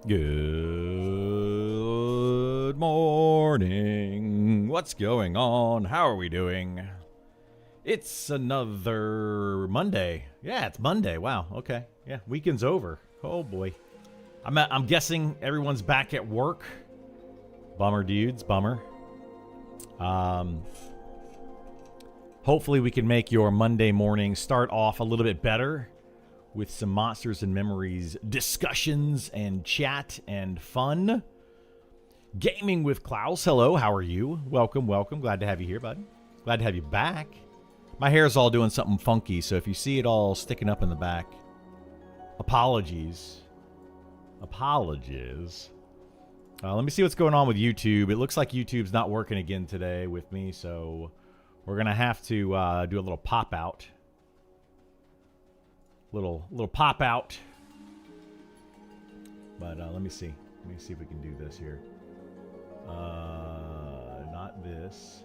Good morning. What's going on? How are we doing? It's another Monday. Yeah, it's Monday. Wow. Okay. Yeah, weekend's over. Oh boy. I'm guessing everyone's back at work. Bummer, dudes. Bummer. Hopefully we can make your Monday morning start off a little bit better with some Monsters and Memories discussions and chat and fun. Gaming with Klaus. Hello, how are you? Welcome, welcome. Glad to have you here, bud. Glad to have you back. My hair's all doing something funky, so if you see it all sticking up in the back, apologies. Apologies. Let me see what's going on with YouTube. It looks like YouTube's not working again today with me, so we're going to have to do a little pop-out. Little pop-out. But let me see. Let me see if we can do this here. Not this.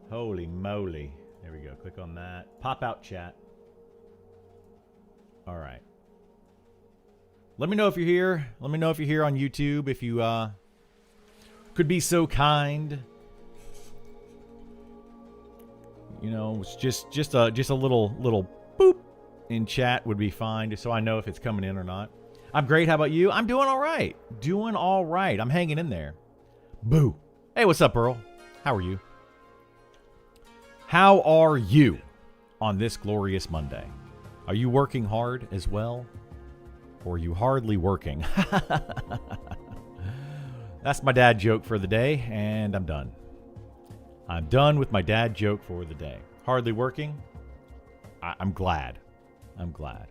Holy moly. There we go. Click on that. Pop-out chat. All right. Let me know if you're here. Let me know if you're here on YouTube. If you could be so kind. You know, it's just a little boop in chat would be fine, just so I know if it's coming in or not. I'm great. How about you? I'm doing all right. Doing all right. I'm hanging in there. Boo. Hey, what's up, Earl? How are you? How are you on this glorious Monday? Are you working hard as well? Or are you hardly working? That's my dad joke for the day, and I'm done. I'm done with my dad joke for the day. Hardly working? I'm glad. I'm glad.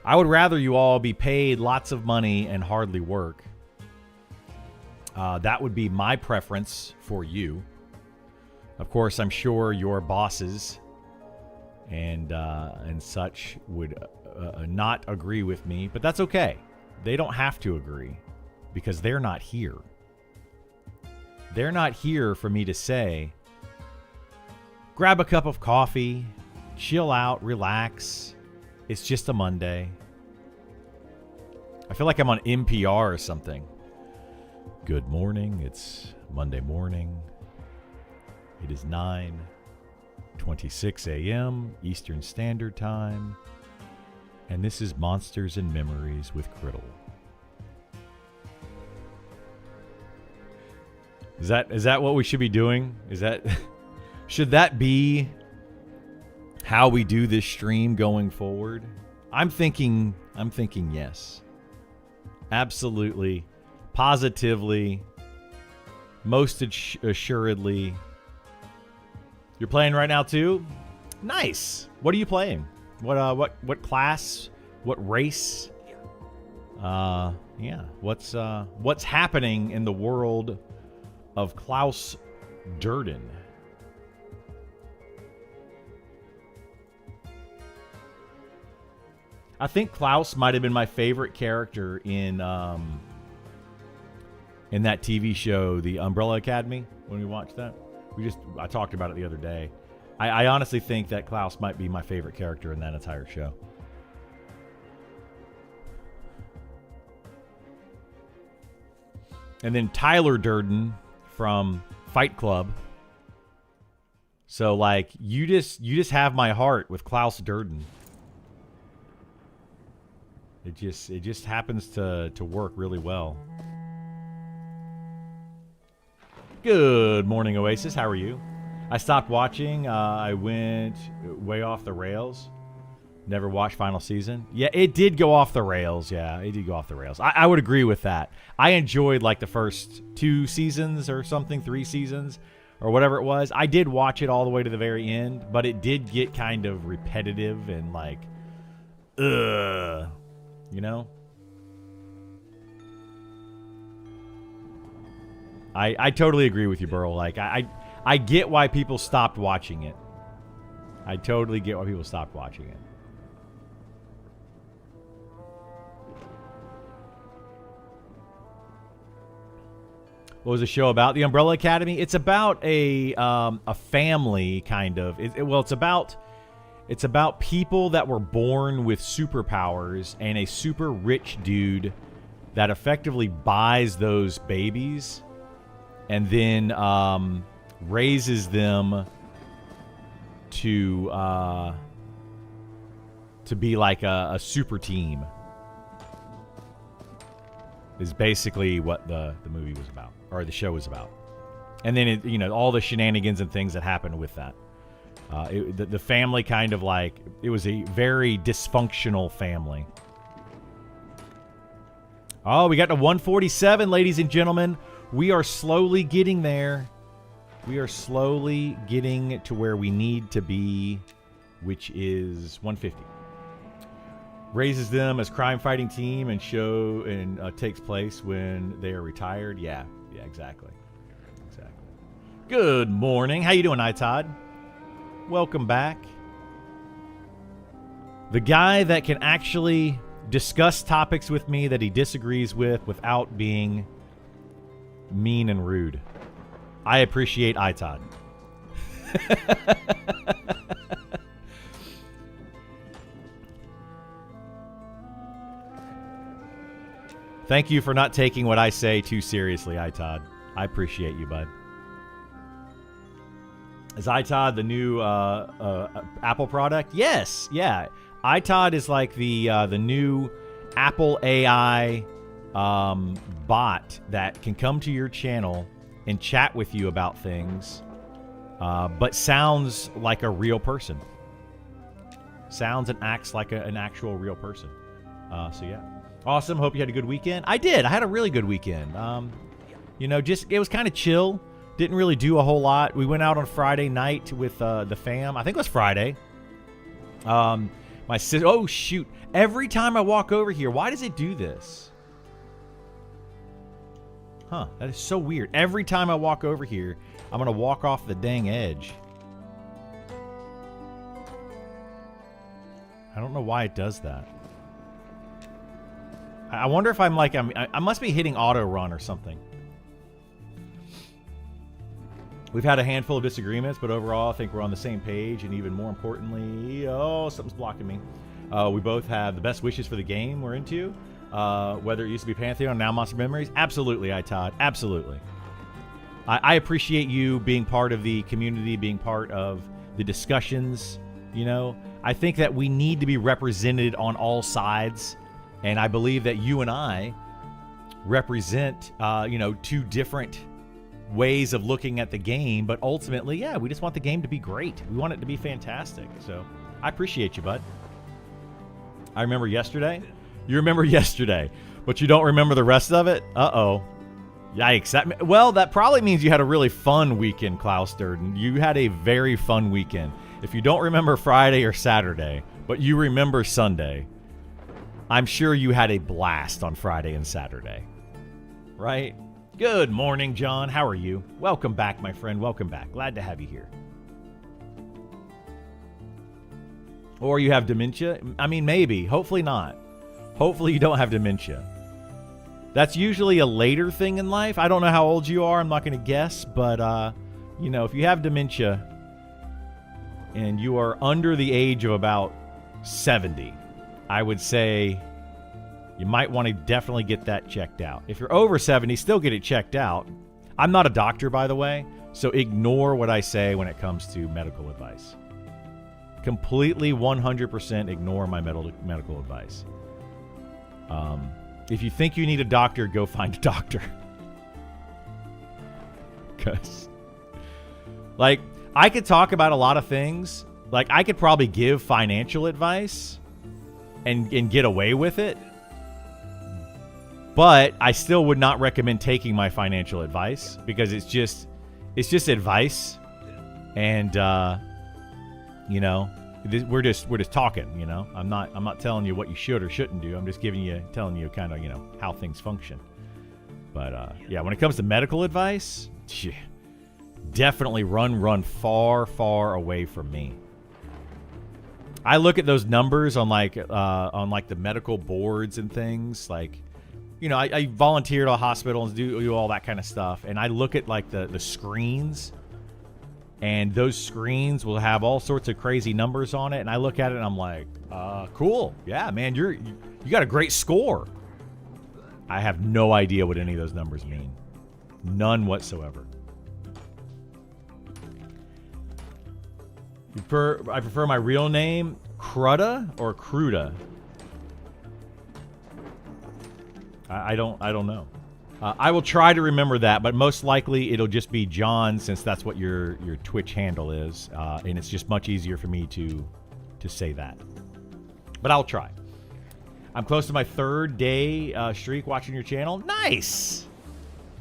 I would rather you all be paid lots of money and hardly work. That would be my preference for you. Of course, I'm sure your bosses and such would not agree with me, but that's okay. They don't have to agree because they're not here. They're not here for me to say, grab a cup of coffee, chill out, relax. It's just a Monday. I feel like I'm on NPR or something. Good morning. It's Monday morning. It is 9:26 a.m. Eastern Standard Time. And this is Monsters and Memories with Criddle. Is that what we should be doing? Should that be how we do this stream going forward? I'm thinking yes. Absolutely, positively, most assuredly. You're playing right now too? Nice. What are you playing? What class? What race? Yeah. What's happening in the world of Klaus Durden? I think Klaus might have been my favorite character in that TV show, The Umbrella Academy, when we watched that. I talked about it the other day. I honestly think that Klaus might be my favorite character in that entire show. And then Tyler Durden from Fight Club. So like you just have my heart with Klaus Durden. It just happens to work really well. Good morning, Oasis. How are you? I stopped watching. I went way off the rails. Never watched final season. Yeah, it did go off the rails. Yeah, it did go off the rails. I would agree with that. I enjoyed like the first 2 seasons or something, 3 seasons or whatever it was. I did watch it all the way to the very end, but it did get kind of repetitive and like, you know? I totally agree with you, Burl. Like, I get why people stopped watching it. I totally get why people stopped watching it. What was the show about? The Umbrella Academy? It's about a family, kind of. It's about It's about people that were born with superpowers and a super rich dude that effectively buys those babies and then raises them to be like a super team. Is basically what the movie was about, or the show was about. And then, all the shenanigans and things that happened with that. The family kind of like, it was a very dysfunctional family. Oh, we got to 147, ladies and gentlemen. We are slowly getting there. We are slowly getting to where we need to be, which is 150. Raises them as crime-fighting team and takes place when they are retired. Yeah, exactly. Good morning. How you doing, iTodd? Welcome back. The guy that can actually discuss topics with me that he disagrees with without being mean and rude. I appreciate iTodd. Thank you for not taking what I say too seriously, iTodd. I appreciate you, bud. Is iTodd the new Apple product? Yes, yeah. iTodd is like the new Apple AI bot that can come to your channel and chat with you about things, but sounds like a real person. Sounds and acts like an actual real person. So yeah. Awesome. Hope you had a good weekend. I did. I had a really good weekend. It was kind of chill. Didn't really do a whole lot. We went out on Friday night with the fam. I think it was Friday. My sister. Oh shoot! Every time I walk over here, why does it do this? Huh? That is so weird. Every time I walk over here, I'm gonna walk off the dang edge. I don't know why it does that. I wonder if I must be hitting auto run or something. We've had a handful of disagreements, but overall I think we're on the same page, and even more importantly, something's blocking me. We both have the best wishes for the game we're into, whether it used to be Pantheon, now Monster Memories. Absolutely, iTodd. Absolutely. I appreciate you being part of the community, being part of the discussions. I think that we need to be represented on all sides, and I believe that you and I represent, two different ways of looking at the game, but ultimately, yeah, we just want the game to be great. We want it to be fantastic. So I appreciate you, bud. I remember yesterday. You remember yesterday, but you don't remember the rest of it? Uh-oh. Yikes. Well, that probably means you had a really fun weekend, Klaus Durden. You had a very fun weekend. If you don't remember Friday or Saturday, but you remember Sunday, I'm sure you had a blast on Friday and Saturday. Right? Good morning, John. How are you? Welcome back, my friend. Welcome back. Glad to have you here. Or you have dementia? I mean, maybe. Hopefully not. Hopefully you don't have dementia. That's usually a later thing in life. I don't know how old you are. I'm not going to guess. But, if you have dementia and you are under the age of about 70, I would say you might want to definitely get that checked out. If you're over 70, still get it checked out. I'm not a doctor, by the way, so ignore what I say when it comes to medical advice. Completely 100% ignore my medical advice. If you think you need a doctor, go find a doctor. Because, I could talk about a lot of things. I could probably give financial advice and get away with it. But I still would not recommend taking my financial advice because it's just advice, and we're just talking. I'm not telling you what you should or shouldn't do. I'm just telling you kind of how things function. But when it comes to medical advice, definitely run far away from me. I look at those numbers on the medical boards and things I volunteer at a hospital and do all that kind of stuff, and I look at the screens And those screens will have all sorts of crazy numbers on it. And I look at it and I'm like, cool. Yeah, man, you got a great score. I have no idea what any of those numbers mean. None whatsoever. I prefer my real name, Crudda or Cruda. I don't know. I will try to remember that, but most likely it'll just be John, since that's what your Twitch handle is, and it's just much easier for me to say that. But I'll try. I'm close to my 3rd day streak watching your channel. Nice!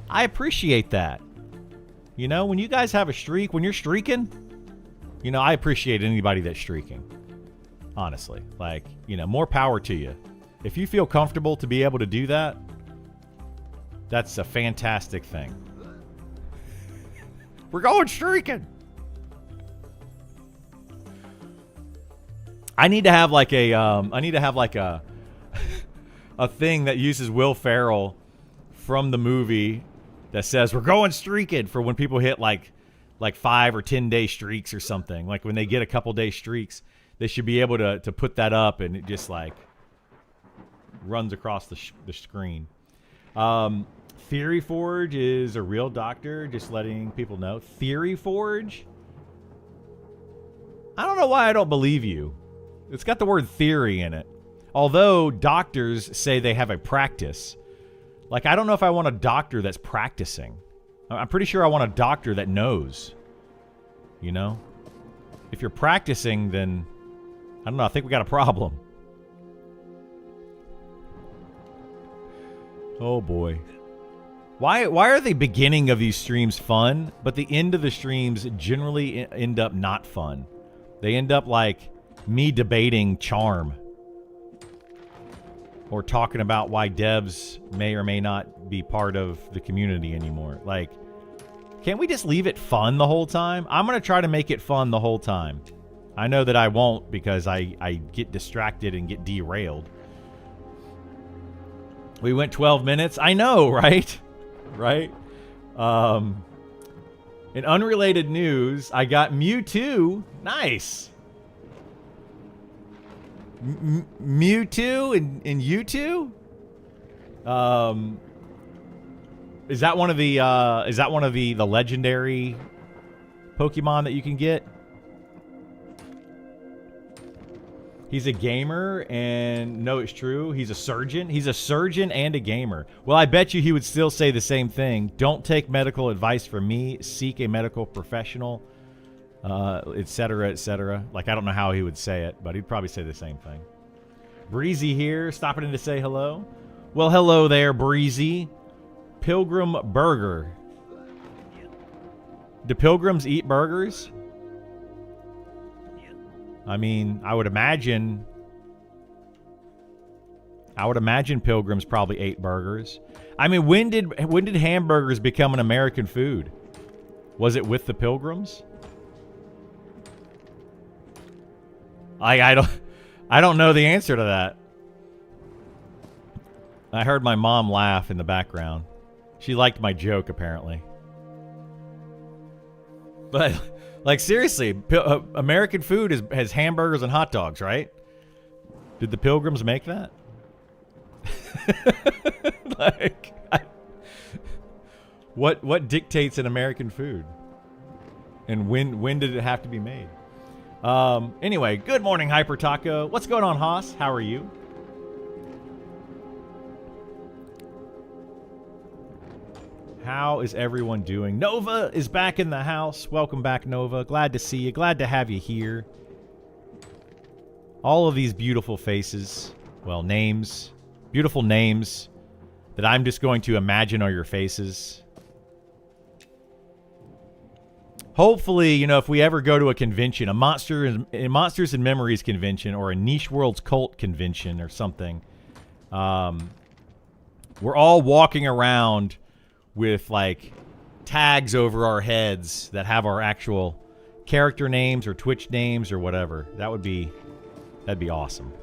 I appreciate that. You know, when you guys have a streak, when you're streaking, you know, I appreciate anybody that's streaking. Honestly. Like, you know, more power to you. If you feel comfortable to be able to do that, that's a fantastic thing. We're going streaking. I need to have like a a thing that uses Will Ferrell from the movie that says we're going streaking for when people hit like 5 or 10 day streaks or something. Like when they get a couple day streaks, they should be able to put that up, and it just like runs across the screen. Theory Forge is a real doctor, just letting people know. Theory Forge? I don't know why I don't believe you. It's got the word theory in it. Although doctors say they have a practice. Like, I don't know if I want a doctor that's practicing. I'm pretty sure I want a doctor that knows. You know? If you're practicing, then I don't know, I think we got a problem. Oh boy. Why are the beginning of these streams fun, but the end of the streams generally end up not fun? They end up like me debating charm. Or talking about why devs may or may not be part of the community anymore. Like, can't we just leave it fun the whole time? I'm going to try to make it fun the whole time. I know that I won't, because I get distracted and get derailed. We went 12 minutes. I know, right? Right? In unrelated news, I got Mewtwo. Nice. Mewtwo and U2? Is that one of the legendary Pokemon that you can get? He's a gamer, and no, it's true. He's a surgeon. He's a surgeon and a gamer. Well, I bet you he would still say the same thing. Don't take medical advice from me. Seek a medical professional, etc., etc. Like, I don't know how he would say it, but he'd probably say the same thing. Breezy here, stopping in to say hello. Well, hello there, Breezy. Pilgrim Burger. Do pilgrims eat burgers? I mean, I would imagine pilgrims probably ate burgers. I mean, when did hamburgers become an American food? Was it with the pilgrims? I don't know the answer to that. I heard my mom laugh in the background. She liked my joke, apparently. But like, seriously, American food has hamburgers and hot dogs, right? Did the pilgrims make that? Like, what dictates an American food? And when did it have to be made? Anyway, good morning, Hyper Taco. What's going on, Haas? How are you? How is everyone doing? Nova is back in the house. Welcome back, Nova. Glad to see you. Glad to have you here. All of these beautiful faces. Well, names. Beautiful names that I'm just going to imagine are your faces. Hopefully, you know, if we ever go to a convention, a Monsters and Memories convention, or a Niche Worlds Cult convention or something, we're all walking around with like tags over our heads that have our actual character names or Twitch names or whatever. That'd be awesome.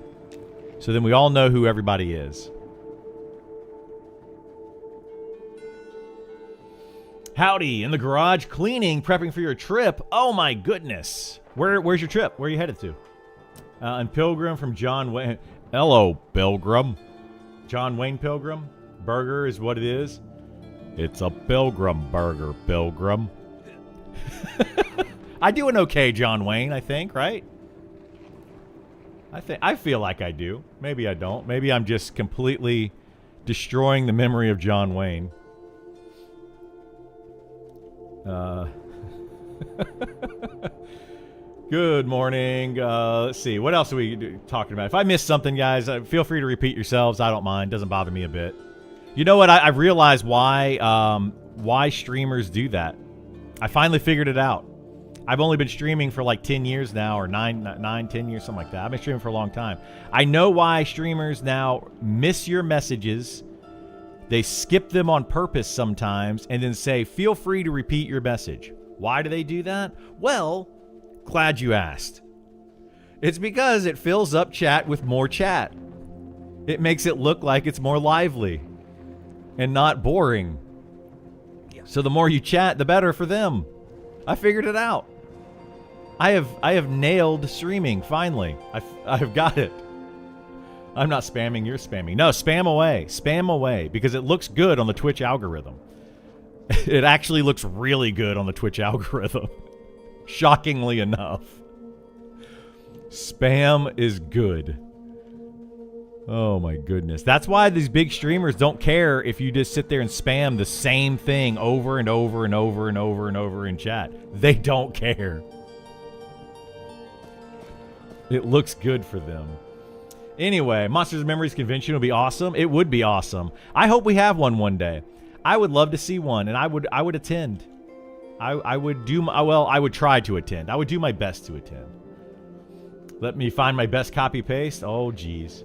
So then we all know who everybody is. Howdy, in the garage, cleaning, prepping for your trip. Oh my goodness. Where's your trip? Where are you headed to? And Pilgrim from John Wayne. Hello, Pilgrim. John Wayne Pilgrim. Burger is what it is. It's a Pilgrim burger, Pilgrim. I do an okay John Wayne, I think, right? I feel like I do. Maybe I don't. Maybe I'm just completely destroying the memory of John Wayne. Good morning. Let's see. What else are we talking about? If I missed something, guys, feel free to repeat yourselves. I don't mind. Doesn't bother me a bit. You know what? I realized why streamers do that. I finally figured it out. I've only been streaming for like 10 years now, or 10 years, something like that. I've been streaming for a long time. I know why streamers now miss your messages. They skip them on purpose sometimes and then say, feel free to repeat your message. Why do they do that? Well, glad you asked. It's because it fills up chat with more chat. It makes it look like it's more lively and not boring. So the more you chat, the better for them. I figured it out. I have nailed streaming, finally. I've got it. I'm not spamming, you're spamming. No, spam away, because it looks good on the Twitch algorithm. It actually looks really good on the Twitch algorithm. Shockingly enough. Spam is good. Oh my goodness. That's why these big streamers don't care if you just sit there and spam the same thing over and over and over and over and over in chat. They don't care. It looks good for them. Anyway, Monsters Memories Convention would be awesome. It would be awesome. I hope we have one day. I would love to see one, and I would attend. I would do my, well, I would try to attend. I would do my best to attend. Let me find my best copy paste. Oh geez.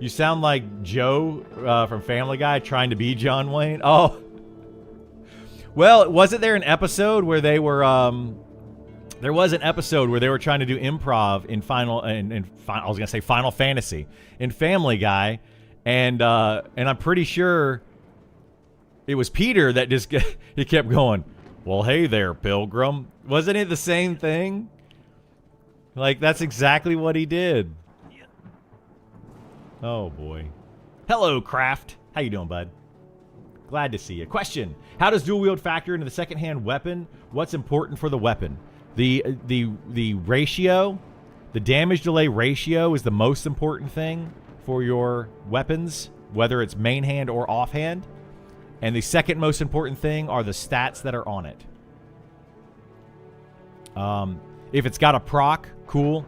You sound like Joe from Family Guy trying to be John Wayne. Oh. Well, wasn't there an episode where they were there was an episode where they were trying to do improv in I was gonna say Final Fantasy in Family Guy, and I'm pretty sure it was Peter that just he kept going, well, hey there, Pilgrim. Wasn't it the same thing? Like, that's exactly what he did. Oh boy. Hello, Kraft. How you doing, bud? Glad to see you. Question: how does dual wield factor into the second-hand weapon? What's important for the weapon? The ratio, the damage delay ratio is the most important thing for your weapons, whether it's main hand or offhand. And the second most important thing are the stats that are on it. If it's got a proc, cool.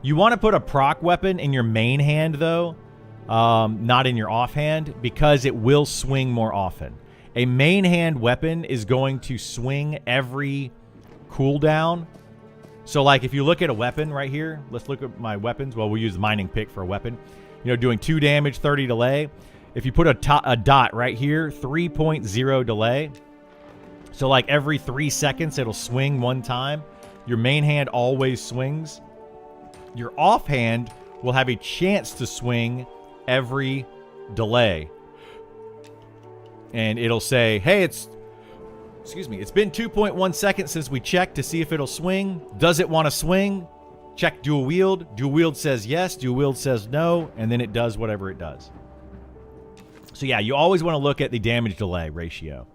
You want to put a proc weapon in your main hand, though, not in your offhand, because it will swing more often. A main hand weapon is going to swing every cooldown. So, like, if you look at a weapon right here, let's look at my weapons. Well, we'll use the mining pick for a weapon. You know, doing 2 damage, 30 delay. If you put a dot right here, 3.0 delay. So, like, every 3 seconds, it'll swing 1 time. Your main hand always swings. Your offhand will have a chance to swing every delay. And it'll say, hey, it's been 2.1 seconds since we checked to see if it'll swing. Does it want to swing? Check dual wield. Dual wield says yes. Dual wield says no. And then it does whatever it does. So yeah, you always want to look at the damage delay ratio.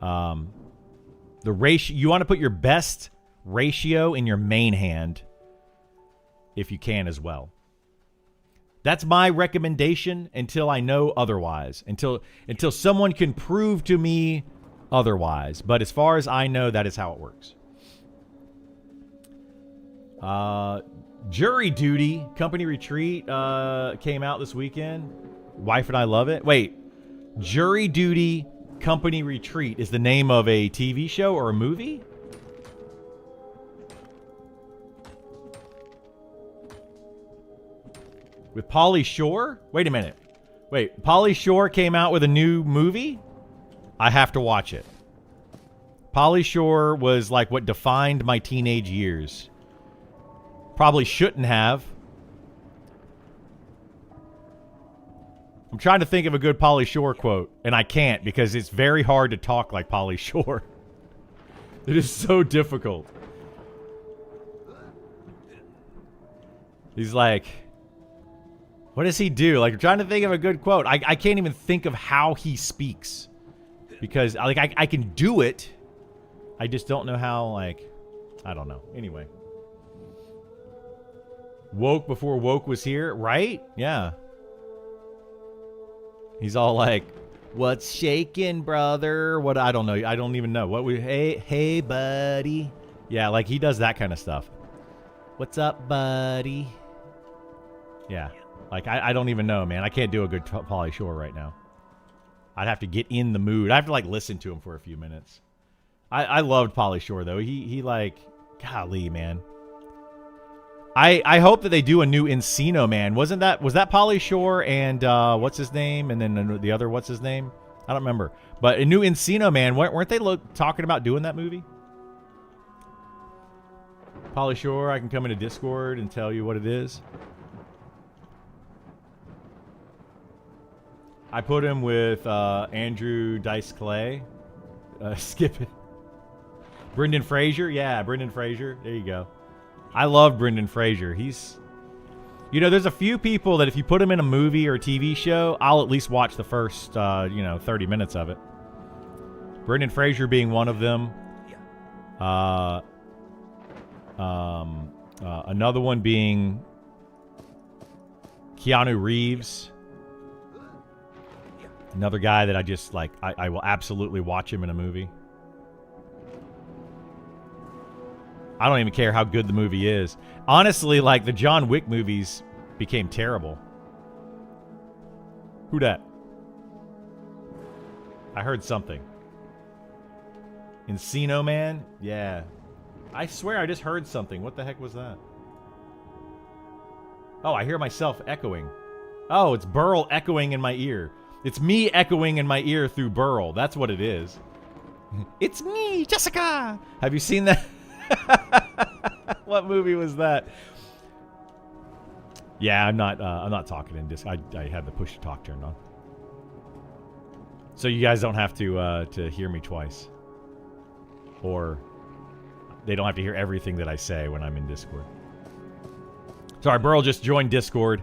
The ratio, you want to put your best ratio in your main hand if you can as well. That's my recommendation until I know otherwise. Until someone can prove to me otherwise. But as far as I know, that is how it works. Jury Duty Company Retreat came out this weekend. Wife and I love it. Wait, Jury Duty Company Retreat is the name of a TV show or a movie? With Pauly Shore? Wait a minute. Wait, Pauly Shore came out with a new movie? I have to watch it. Pauly Shore was like what defined my teenage years. Probably shouldn't have. I'm trying to think of a good Pauly Shore quote, and I can't because it's very hard to talk like Pauly Shore. It is so difficult. He's like, what does he do? Like, I'm trying to think of a good quote. I can't even think of how he speaks. Because, like, I can do it. I just don't know how, like, I don't know. Anyway. Woke before woke was here, right? Yeah. He's all like, what's shaking, brother? What? I don't know. I don't even know. Hey, buddy. Yeah, like, he does that kind of stuff. What's up, buddy? Yeah. Like, I don't even know, man. I can't do a good Pauly Shore right now. I'd have to get in the mood. I have to, like, listen to him for a few minutes. I loved Pauly Shore, though. He like, golly, man. I hope that they do a new Encino Man. Was that Pauly Shore and, what's his name? And then the other, what's his name? I don't remember. But a new Encino Man, weren't they talking about doing that movie? Pauly Shore, I can come into Discord and tell you what it is. I put him with Andrew Dice Clay. Skip it. Brendan Fraser. Yeah, Brendan Fraser. There you go. I love Brendan Fraser. He's... You know, there's a few people that if you put him in a movie or a TV show, I'll at least watch the first, 30 minutes of it. Brendan Fraser being one of them. Another one being Keanu Reeves. Another guy that I just, like, I will absolutely watch him in a movie. I don't even care how good the movie is. Honestly, like, the John Wick movies became terrible. Who dat? I heard something. Encino Man? Yeah. I swear I just heard something. What the heck was that? Oh, I hear myself echoing. Oh, it's Burl echoing in my ear. It's me echoing in my ear through Burl. That's what it is. It's me, Jessica. Have you seen that? What movie was that? Yeah, I'm not talking in Discord. I had the push to talk turned on, so you guys don't have to hear me twice, or they don't have to hear everything that I say when I'm in Discord. Sorry, Burl just joined Discord.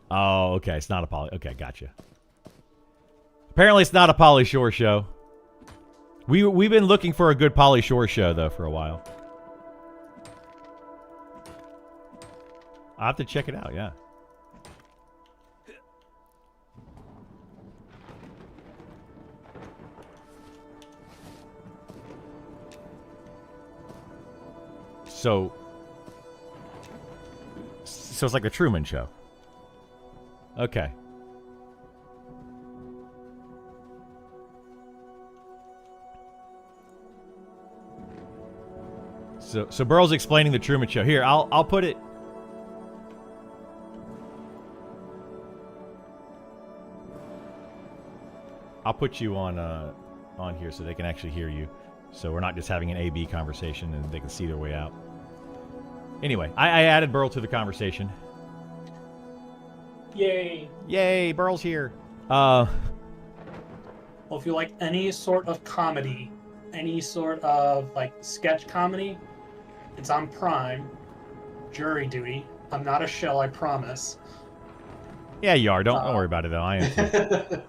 Oh, okay. It's not a Pauly. Okay, gotcha. Apparently, it's not a Pauly Shore show. We've been looking for a good Pauly Shore show though for a while. I'll have to check it out. Yeah. So it's like the Truman Show. Okay. So Burl's explaining the Truman Show. Here, I'll put it. I'll put you on here so they can actually hear you. So we're not just having an A-B conversation and they can see their way out. Anyway, I added Burl to the conversation. Yay. Yay, Burl's here. Well, if you like any sort of comedy, any sort of, like, sketch comedy, it's on Prime. Jury Duty. I'm not a shill, I promise. Yeah, you are. Don't worry about it, though. I am too.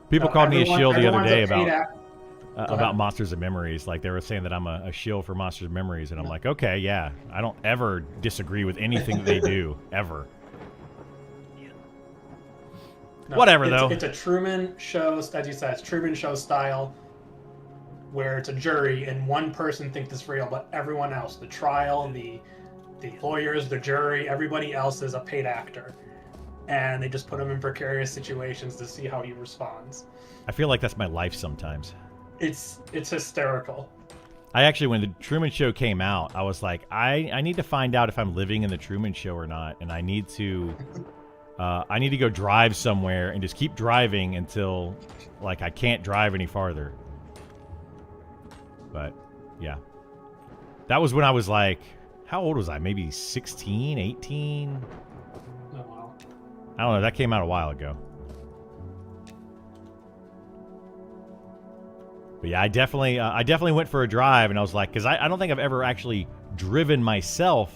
People called me a shill the other day about Monsters of Memories. Like, they were saying that I'm a shill for Monsters of Memories, and I'm like, okay, yeah. I don't ever disagree with anything that they do, ever. No, whatever, though. It's a Truman Show, as you said, it's Truman Show style, where it's a jury, and one person thinks it's real, but everyone else, the trial, the lawyers, the jury, everybody else is a paid actor. And they just put him in precarious situations to see how he responds. I feel like that's my life sometimes. It's hysterical. I actually, when the Truman Show came out, I was like, I need to find out if I'm living in the Truman Show or not, and I need to go drive somewhere and just keep driving until, like, I can't drive any farther. But, yeah. That was when I was, like, How old was I? Maybe 16, 18? Oh, wow. I don't know. That came out a while ago. But yeah, I definitely went for a drive, and I was like, because I don't think I've ever actually driven myself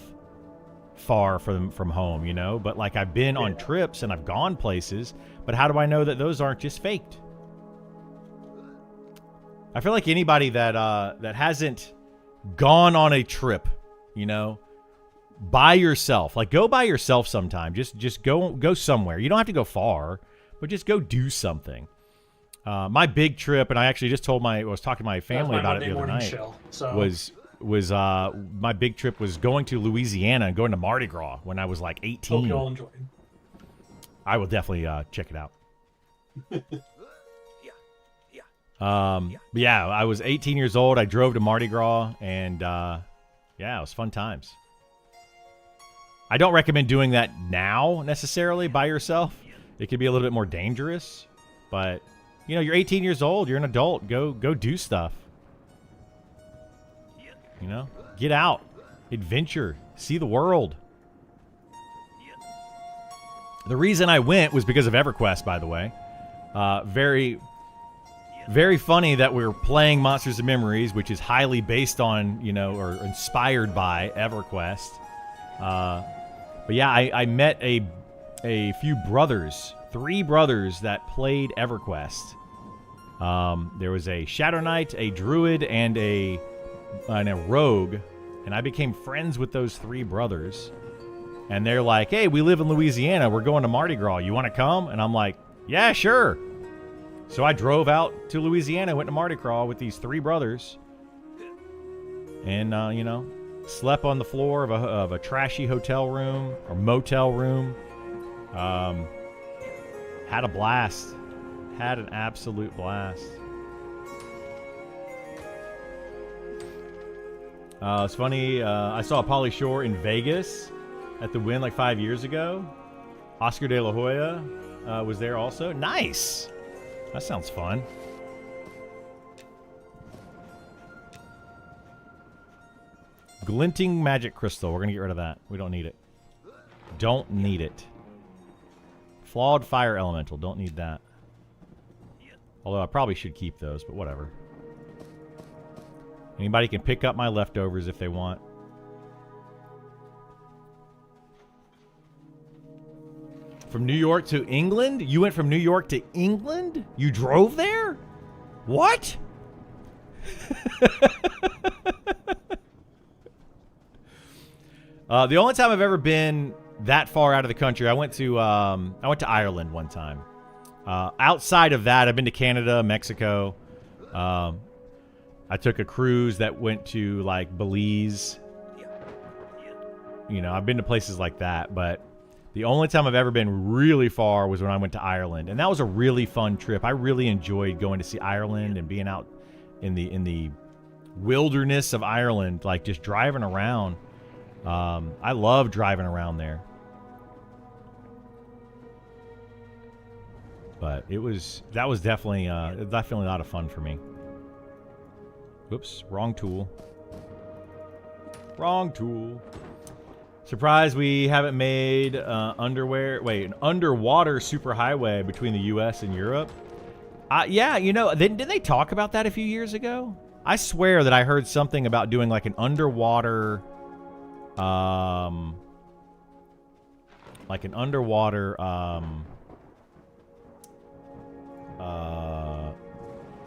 far from home, you know? But like I've been on trips and I've gone places, but how do I know that those aren't just faked? I feel like anybody that hasn't gone on a trip, you know, by yourself, like go by yourself sometime. Just go somewhere. You don't have to go far, but just go do something. My big trip, and I actually just was talking to my family about it the other night. Chill, so. Was my big trip was going to Louisiana and going to Mardi Gras when I was like 18. Hope you all enjoyed. I will definitely check it out. But yeah, I was 18 years old. I drove to Mardi Gras, and yeah, it was fun times. I don't recommend doing that now necessarily by yourself. It could be a little bit more dangerous, but you know, you're 18 years old. You're an adult. Go do stuff. You know, get out, adventure, see the world. The reason I went was because of EverQuest, by the way. Very, very funny that we're playing Monsters and Memories, which is highly based on, you know, or inspired by EverQuest. But yeah, I met a few brothers, 3 brothers that played EverQuest. There was a Shadow Knight, a Druid, and a rogue, and I became friends with those 3 brothers. And they're like, hey, we live in Louisiana, we're going to Mardi Gras, you want to come? And I'm like, yeah, sure. So I drove out to Louisiana, went to Mardi Gras with these 3 brothers, and you know, slept on the floor of a trashy hotel room or motel room. Had a blast, had an absolute blast. It's funny, I saw Pauly Shore in Vegas at the Wynn like 5 years ago. Oscar De La Hoya was there also. Nice! That sounds fun. Glinting Magic Crystal. We're going to get rid of that. We don't need it. Don't need it. Flawed Fire Elemental. Don't need that. Although I probably should keep those, but whatever. Anybody can pick up my leftovers if they want. From New York to England? You went from New York to England? You drove there? What? The only time I've ever been that far out of the country, I went to Ireland one time. Outside of that, I've been to Canada, Mexico. I took a cruise that went to like Belize. You know, I've been to places like that, but the only time I've ever been really far was when I went to Ireland, and that was a really fun trip. I really enjoyed going to see Ireland and being out in the wilderness of Ireland, like just driving around. I love driving around there. But that was definitely a lot of fun for me. Whoops, wrong tool. Wrong tool. Surprised we haven't made an underwater superhighway between the U.S. and Europe. Yeah, you know, didn't they talk about that a few years ago? I swear that I heard something about doing like an underwater,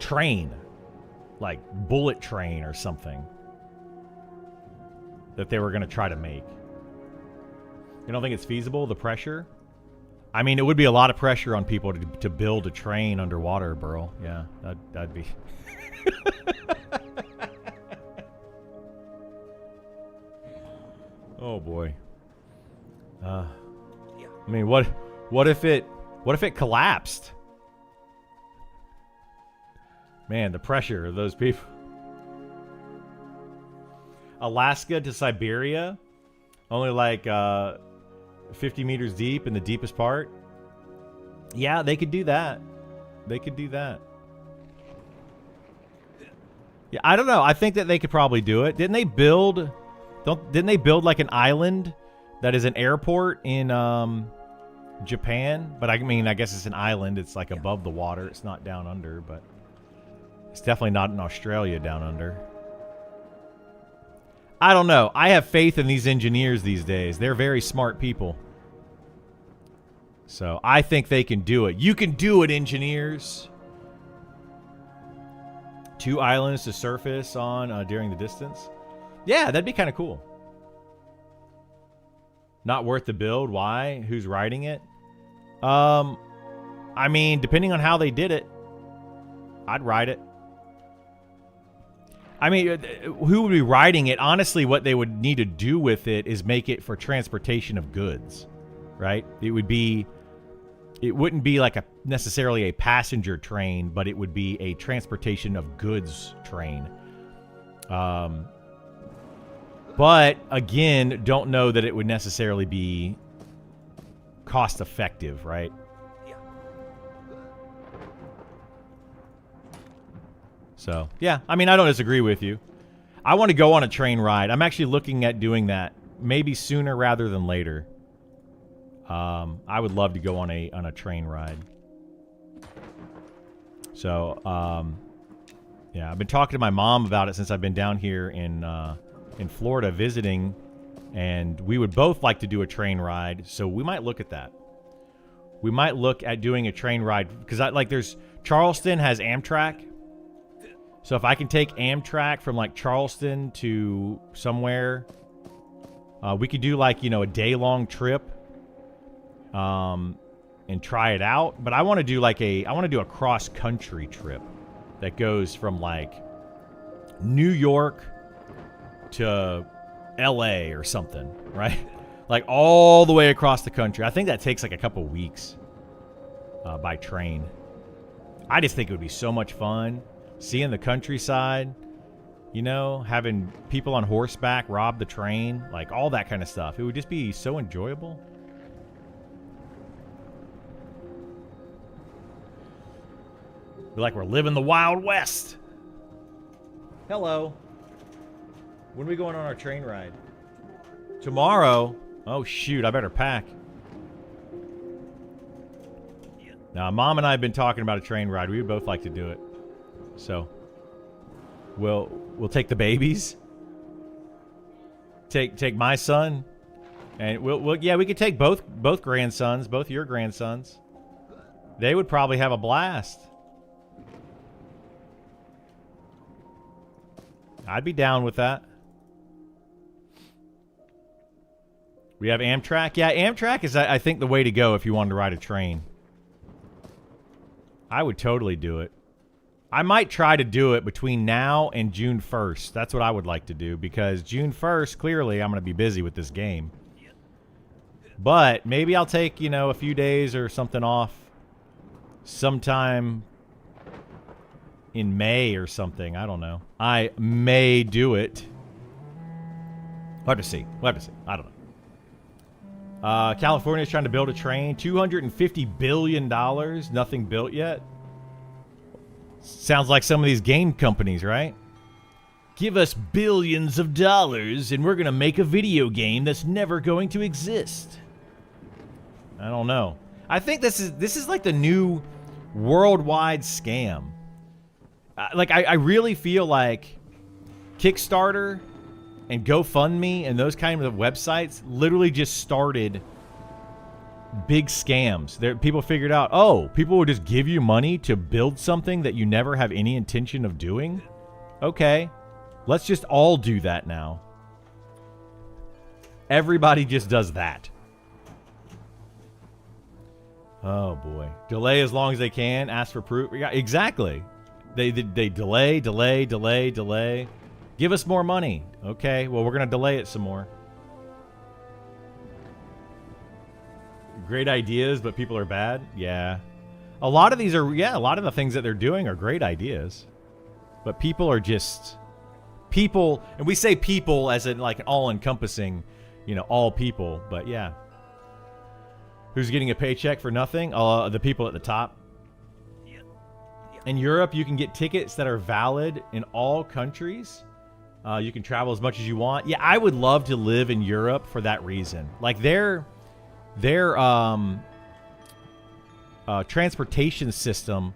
train, like bullet train or something that they were going to try to make. You don't think it's feasible, the pressure? I mean, it would be a lot of pressure on people to build a train underwater, Burl. Yeah, that'd be... Oh, boy. I mean, what if it collapsed? Man, the pressure of those people. Alaska to Siberia, only like 50 meters deep in the deepest part. Yeah, they could do that. They could do that. Yeah, I don't know. I think that they could probably do it. Didn't they build Didn't they build like an island that is an airport in Japan? But I mean, I guess it's an island. It's like above the water. It's not down under, but it's definitely not in Australia down under. I don't know. I have faith in these engineers these days. They're very smart people. So I think they can do it. You can do it, engineers. 2 islands to surface on during the distance. Yeah, that'd be kind of cool. Not worth the build. Why? Who's writing it? I mean, depending on how they did it, I'd write it. I mean, who would be writing it? Honestly, what they would need to do with it is make it for transportation of goods, right? It wouldn't be like necessarily a passenger train, but it would be a transportation of goods train. But again, don't know that it would necessarily be cost effective, right? So, yeah, I mean, I don't disagree with you. I want to go on a train ride. I'm actually looking at doing that maybe sooner rather than later. I would love to go on a train ride. So, yeah, I've been talking to my mom about it since I've been down here in Florida visiting, and we would both like to do a train ride, so we might look at that. We might look at doing a train ride, because there's Charleston has Amtrak. So if I can take Amtrak from like Charleston to somewhere, we could do like, a day-long trip and try it out. But I want to do a cross-country trip that goes from like New York to LA or something, right? Like all the way across the country. I think that takes like a couple weeks by train. I just think it would be so much fun. Seeing the countryside, having people on horseback rob the train, like all that kind of stuff. It would just be so enjoyable. Be like we're living the Wild West. Hello. When are we going on our train ride? Tomorrow? Oh, shoot. I better pack. Now, Mom and I have been talking about a train ride. We would both like to do it. So, we'll take the babies. Take my son. And we could take both grandsons, both your grandsons. They would probably have a blast. I'd be down with that. We have Amtrak. Yeah, Amtrak is, I think, the way to go if you wanted to ride a train. I would totally do it. I might try to do it between now and June 1st. That's what I would like to do, because June 1st, clearly, I'm going to be busy with this game. But maybe I'll take, a few days or something off sometime in May or something. I don't know. I may do it. We'll have to see. I don't know. California's trying to build a train. $250 billion. Nothing built yet. Sounds like some of these game companies, right? Give us billions of dollars and we're going to make a video game that's never going to exist. I don't know. I think this is like the new worldwide scam. I really feel like Kickstarter and GoFundMe and those kind of websites literally just started big scams. People figured out, people will just give you money to build something that you never have any intention of doing. Okay, let's just all do that now. Everybody just does that. Oh boy. Delay as long as they can. Ask for proof. Yeah, exactly. They delay. Give us more money. Okay, well, we're going to delay it some more. Great ideas, but people are bad? Yeah. A lot of these are, a lot of the things that they're doing are great ideas. But people are just people, and we say people as in like all-encompassing, all people, but yeah. Who's getting a paycheck for nothing? The people at the top. In Europe, you can get tickets that are valid in all countries. You can travel as much as you want. Yeah, I would love to live in Europe for that reason. Like their transportation system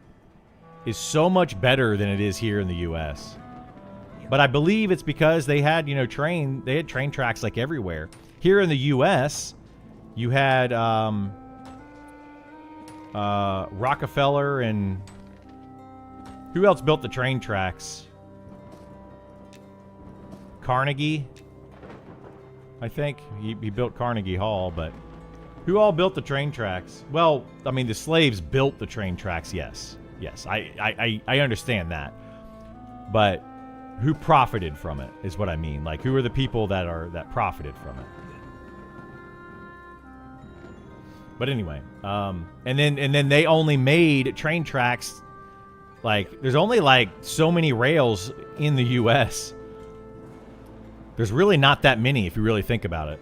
is so much better than it is here in the U.S. But I believe it's because they had, train tracks like everywhere. Here in the U.S., you had Rockefeller and who else built the train tracks? Carnegie, I think. He built Carnegie Hall, but who all built the train tracks? Well, I mean, the slaves built the train tracks, yes. Yes, I understand that. But who profited from it is what I mean. Like, who are the people that profited from it? But anyway, and then they only made train tracks. Like, there's only like so many rails in the U.S. There's really not that many if you really think about it,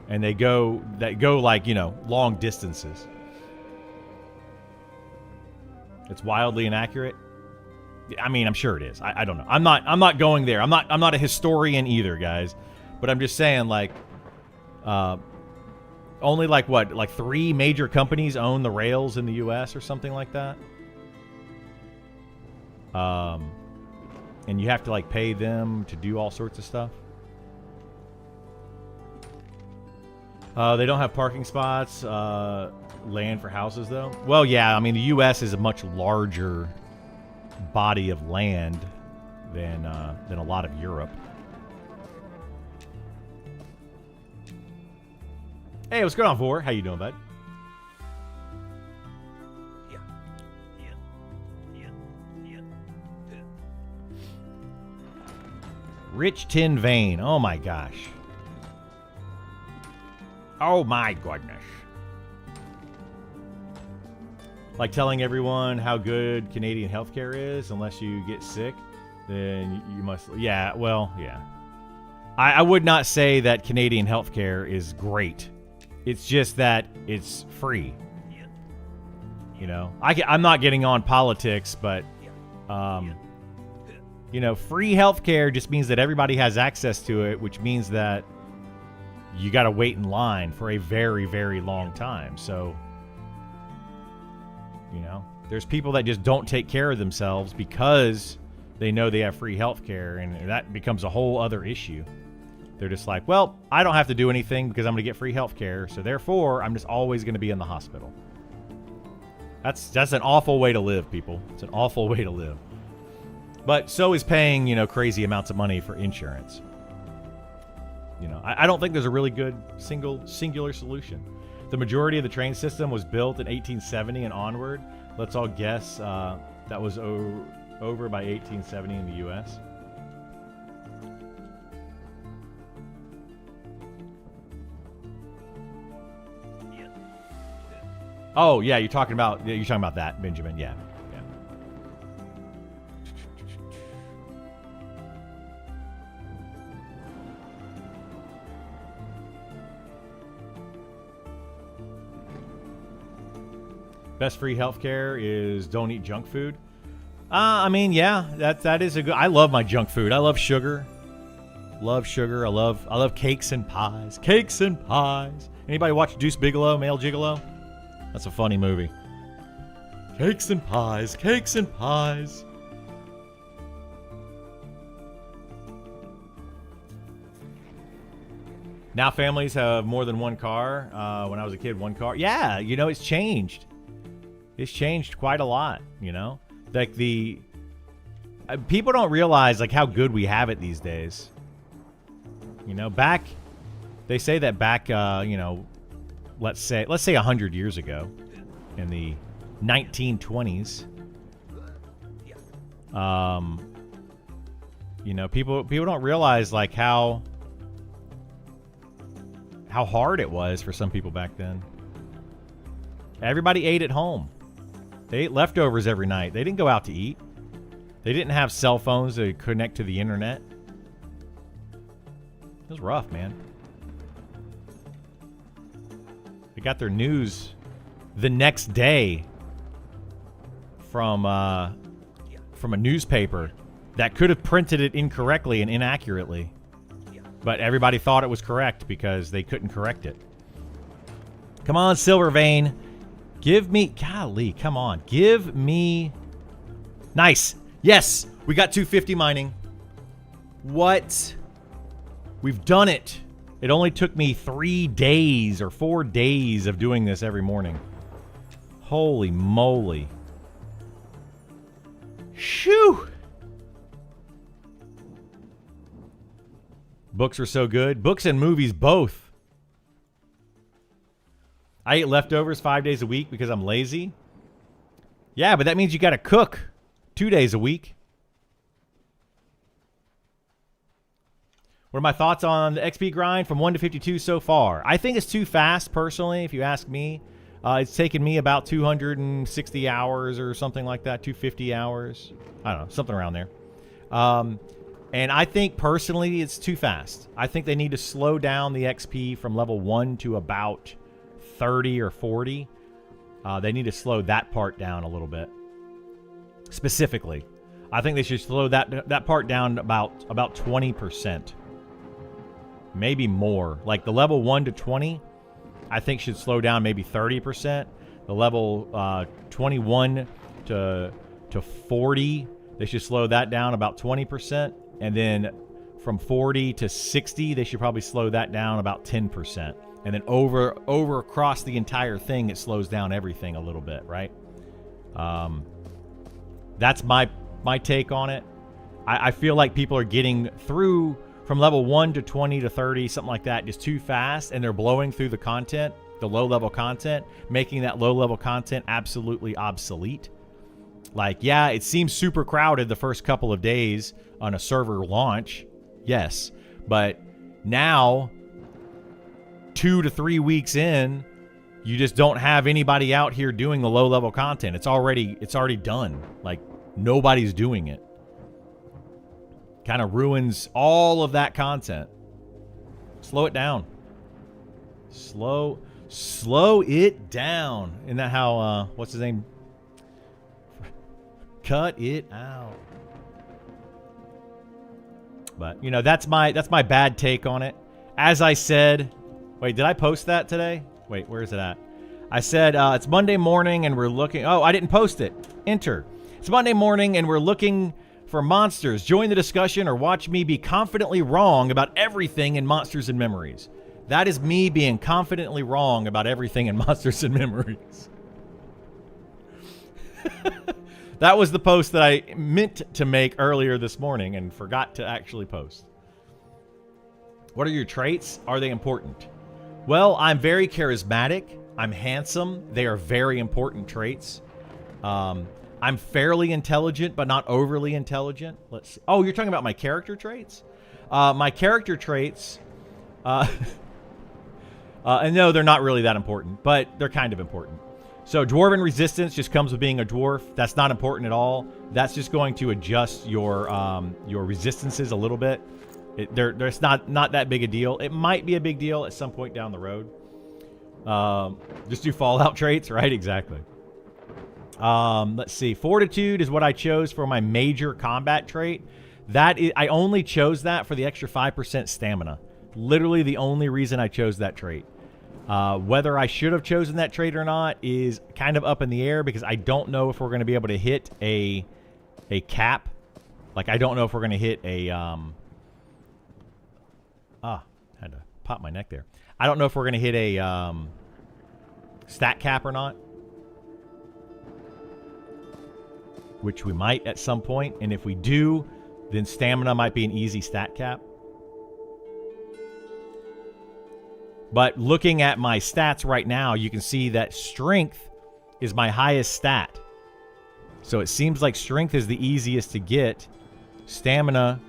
and they go like long distances. It's wildly inaccurate. I mean, I'm sure it is. I don't know. I'm not going there. I'm not a historian either, guys. But I'm just saying, like, only like 3 major companies own the rails in the U.S. or something like that. And you have to like pay them to do all sorts of stuff. They don't have parking spots, land for houses though. Well, yeah, I mean the U.S. is a much larger body of land than a lot of Europe. Hey, what's going on, Vor? How you doing, bud? Rich Tin Vein. Oh my gosh. Oh my goodness. Like telling everyone how good Canadian healthcare is, unless you get sick, then you must. Yeah, well, yeah. I would not say that Canadian healthcare is great. It's just that it's free. I'm not getting on politics, but free healthcare just means that everybody has access to it, which means that you got to wait in line for a very, very long time. So, there's people that just don't take care of themselves because they know they have free healthcare, and that becomes a whole other issue. They're just like, well, I don't have to do anything because I'm going to get free healthcare, so therefore I'm just always going to be in the hospital. That's an awful way to live, people. It's an awful way to live. But so is paying, crazy amounts of money for insurance. I don't think there's a really good singular solution. The majority of the train system was built in 1870 and onward. Let's all guess that was over by 1870 in the U.S. Oh yeah, you're talking about that, Benjamin. Yeah. Best free healthcare is don't eat junk food. I mean, yeah, that is a good. I love my junk food. I love sugar. Love sugar. I love cakes and pies. Cakes and pies. Anybody watch Deuce Bigalow, Male Gigolo? That's a funny movie. Cakes and pies. Cakes and pies. Now families have more than one car. When I was a kid, one car. Yeah, it's changed. It's changed quite a lot, Like people don't realize like how good we have it these days. They say that back, let's say 100 years ago, in the 1920s, people don't realize like how hard it was for some people back then. Everybody ate at home. They ate leftovers every night. They didn't go out to eat. They didn't have cell phones to connect to the internet. It was rough, man. They got their news the next day from a newspaper that could have printed it incorrectly and inaccurately. But everybody thought it was correct because they couldn't correct it. Come on, Silvervein. Give me... Golly, come on. Give me... Nice. Yes, we got 250 mining. What? We've done it. It only took me 3 days or 4 days of doing this every morning. Holy moly. Shoo! Books are so good. Books and movies both. I eat leftovers 5 days a week because I'm lazy. Yeah, but that means you got to cook 2 days a week. What are my thoughts on the XP grind from 1 to 52 so far? I think it's too fast, personally, if you ask me. It's taken me about 260 hours or something like that, 250 hours. I don't know, something around there. And I think, personally, it's too fast. I think they need to slow down the XP from level 1 to about 30 or 40. They need to slow that part down a little bit. Specifically. I think they should slow that part down about 20%. Maybe more. Like the level 1 to 20, I think should slow down maybe 30%. The level 21 to 40, they should slow that down about 20%. And then from 40 to 60, they should probably slow that down about 10%. And then over across the entire thing, it slows down everything a little bit, right? That's my take on it. I feel like people are getting through from level 1 to 20 to 30, something like that, just too fast, and they're blowing through the content, the low-level content, making that low-level content absolutely obsolete. Like, yeah, it seems super crowded the first couple of days on a server launch, yes, but now, 2 to 3 weeks in, you just don't have anybody out here doing the low-level content. It's already done. Like, nobody's doing it. Kind of ruins all of that content. Slow it down. Slow it down. Isn't that how, what's his name? Cut it out. But, you know, that's my bad take on it. As I said, wait, did I post that today? Wait, where is it at? I said, it's Monday morning and we're looking, oh, I didn't post it. Enter. It's Monday morning and we're looking for monsters. Join the discussion or watch me be confidently wrong about everything in Monsters and Memories. That is me being confidently wrong about everything in Monsters and Memories. That was the post that I meant to make earlier this morning and forgot to actually post. What are your traits? Are they important? Well, I'm very charismatic. I'm handsome. They are very important traits. I'm fairly intelligent, but not overly intelligent. Let's see. Oh, you're talking about my character traits? My character traits, and no, they're not really that important, but they're kind of important. So Dwarven Resistance just comes with being a dwarf. That's not important at all. That's just going to adjust your resistances a little bit. There's not that big a deal. It might be a big deal at some point down the road. Just do Fallout traits, right? Exactly. Let's see. Fortitude is what I chose for my major combat trait. I only chose that for the extra 5% stamina. Literally the only reason I chose that trait. Whether I should have chosen that trait or not is kind of up in the air because I don't know if we're going to be able to hit a cap. Like, I don't know if we're going to hit a... had to pop my neck there. I don't know if we're going to hit a stat cap or not. Which we might at some point. And if we do, then stamina might be an easy stat cap. But looking at my stats right now, you can see that strength is my highest stat. So it seems like strength is the easiest to get. Stamina,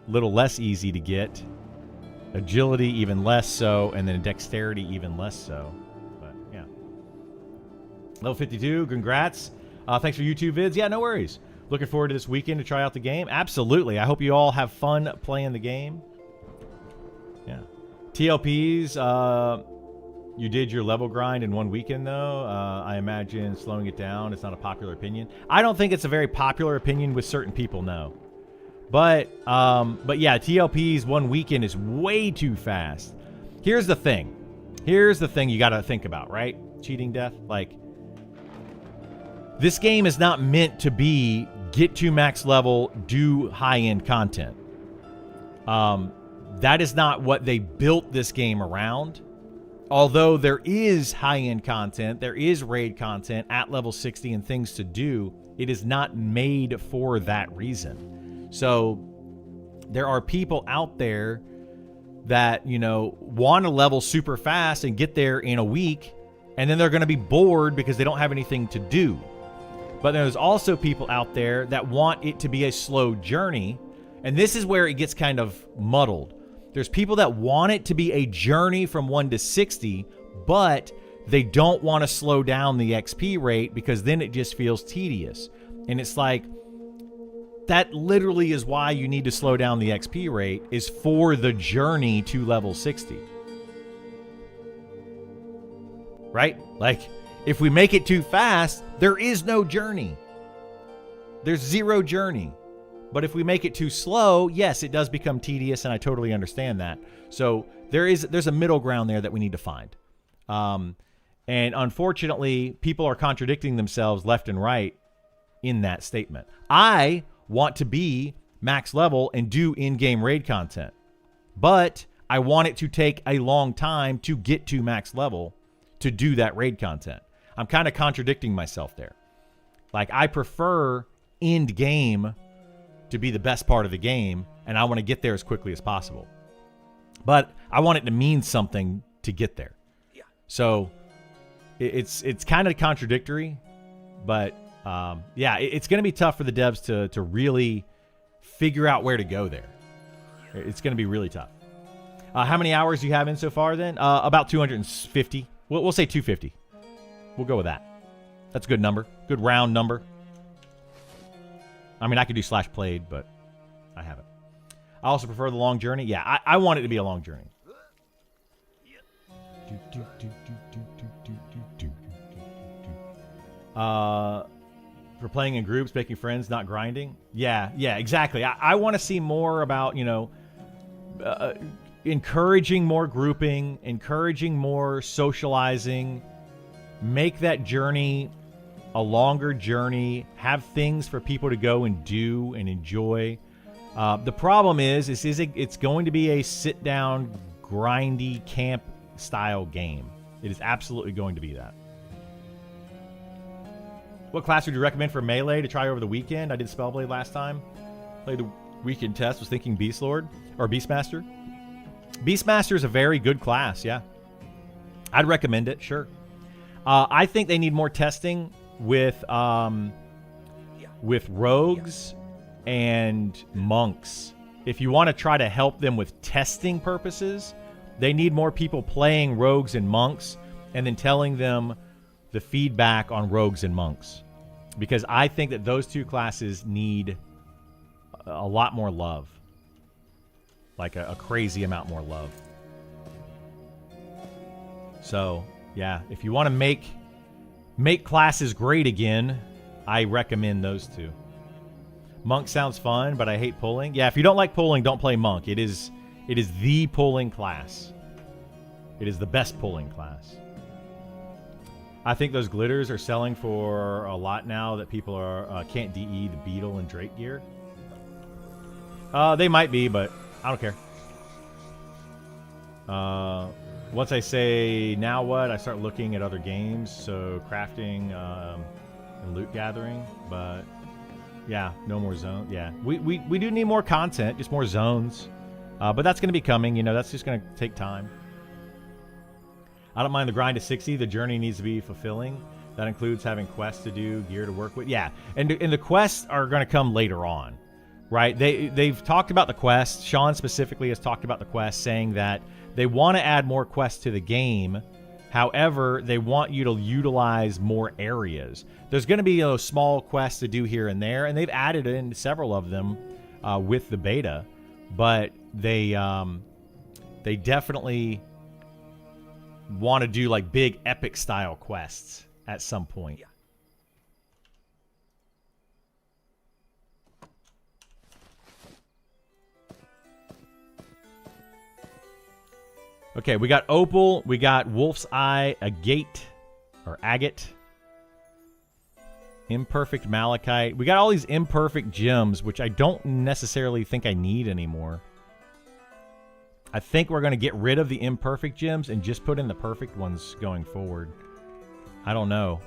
a little less easy to get. Agility, even less so. And then dexterity, even less so. But, yeah. Level 52, congrats. Thanks for YouTube vids. Yeah, no worries. Looking forward to this weekend to try out the game. Absolutely. I hope you all have fun playing the game. Yeah. TLPs, you did your level grind in one weekend, though. I imagine slowing it down is not a popular opinion. I don't think it's a very popular opinion with certain people, no. But yeah, TLP's 1 weekend is way too fast. Here's the thing. Here's the thing you got to think about, right? Cheating death. Like, this game is not meant to be get to max level, do high-end content. That is not what they built this game around. Although there is high-end content, there is raid content at level 60 and things to do, it is not made for that reason. So there are people out there that, you know, want to level super fast and get there in a week, and then they're going to be bored because they don't have anything to do. But there's also people out there that want it to be a slow journey, and this is where it gets kind of muddled. There's people that want it to be a journey from 1 to 60, but they don't want to slow down the XP rate because then it just feels tedious. And it's like, that literally is why you need to slow down the XP rate, is for the journey to level 60. Right? Like, if we make it too fast, there is no journey. There's zero journey. But if we make it too slow, yes, it does become tedious, and I totally understand that. So there's a middle ground there that we need to find. And unfortunately, people are contradicting themselves left and right in that statement. I want to be max level and do in-game raid content, but I want it to take a long time to get to max level to do that raid content. I'm kind of contradicting myself there. Like, I prefer end game to be the best part of the game, and I want to get there as quickly as possible. But I want it to mean something to get there. Yeah. So it's kind of contradictory, but yeah, it's going to be tough for the devs to really figure out where to go there. It's going to be really tough. How many hours do you have in so far then? About 250. We'll say 250. We'll go with that. That's a good number. Good round number. I mean, I could do /played, but I haven't. I also prefer the long journey. Yeah, I want it to be a long journey. For playing in groups, making friends, not grinding. Yeah, exactly. I want to see more about, you know, encouraging more grouping, encouraging more socializing, make that journey a longer journey, have things for people to go and do and enjoy. The problem is it's going to be a sit-down, grindy, camp-style game. It is absolutely going to be that. What class would you recommend for Melee to try over the weekend? I did Spellblade last time. Played the weekend test, was thinking Beastlord or Beastmaster. Beastmaster is a very good class, yeah. I'd recommend it, sure. I think they need more testing with rogues and monks. If you want to try to help them with testing purposes, they need more people playing rogues and monks and then telling them the feedback on rogues and monks. Because I think that those two classes need a lot more love. Like a crazy amount more love. So, yeah, if you want to make classes great again, I recommend those two. Monk sounds fun, but I hate pulling. Yeah, if you don't like pulling, don't play Monk. It is the pulling class. It is the best pulling class. I think those glitters are selling for a lot now that people are can't DE the Beetle and Drake gear. They might be, but I don't care. Once I say now what, I start looking at other games, so crafting and loot gathering. But yeah, no more zone. Yeah, we do need more content, just more zones. But that's going to be coming. You know, that's just going to take time. I don't mind the grind to 60. The journey needs to be fulfilling. That includes having quests to do, gear to work with. Yeah, and the quests are going to come later on, right? They've talked about the quests. Sean specifically has talked about the quests, saying that they want to add more quests to the game. However, they want you to utilize more areas. There's going to be a small quests to do here and there, and they've added in several of them with the beta. But they definitely want to do like big epic style quests at some point. Okay, we got opal. We got wolf's eye, agate, or agate. Imperfect malachite. We got all these imperfect gems, which I don't necessarily think I need anymore. I think we're going to get rid of the imperfect gems and just put in the perfect ones going forward. I don't know.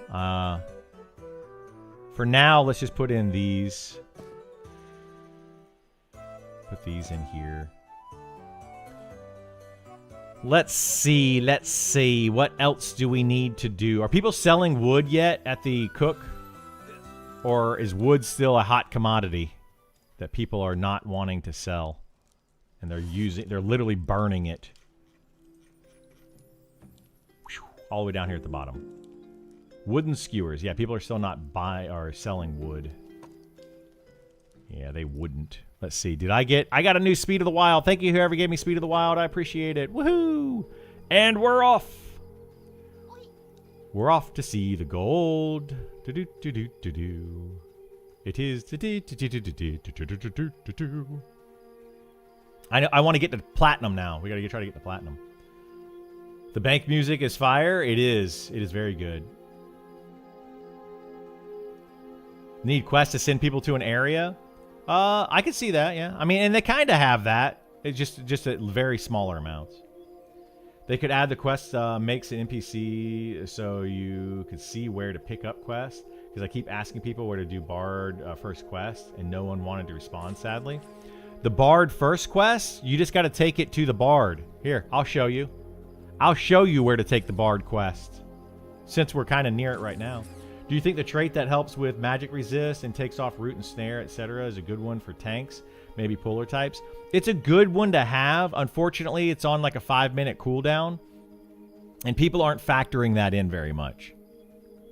For now, let's just put in these. Put these in here. Let's see. Let's see. What else do we need to do? Are people selling wood yet at the cook? Or is wood still a hot commodity that people are not wanting to sell? And they're literally burning it. All the way down here at the bottom. Wooden skewers. Yeah, people are still not selling wood. Yeah, they wouldn't. Let's see. I got a new Speed of the Wild. Thank you, whoever gave me Speed of the Wild. I appreciate it. Woohoo! And we're off. We're off to see the gold. Do-do-do-do-do-do. It is. I want to get to platinum now. We got to try to get to platinum. The bank music is fire. It is. It is very good. Need quests to send people to an area? I could see that, yeah. I mean, and they kind of have that. It's just at very smaller amounts. They could add the quest makes an NPC so you could see where to pick up quests. Because I keep asking people where to do Bard first quest, and no one wanted to respond, sadly. The Bard first quest, you just got to take it to the Bard. Here, I'll show you. I'll show you where to take the Bard quest, since we're kind of near it right now. Do you think the trait that helps with magic resist and takes off root and snare, etc. is a good one for tanks? Maybe puller types? It's a good one to have. Unfortunately, it's on like a 5-minute cooldown. And people aren't factoring that in very much.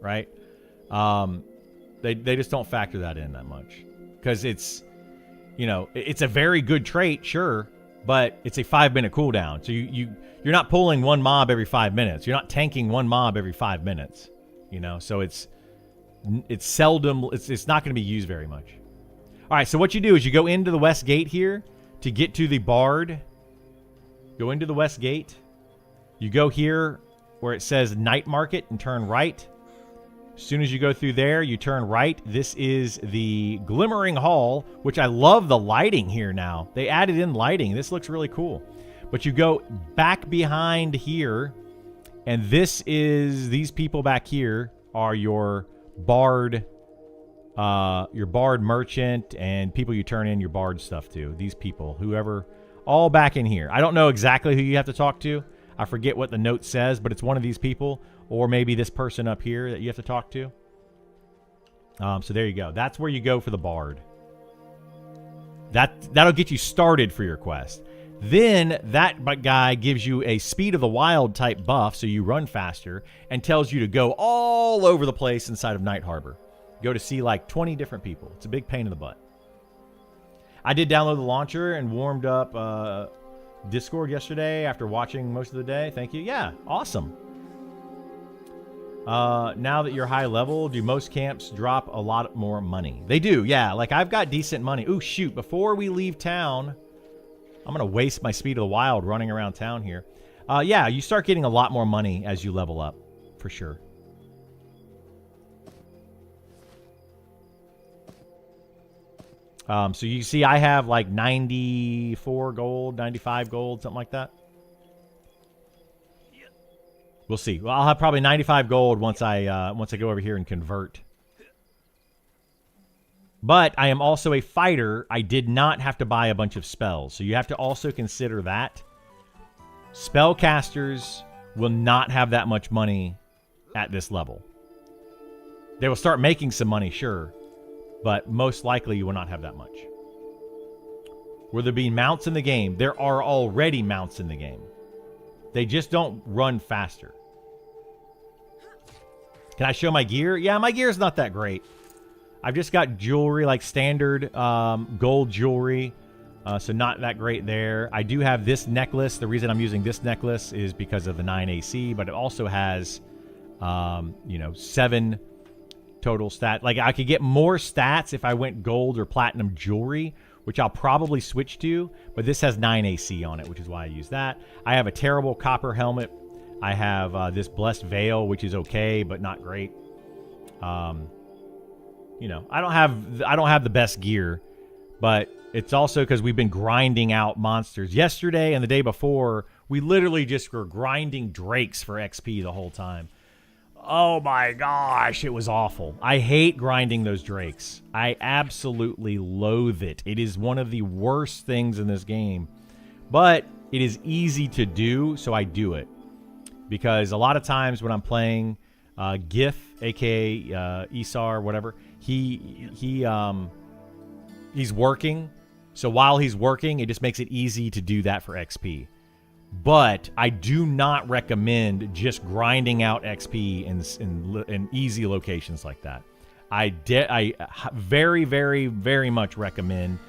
Right? They just don't factor that in that much. Because it's, you know, it's a very good trait, sure. But it's a 5-minute cooldown. So you're not pulling one mob every 5 minutes. You're not tanking one mob every 5 minutes. You know, so it's seldom, it's not going to be used very much. All right, so what you do is you go into the west gate here to get to the Bard. Go into the west gate. You go here where it says Night Market and turn right. As soon as you go through there, you turn right. This is the Glimmering Hall, which I love the lighting here now. They added in lighting. This looks really cool. But you go back behind here, and these people back here are your Bard merchant and people you turn in your Bard stuff to. These people, whoever, all back in here. I don't know exactly who you have to talk to. I forget what the note says, but it's one of these people, or maybe this person up here that you have to talk to. So there you go. That's where you go for the Bard. That'll get you started for your quest. Then that guy gives you a Speed of the Wild type buff, so you run faster, and tells you to go all over the place inside of Night Harbor. Go to see like 20 different people. It's a big pain in the butt. I did download the launcher and warmed up Discord yesterday after watching most of the day. Thank you. Yeah, awesome. Now that you're high level, do most camps drop a lot more money? They do, yeah. Like, I've got decent money. Ooh, shoot. Before we leave town, I'm going to waste my Speed of the Wild running around town here. Yeah, you start getting a lot more money as you level up, for sure. So you see I have like 94 gold, 95 gold, something like that. We'll see. Well, I'll have probably 95 gold once I go over here and convert. But I am also a fighter. I did not have to buy a bunch of spells. So you have to also consider that. Spellcasters will not have that much money at this level. They will start making some money, sure. But most likely you will not have that much. Will there be mounts in the game? There are already mounts in the game. They just don't run faster. Can I show my gear? Yeah, my gear is not that great. I've just got jewelry, like standard gold jewelry. So not that great there. I do have this necklace. The reason I'm using this necklace is because of the 9 AC, but it also has, 7 total stat. Like, I could get more stats if I went gold or platinum jewelry, which I'll probably switch to, but this has 9 AC on it, which is why I use that. I have a terrible copper helmet. I have this blessed veil, which is okay, but not great. You know, I don't have the best gear, but it's also because we've been grinding out monsters. Yesterday and the day before, we literally just were grinding drakes for XP the whole time. Oh my gosh, it was awful. I hate grinding those drakes. I absolutely loathe it. It is one of the worst things in this game. But it is easy to do, so I do it. Because a lot of times when I'm playing Gif, aka Isar, whatever, he's working. So while he's working, it just makes it easy to do that for XP. But I do not recommend just grinding out XP in easy locations like that. I very, very, very much recommend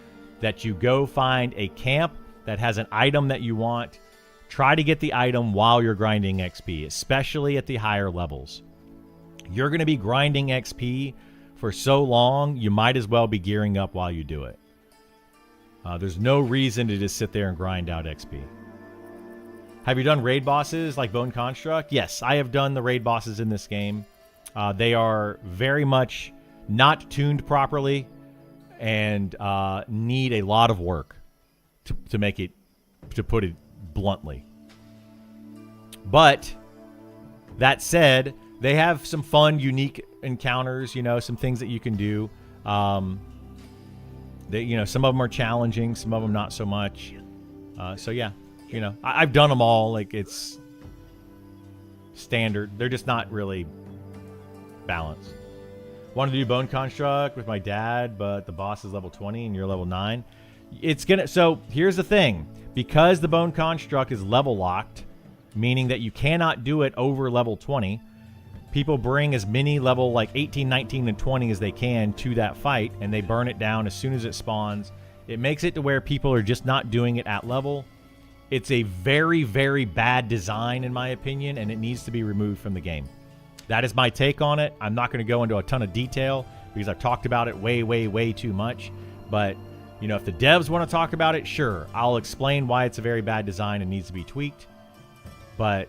that you go find a camp that has an item that you want. Try to get the item while you're grinding XP, especially at the higher levels. You're going to be grinding XP for so long, you might as well be gearing up while you do it. There's no reason to just sit there and grind out XP. Have you done raid bosses like Bone Construct? Yes, I have done the raid bosses in this game. They are very much not tuned properly and need a lot of work to make it, to put it bluntly. But that said, they have some fun, unique encounters, you know, some things that you can do. You know, some of them are challenging, some of them not so much. So yeah, you know, I've done them all. Like, it's standard. They're just not really balanced. Wanted to do Bone Construct with my dad, but the boss is level 20 and you're level 9. So here's the thing. Because the Bone Construct is level locked, meaning that you cannot do it over level 20, people bring as many level like 18, 19, and 20 as they can to that fight, and they burn it down as soon as it spawns. It makes it to where people are just not doing it at level. It's a very, very bad design, in my opinion, and it needs to be removed from the game. That is my take on it. I'm not going to go into a ton of detail because I've talked about it way, way, way too much. But, you know, if the devs want to talk about it, sure. I'll explain why it's a very bad design and needs to be tweaked. But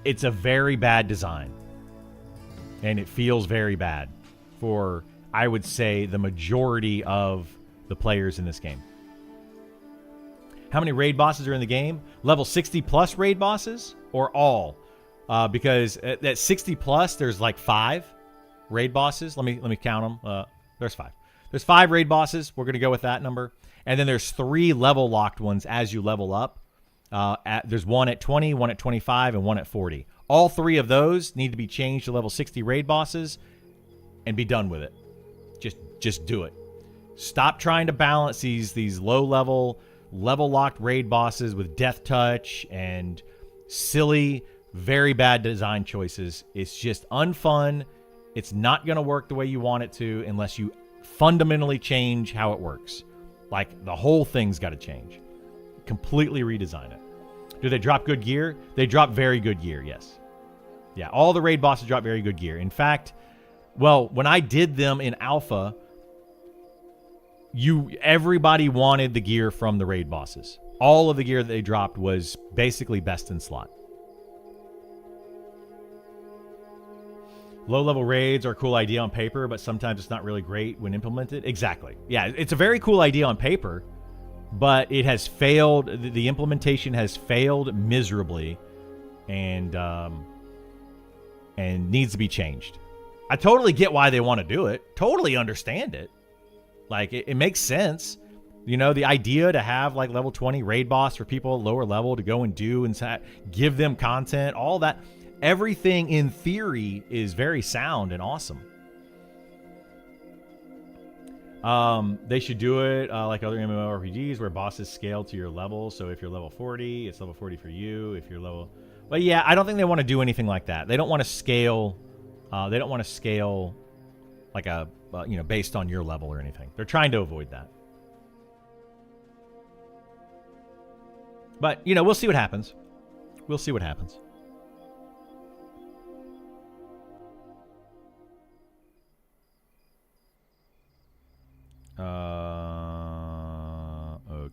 it's a very bad design. And it feels very bad for, I would say, the majority of the players in this game. How many raid bosses are in the game? Level 60 plus raid bosses or all? Because at 60 plus, there's like 5 raid bosses. Let me count them. There's 5. There's 5 raid bosses. We're going to go with that number. And then there's 3 level locked ones as you level up. There's one at 20, one at 25, and one at 40. All 3 of those need to be changed to level 60 raid bosses and be done with it. Just do it. Stop trying to balance these low level locked raid bosses with death touch and silly, very bad design choices. It's just unfun. It's not going to work the way you want it to unless you fundamentally change how it works. Like, the whole thing's got to change. Completely redesign it. Do they drop good gear? They drop very good gear, yes. Yeah, all the raid bosses drop very good gear. In fact, well, when I did them in alpha, everybody wanted the gear from the raid bosses. All of the gear that they dropped was basically best in slot. Low-level raids are a cool idea on paper, but sometimes it's not really great when implemented. Exactly. Yeah, it's a very cool idea on paper, but it has failed. The implementation has failed miserably, and needs to be changed. I totally get why they want to do it. Totally understand it. Like, it makes sense. You know, the idea to have, like, level 20 raid boss for people at lower level to go and do and give them content, all that. Everything, in theory, is very sound and awesome. They should do it like other MMORPGs where bosses scale to your level. So if you're level 40, it's level 40 for you. If you're level... But yeah, I don't think they want to do anything like that. They don't want to scale... they don't want to scale like a... you know, based on your level or anything. They're trying to avoid that. But, you know, we'll see what happens. We'll see what happens.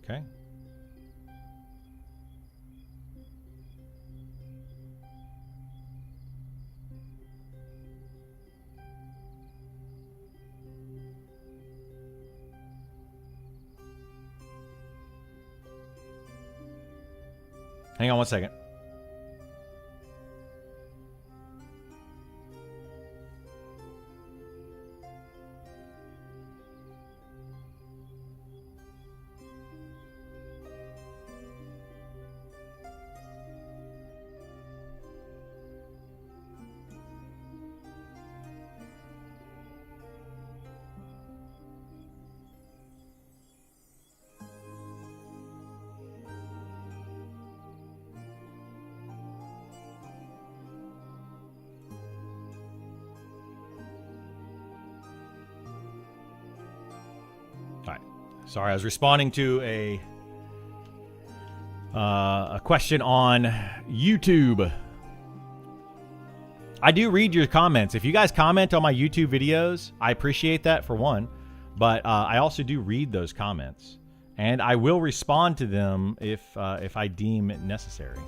Okay. Hang on one second. All right. Sorry, I was responding to a question on YouTube. I do read your comments. If you guys comment on my YouTube videos, I appreciate that for one. But I also do read those comments, and I will respond to them if I deem it necessary.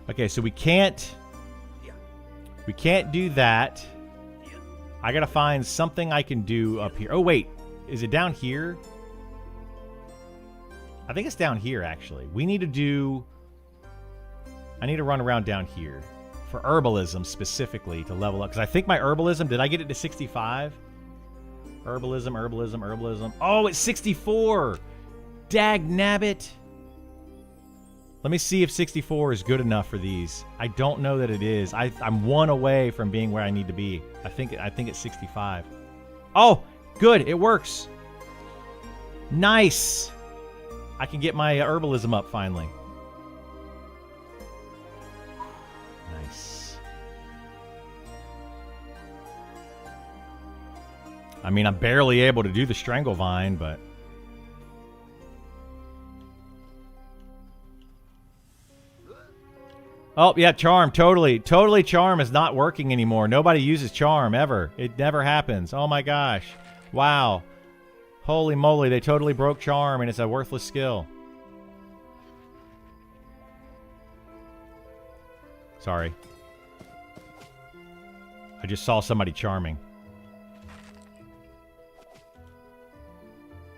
Okay, so we can't do that. I gotta find something I can do up here. Oh wait, is it down here? I think it's down here, actually. I need to run around down here for herbalism specifically to level up. Because I think my herbalism, did I get it to 65? Herbalism. Oh, it's 64! Dag nabbit! Let me see if 64 is good enough for these. I don't know that it is. I'm one away from being where I need to be. I think it's 65. Oh, good. It works. Nice. I can get my herbalism up finally. Nice. I mean, I'm barely able to do the Stranglevine, but... Oh, yeah, Charm. Totally Charm is not working anymore. Nobody uses Charm, ever. It never happens. Oh my gosh. Wow. Holy moly, they totally broke Charm, and it's a worthless skill. Sorry. I just saw somebody charming.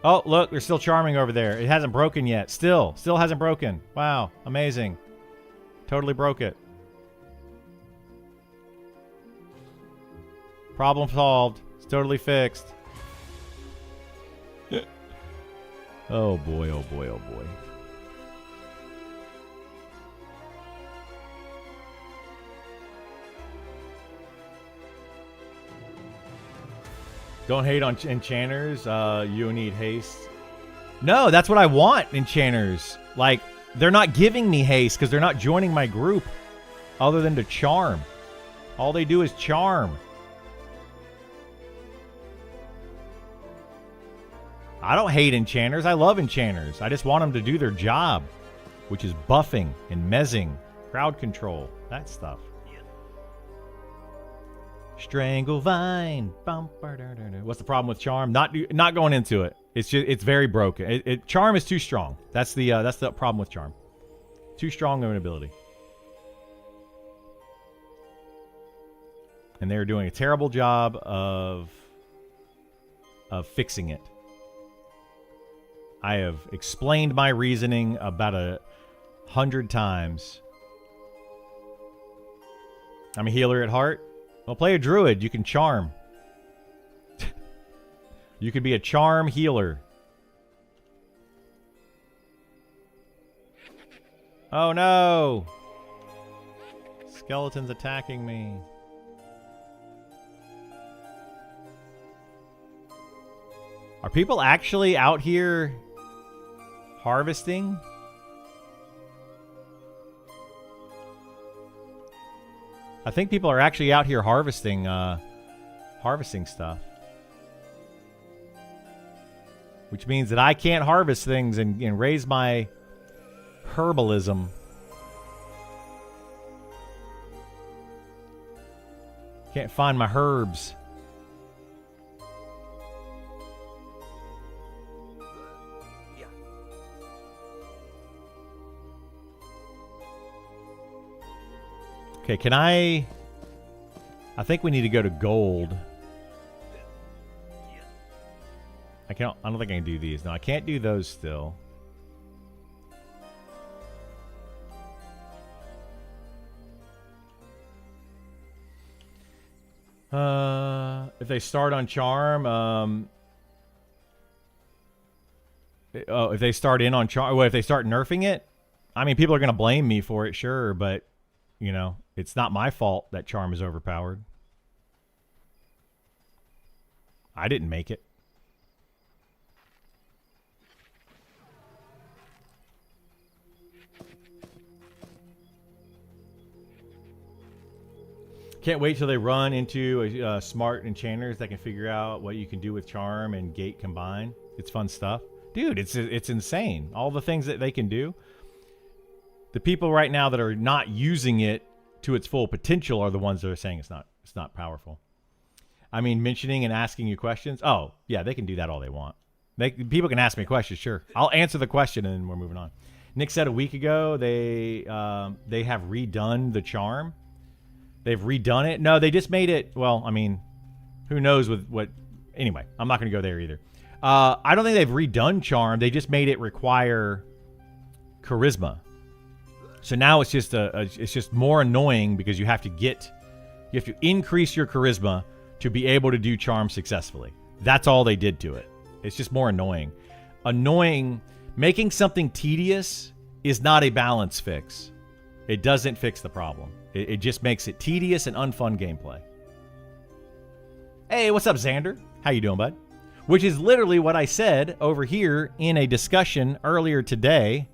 Oh, look, they're still charming over there. It hasn't broken yet. Still hasn't broken. Wow, amazing. Totally broke it. Problem solved. It's totally fixed. Oh boy, oh boy, oh boy. Don't hate on enchanters. You need haste. No, that's what I want, enchanters. Like, they're not giving me haste because they're not joining my group other than to charm. All they do is charm. I don't hate enchanters. I love enchanters. I just want them to do their job, which is buffing and mezzing, crowd control, that stuff. Stranglevine. What's the problem with Charm? Not going into it. It's very broken. Charm is too strong. That's the problem with Charm. Too strong of an ability. And they're doing a terrible job of fixing it. I have explained my reasoning about 100 times. I'm a healer at heart. Well, play a druid. You can charm. You could be a charm healer. Oh no! Skeleton's attacking me. Are people actually out here harvesting? I think people are actually out here harvesting stuff. Which means that I can't harvest things and raise my herbalism. Can't find my herbs. Okay, can I think we need to go to gold. I don't think I can do these. No, I can't do those still. If they start on charm, if they start in on charm, well, if they start nerfing it, I mean, people are going to blame me for it, sure, but, you know, it's not my fault that charm is overpowered. I didn't make it. Can't wait till they run into smart enchanters that can figure out what you can do with charm and gate combine. It's fun stuff. Dude, it's insane. All the things that they can do. The people right now that are not using it to its full potential are the ones that are saying it's not powerful. I mean, mentioning and asking you questions. Oh, yeah, they can do that all they want. People can ask me questions, sure. I'll answer the question and then we're moving on. Nick said a week ago they have redone the charm. They've redone it. No, they just made it. Well, I mean, who knows with what. Anyway, I'm not going to go there either. I don't think they've redone charm. They just made it require charisma. So now it's just more annoying because you have to increase your charisma to be able to do charm successfully. That's all they did to it. It's just more annoying. Making something tedious is not a balance fix. It doesn't fix the problem. It just makes it tedious and unfun gameplay. Hey, what's up, Xander? How you doing, bud? Which is literally what I said over here in a discussion earlier today.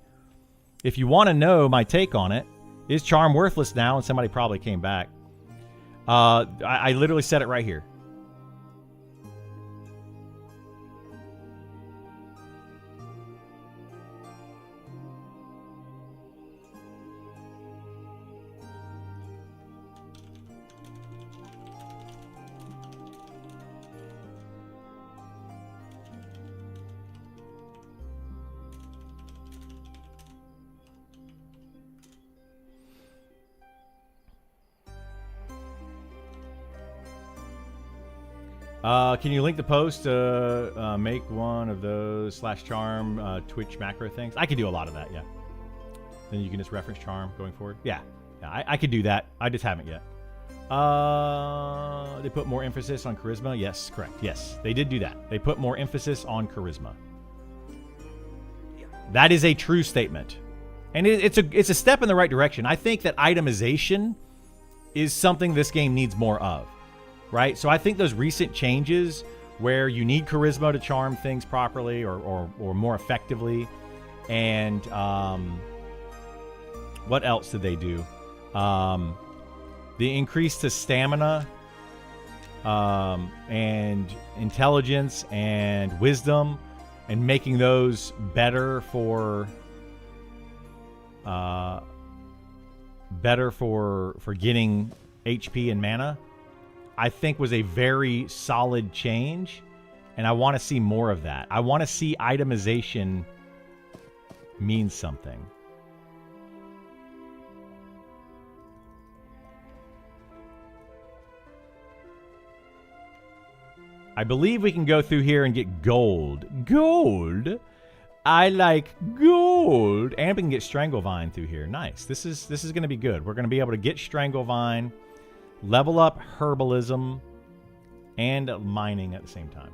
If you want to know my take on it, is charm worthless now? And somebody probably came back. I literally said it right here. Can you link the post to make one of those /charm Twitch macro things? I could do a lot of that, yeah. Then you can just reference charm going forward. Yeah, I could do that. I just haven't yet. They put more emphasis on charisma. Yes, correct. Yes, they did do that. They put more emphasis on charisma. That is a true statement. And it's a step in the right direction. I think that itemization is something this game needs more of. Right? So I think those recent changes where you need charisma to charm things properly or more effectively. And what else did they do? The increase to stamina and intelligence and wisdom and making those better for getting HP and mana, I think was a very solid change, and I want to see more of that. I want to see itemization mean something. I believe we can go through here and get gold. Gold? I like gold. And we can get Stranglevine through here. Nice. This is going to be good. We're going to be able to get Stranglevine, level up herbalism, and mining at the same time.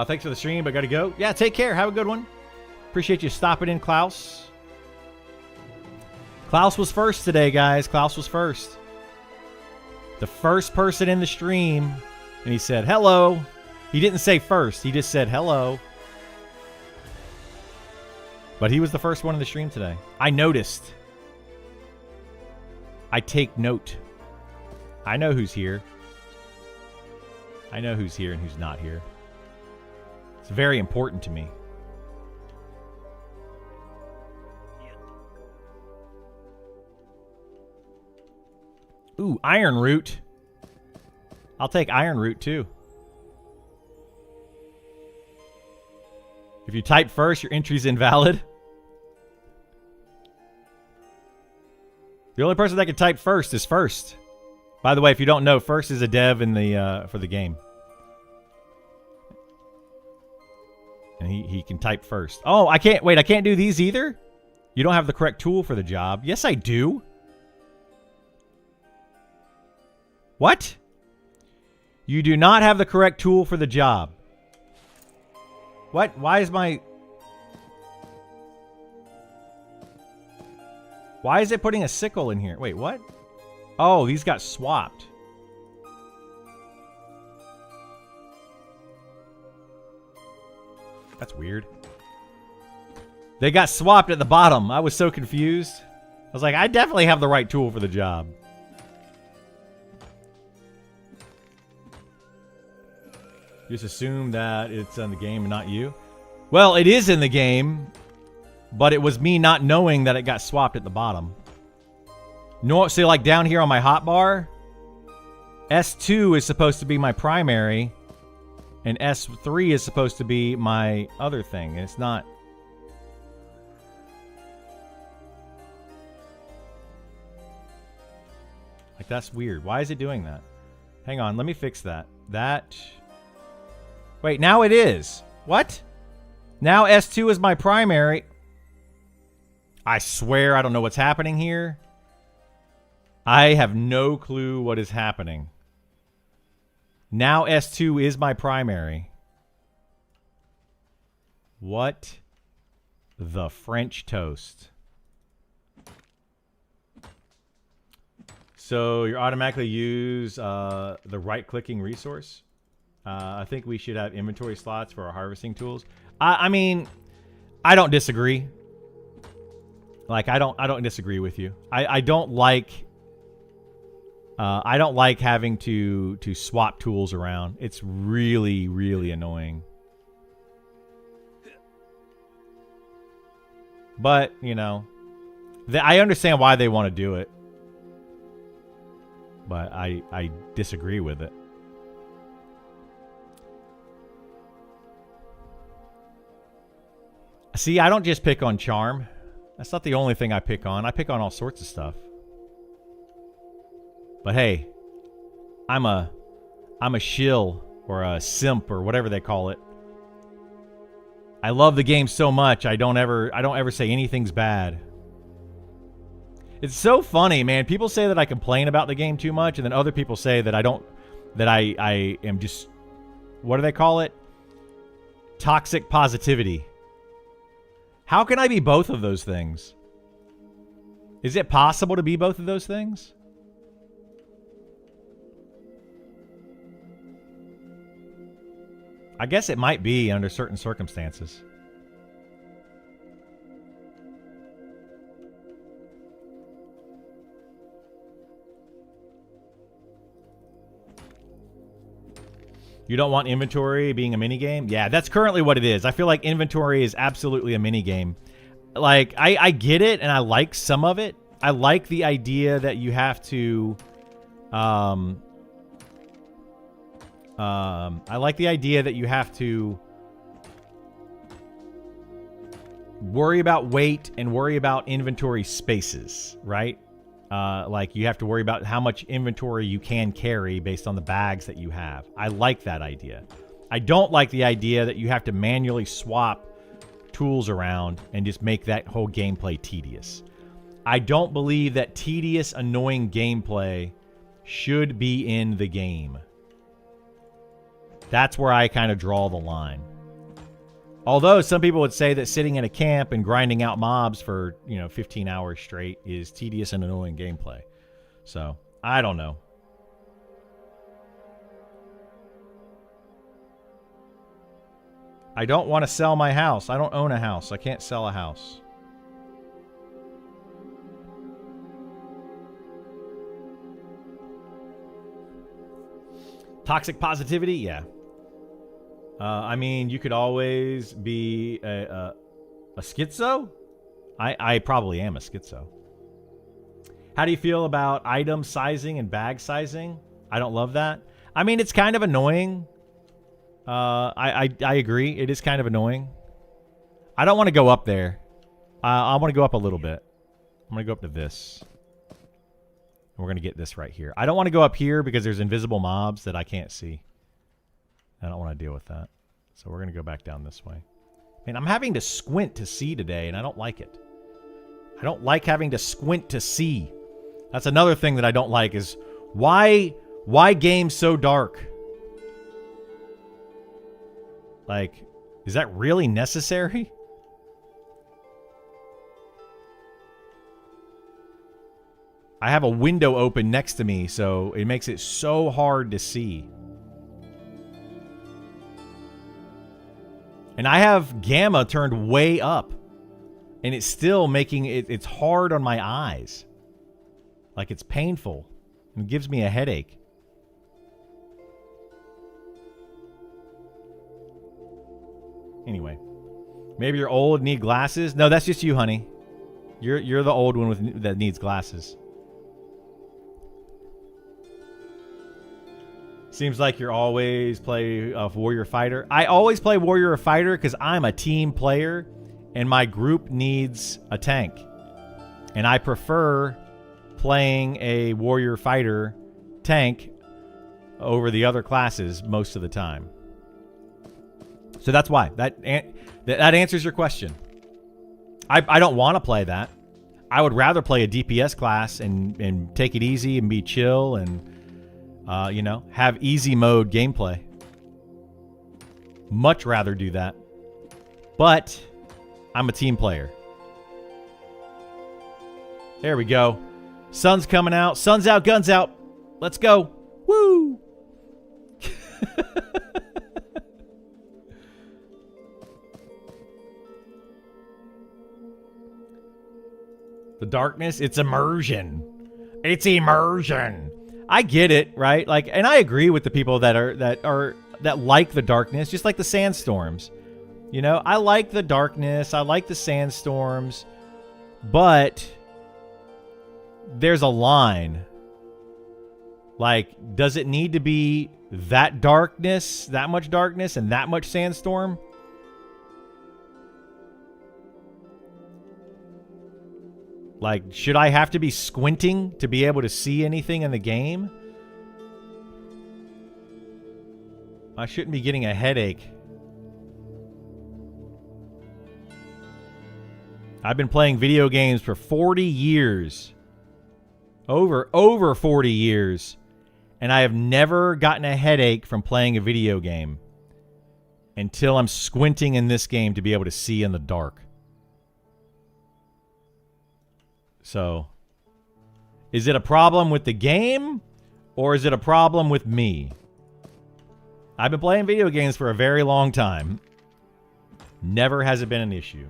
Thanks for the stream. I got to go. Yeah, take care. Have a good one. Appreciate you stopping in, Klaus. Klaus was first today, guys. Klaus was first. The first person in the stream. And he said, hello. He didn't say first. He just said hello. But he was the first one in the stream today. I noticed. I take note. I know who's here. I know who's here and who's not here. It's very important to me. Ooh, Iron Root. I'll take Iron Root too. If you type first, your entry's invalid. The only person that can type first is First. By the way, if you don't know, First is a dev in the for the game. And he can type first. Oh, I can't... Wait, I can't do these either? You don't have the correct tool for the job. Yes, I do. What? You do not have the correct tool for the job. What? Why is my... Why is it putting a sickle in here? Wait, what? Oh, these got swapped. That's weird. They got swapped at the bottom. I was so confused. I was like, I definitely have the right tool for the job. You just assume that it's in the game and not you. Well, it is in the game, but it was me not knowing that it got swapped at the bottom. No, see, like down here on my hotbar, S2 is supposed to be my primary, and S3 is supposed to be my other thing, and it's not. Like, that's weird. Why is it doing that? Hang on, let me fix that. That... Wait, now it is. What? Now S2 is my primary. I swear I don't know what's happening here. I have no clue what is happening. Now S2 is my primary. What the French toast? So you automatically use the right-clicking resource. I think we should have inventory slots for our harvesting tools. I mean, I don't disagree. Like, I don't disagree with you. I don't like having to swap tools around. It's really, really annoying. But, you know, I understand why they want to do it. But I disagree with it. See, I don't just pick on charm. That's not the only thing I pick on. I pick on all sorts of stuff. But hey, I'm a shill or a simp or whatever they call it. I love the game so much I don't ever say anything's bad. It's so funny, man. People say that I complain about the game too much, and then other people say that I am just, what do they call it? Toxic positivity. How can I be both of those things? Is it possible to be both of those things? I guess it might be under certain circumstances. You don't want inventory being a minigame? Yeah, that's currently what it is. I feel like inventory is absolutely a minigame. Like, I get it, and I like some of it. I like the idea that you have to... I like the idea that you have to worry about weight and worry about inventory spaces, right? Like, you have to worry about how much inventory you can carry based on the bags that you have. I like that idea. I don't like the idea that you have to manually swap tools around and just make that whole gameplay tedious. I don't believe that tedious, annoying gameplay should be in the game. That's where I kind of draw the line. Although some people would say that sitting in a camp and grinding out mobs for, 15 hours straight is tedious and annoying gameplay. So, I don't know. I don't want to sell my house. I don't own a house. I can't sell a house. Toxic positivity? Yeah. I mean, you could always be a schizo. I probably am a schizo. How do you feel about item sizing and bag sizing? I don't love that. I mean, it's kind of annoying. I agree. It is kind of annoying. I don't want to go up there. I want to go up a little bit. I'm going to go up to this. And we're going to get this right here. I don't want to go up here because there's invisible mobs that I can't see. I don't want to deal with that. So we're going to go back down this way. Man, I'm having to squint to see today, and I don't like it. I don't like having to squint to see. That's another thing that I don't like is why games so dark? Like, is that really necessary? I have a window open next to me, so it makes it so hard to see. And I have gamma turned way up. And it's still making it's hard on my eyes. Like it's painful. And it gives me a headache. Anyway. Maybe you're old and need glasses. No, that's just you, honey. You're the old one that needs glasses. Seems like you're always play Warrior Fighter. I always play Warrior Fighter because I'm a team player and my group needs a tank. And I prefer playing a Warrior Fighter tank over the other classes most of the time. So that's why. That answers your question. I don't want to play that. I would rather play a DPS class and take it easy and be chill and have easy mode gameplay. Much rather do that. But I'm a team player. There we go. Sun's coming out. Sun's out, guns out. Let's go. Woo! The darkness, it's immersion. It's immersion. I get it, right? Like, and I agree with the people that like the darkness, just like the sandstorms. You know, I like the darkness, I like the sandstorms, but there's a line. Like, does it need to be that darkness, that much darkness, and that much sandstorm? Like, should I have to be squinting to be able to see anything in the game? I shouldn't be getting a headache. I've been playing video games for 40 years. Over 40 years. And I have never gotten a headache from playing a video game until I'm squinting in this game to be able to see in the dark. So, is it a problem with the game or is it a problem with me? I've been playing video games for a very long time. Never has it been an issue.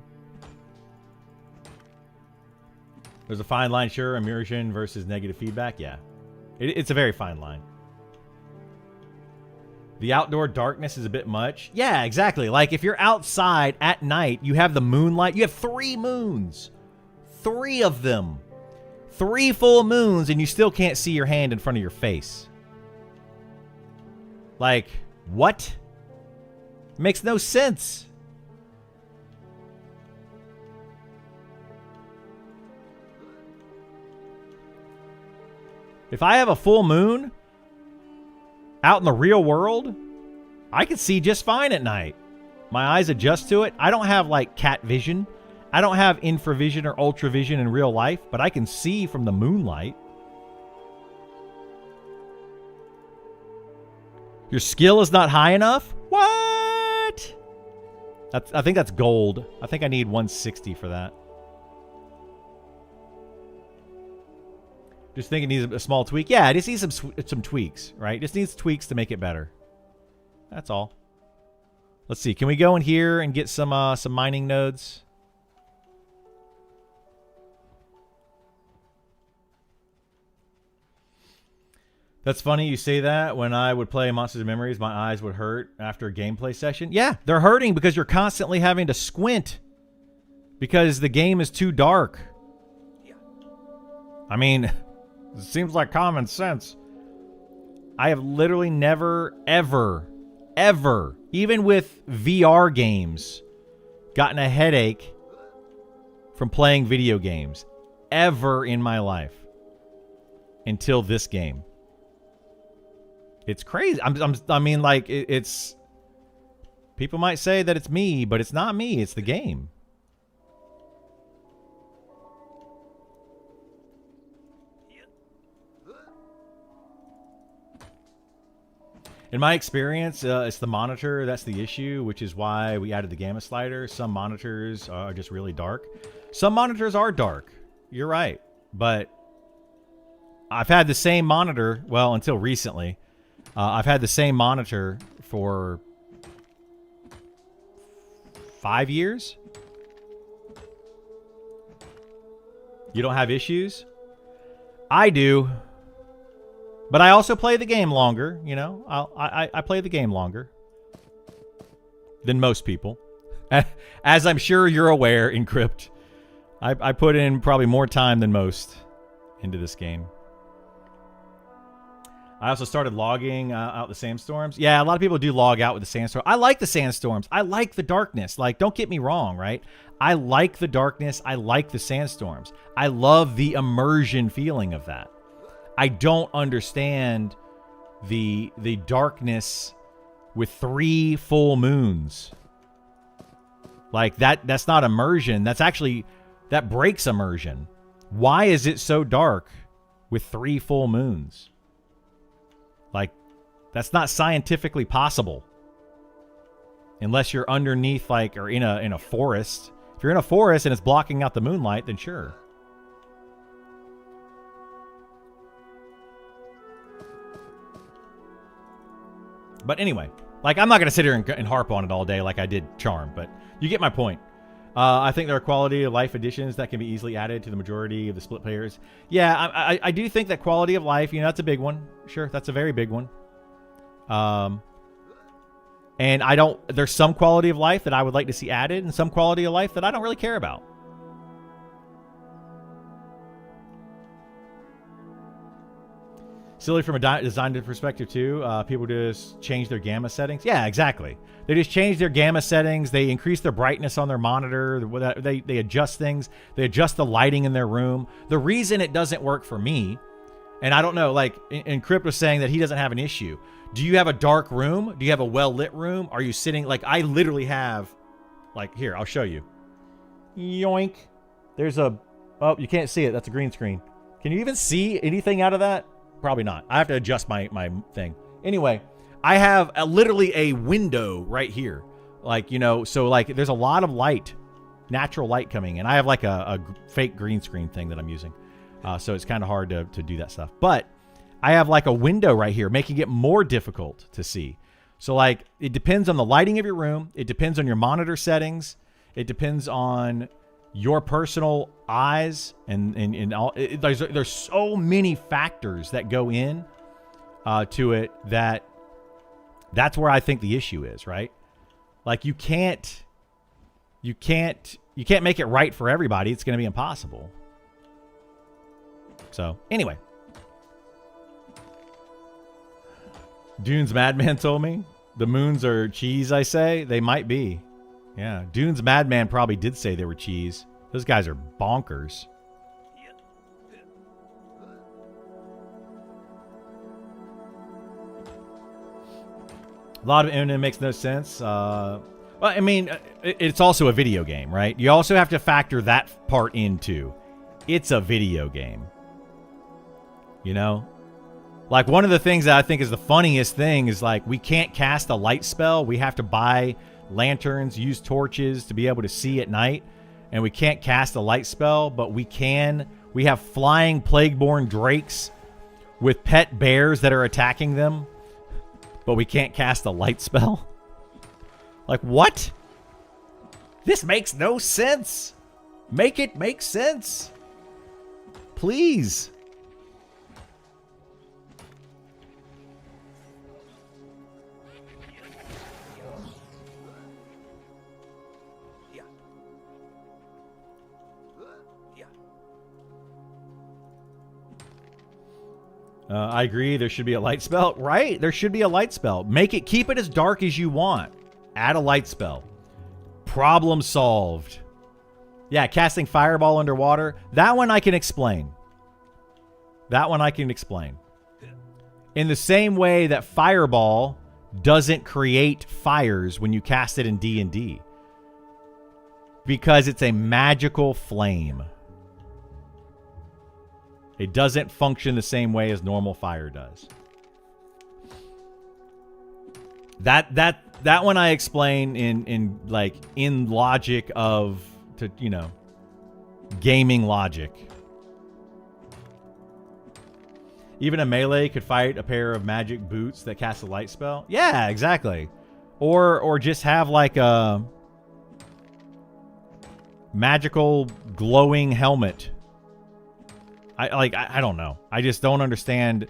There's a fine line, sure. Immersion versus negative feedback. Yeah. It's a very fine line. The outdoor darkness is a bit much. Yeah, exactly. Like if you're outside at night, you have the moonlight. You have 3 moons. 3 of them. 3 full moons and you still can't see your hand in front of your face. Like, what? It makes no sense. If I have a full moon out in the real world, I can see just fine at night. My eyes adjust to it. I don't have like cat vision. I don't have infravision or ultravision in real life, but I can see from the moonlight. Your skill is not high enough? What? I think that's gold. I think I need 160 for that. Just think it needs a small tweak. Yeah, it just needs some tweaks, right? It just needs tweaks to make it better. That's all. Let's see. Can we go in here and get some mining nodes? That's funny you say that. When I would play Monsters of Memories, my eyes would hurt after a gameplay session. Yeah, they're hurting because you're constantly having to squint because the game is too dark. I mean, it seems like common sense. I have literally never, ever, even with VR games, gotten a headache from playing video games ever in my life until this game. It's crazy. I mean, like, it's... People might say that it's me, but it's not me. It's the game. In my experience, it's the monitor that's the issue, which is why we added the gamma slider. Some monitors are just really dark. Some monitors are dark. You're right. But I've had the same monitor, well, until recently. I've had the same monitor for 5 years. You don't have issues? I do. But I also play the game longer, you know. I play the game longer than most people. As I'm sure you're aware, Encrypt, I put in probably more time than most into this game. I also started logging out the sandstorms. Yeah, a lot of people do log out with the sandstorm. I like the sandstorms. I like the darkness. Like, don't get me wrong, right? I like the darkness. I like the sandstorms. I love the immersion feeling of that. I don't understand the darkness with 3 full moons. Like, that's not immersion. That's actually, that breaks immersion. Why is it so dark with 3 full moons? Like, that's not scientifically possible. Unless you're underneath, like, or in a forest. If you're in a forest and it's blocking out the moonlight, then sure. But anyway, like, I'm not going to sit here and harp on it all day like I did Charm, but you get my point. I think there are quality of life additions that can be easily added to the majority of the split players. Yeah, I do think that quality of life, you know, that's a big one. Sure, that's a very big one. And there's some quality of life that I would like to see added and some quality of life that I don't really care about. Silly from a design perspective, too. People just change their gamma settings. Yeah, exactly. They just change their gamma settings. They increase their brightness on their monitor. They adjust things. They adjust the lighting in their room. The reason it doesn't work for me, and I don't know, like, Encrypt was saying that he doesn't have an issue. Do you have a dark room? Do you have a well-lit room? Are you sitting, like, I literally have, like, here, I'll show you. Yoink. There's a, oh, you can't see it. That's a green screen. Can you even see anything out of that? Probably not. I have to adjust my thing. Anyway, I have literally a window right here. Like, you know, so like there's a lot of light, natural light coming in. I have like a fake green screen thing that I'm using. So it's kind of hard to do that stuff. But I have like a window right here, making it more difficult to see. So like it depends on the lighting of your room. It depends on your monitor settings. It depends on your personal eyes and all. There's so many factors that go in to it that's where I think the issue is, right? Like you can't make it right for everybody. It's going to be impossible. So anyway, Dune's Madman told me the moons are cheese. I say they might be. Yeah, Dune's Madman probably did say they were cheese. Those guys are bonkers. A lot of internet makes no sense. Well, I mean, it's also a video game, right? You also have to factor that part into. It's a video game. You know? Like, one of the things that I think is the funniest thing is, like, we can't cast a light spell. We have to buy lanterns, use torches to be able to see at night, and we can't cast a light spell, but we have flying plague-born drakes with pet bears that are attacking them, but we can't cast a light spell. Like, what? This makes no sense. Make it make sense, please. I agree. There should be a light spell. Right. There should be a light spell. Keep it as dark as you want. Add a light spell. Problem solved. Yeah, casting fireball underwater. That one I can explain. That one I can explain. In the same way that fireball doesn't create fires when you cast it in D&D. Because it's a magical flame. It doesn't function the same way as normal fire does. That one I explain in logic of, gaming logic. Even a melee could fight a pair of magic boots that cast a light spell. Yeah, exactly. Or just have like a magical glowing helmet. I don't know. I just don't understand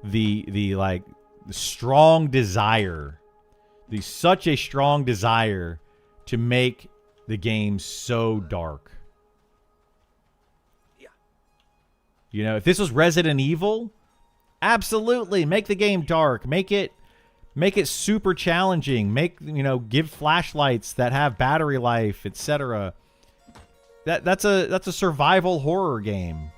the strong desire. Such a strong desire to make the game so dark. Yeah. If this was Resident Evil, absolutely make the game dark. Make it super challenging. Give flashlights that have battery life, etc. That's a survival horror game.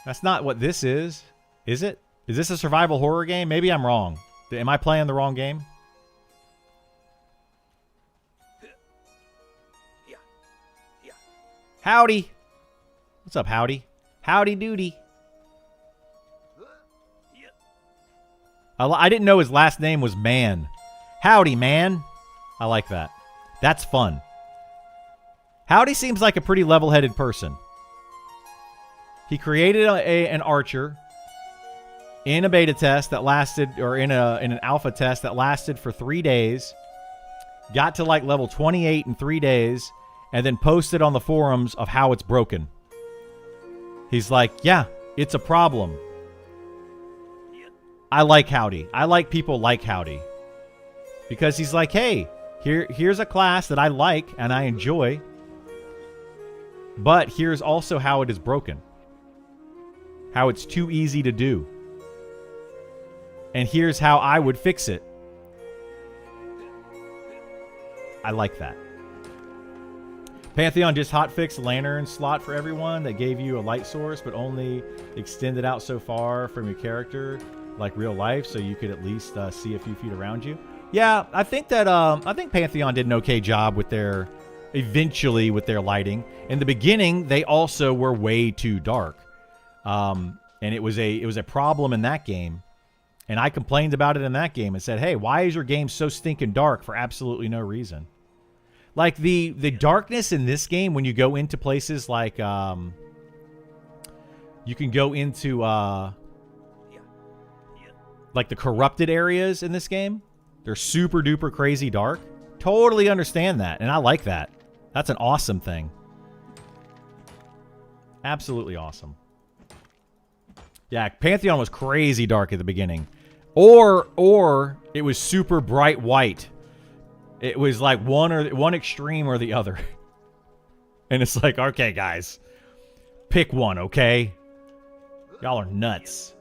That's not what this is it? Is this a survival horror game? Maybe I'm wrong. Am I playing the wrong game? Howdy. What's up, Howdy? Howdy doody. I didn't know his last name was Man. Howdy, Man. I like that. That's fun. Howdy seems like a pretty level-headed person. He created an archer in a beta test that lasted, or in an alpha test that lasted for 3 days. Got to like level 28 in 3 days, and then posted on the forums of how it's broken. He's like, yeah, it's a problem. I like Howdy. I like people like Howdy. Because he's like, hey, here's a class that I like and I enjoy. But here's also how it is broken. How it's too easy to do. And here's how I would fix it. I like that. Pantheon just hotfixed the lantern slot for everyone that gave you a light source, but only extended out so far from your character, like real life, so you could at least see a few feet around you. Yeah, I think that I think Pantheon did an okay job with their lighting. In the beginning, they also were way too dark, and it was a problem in that game. And I complained about it in that game and said, hey, why is your game so stinking dark for absolutely no reason? Like, the darkness in this game, when you go into places like, you can go into, like, the corrupted areas in this game. They're super duper crazy dark. Totally understand that, and I like that. That's an awesome thing. Absolutely awesome. Yeah, Pantheon was crazy dark at the beginning. Or it was super bright white. It was like one extreme or the other. And it's like, okay, guys. Pick one, okay? Y'all are nuts.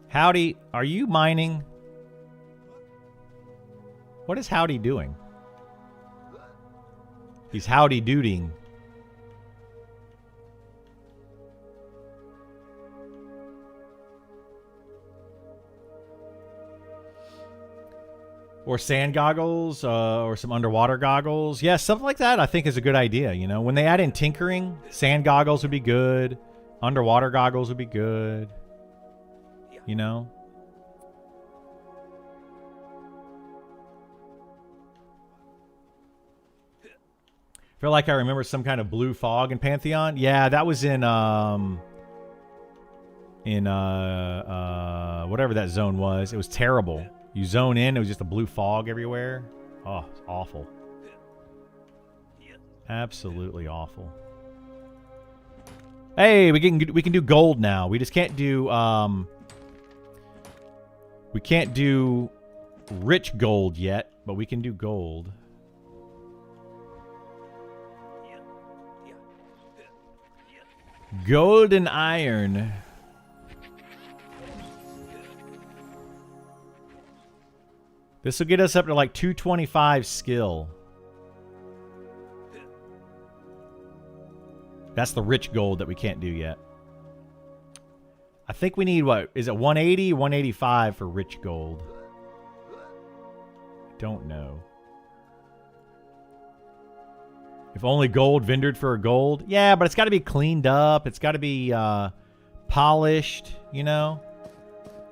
Howdy, are you mining? What is Howdy doing? He's howdy dooting. Or sand goggles, or some underwater goggles. Yeah, something like that I think is a good idea, you know? When they add in tinkering, sand goggles would be good. Underwater goggles would be good. You know? I feel like I remember some kind of blue fog in Pantheon. Yeah, that was in whatever that zone was. It was terrible. You zone in, it was just a blue fog everywhere. Oh, it's awful. Absolutely awful. Hey, we can do gold now. We just can't do we can't do rich gold yet, but we can do gold. Gold and iron. This will get us up to like 225 skill. That's the rich gold that we can't do yet. I think we need, what, is it 180, 185 for rich gold? Don't know. If only gold vendored for a gold. Yeah, but it's got to be cleaned up. It's got to be polished, you know?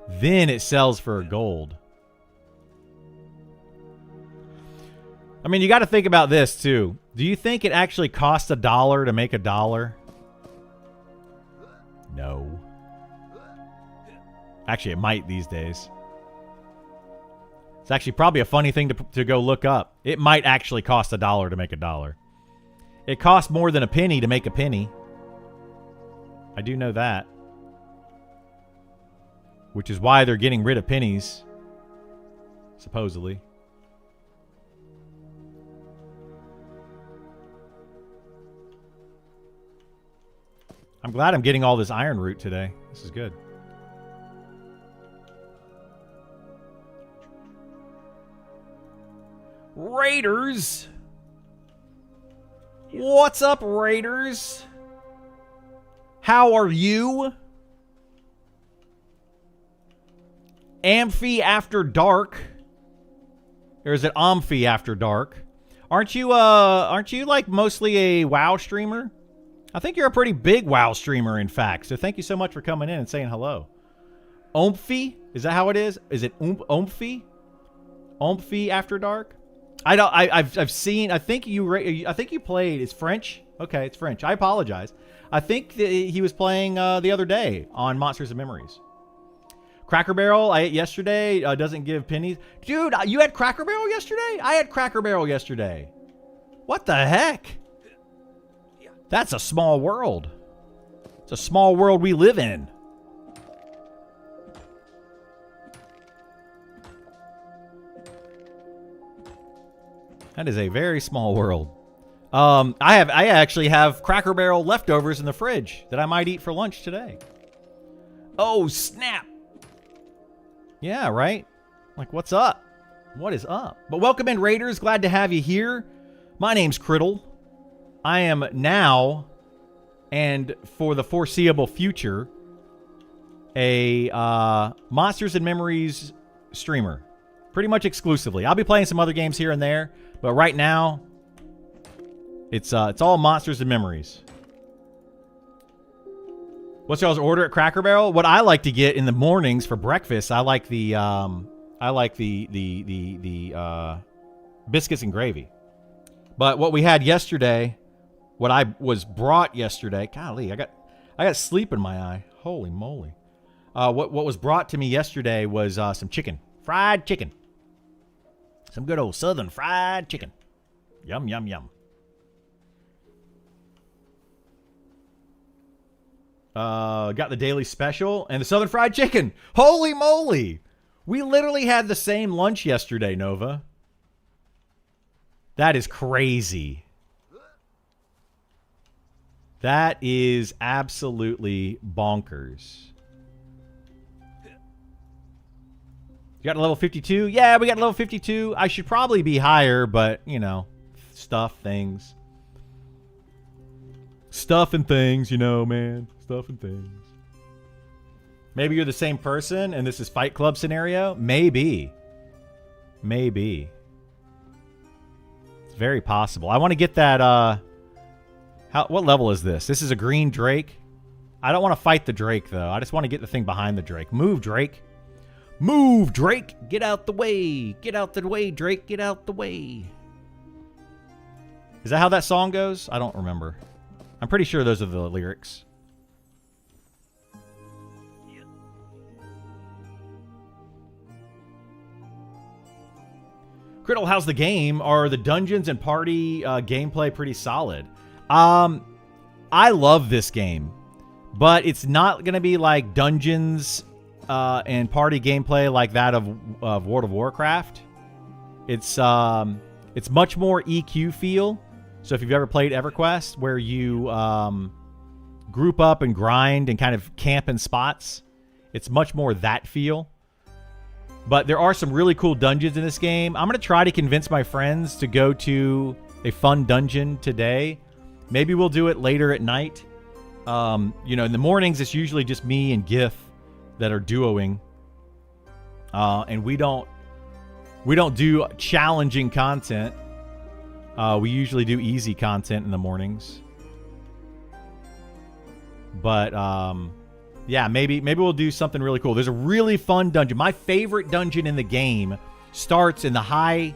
Then it sells for a gold. I mean, you got to think about this, too. Do you think it actually costs $1 to make $1? No. Actually, it might these days. It's actually probably a funny thing to go look up. It might actually cost $1 to make $1. It costs more than a penny to make a penny. I do know that. Which is why they're getting rid of pennies. Supposedly. I'm glad I'm getting all this iron root today. This is good. Raiders! What's up, Raiders? How are you? Amphi After Dark. Or is it Amphi After Dark? Aren't you like mostly a WoW streamer? I think you're a pretty big WoW streamer, in fact. So thank you so much for coming in and saying hello. Omphi? Is that how it is? Is it Omphi? Omphi After Dark? I've seen. I think you played. It's French. Okay, it's French. I apologize. I think he was playing the other day on Monsters and Memories. Cracker Barrel I ate yesterday. Doesn't give pennies. Dude, you had Cracker Barrel yesterday? I had Cracker Barrel yesterday. What the heck? That's a small world. It's a small world we live in. That is a very small world. I actually have Cracker Barrel leftovers in the fridge that I might eat for lunch today. Oh, snap. Yeah, right? Like, what's up? What is up? But welcome in, Raiders. Glad to have you here. My name's Criddle. I am now, and for the foreseeable future, a Monsters and Memories streamer. Pretty much exclusively. I'll be playing some other games here and there, but right now, it's all Monsters and Memories. What's y'all's order at Cracker Barrel? What I like to get in the mornings for breakfast, I like the biscuits and gravy. But what we had yesterday, what I was brought yesterday, golly, I got sleep in my eye. Holy moly! What was brought to me yesterday was some chicken, fried chicken, some good old Southern fried chicken. Yum yum yum. Got the daily special and the Southern fried chicken. Holy moly! We literally had the same lunch yesterday, Nova. That is crazy. That is absolutely bonkers. You got a level 52? Yeah, we got level 52. I should probably be higher, but, you know, stuff, things. Stuff and things, you know, man. Stuff and things. Maybe you're the same person and this is Fight Club scenario? Maybe. Maybe. It's very possible. I want to get that, what level is this? This is a green Drake. I don't want to fight the Drake, though. I just want to get the thing behind the Drake. Move, Drake. Move, Drake. Get out the way. Get out the way, Drake. Get out the way. Is that how that song goes? I don't remember. I'm pretty sure those are the lyrics. Criddle, how's the game? Are the dungeons and party gameplay pretty solid? I love this game, but it's not going to be like dungeons and party gameplay like that of World of Warcraft. It's much more EQ feel. So if you've ever played EverQuest, where you group up and grind and kind of camp in spots. It's much more that feel. But there are some really cool dungeons in this game. I'm going to try to convince my friends to go to a fun dungeon today. Maybe we'll do it later at night. You know, in the mornings, it's usually just me and Gith that are duoing. And we don't do challenging content. We usually do easy content in the mornings. But yeah, maybe we'll do something really cool. There's a really fun dungeon. My favorite dungeon in the game starts in the high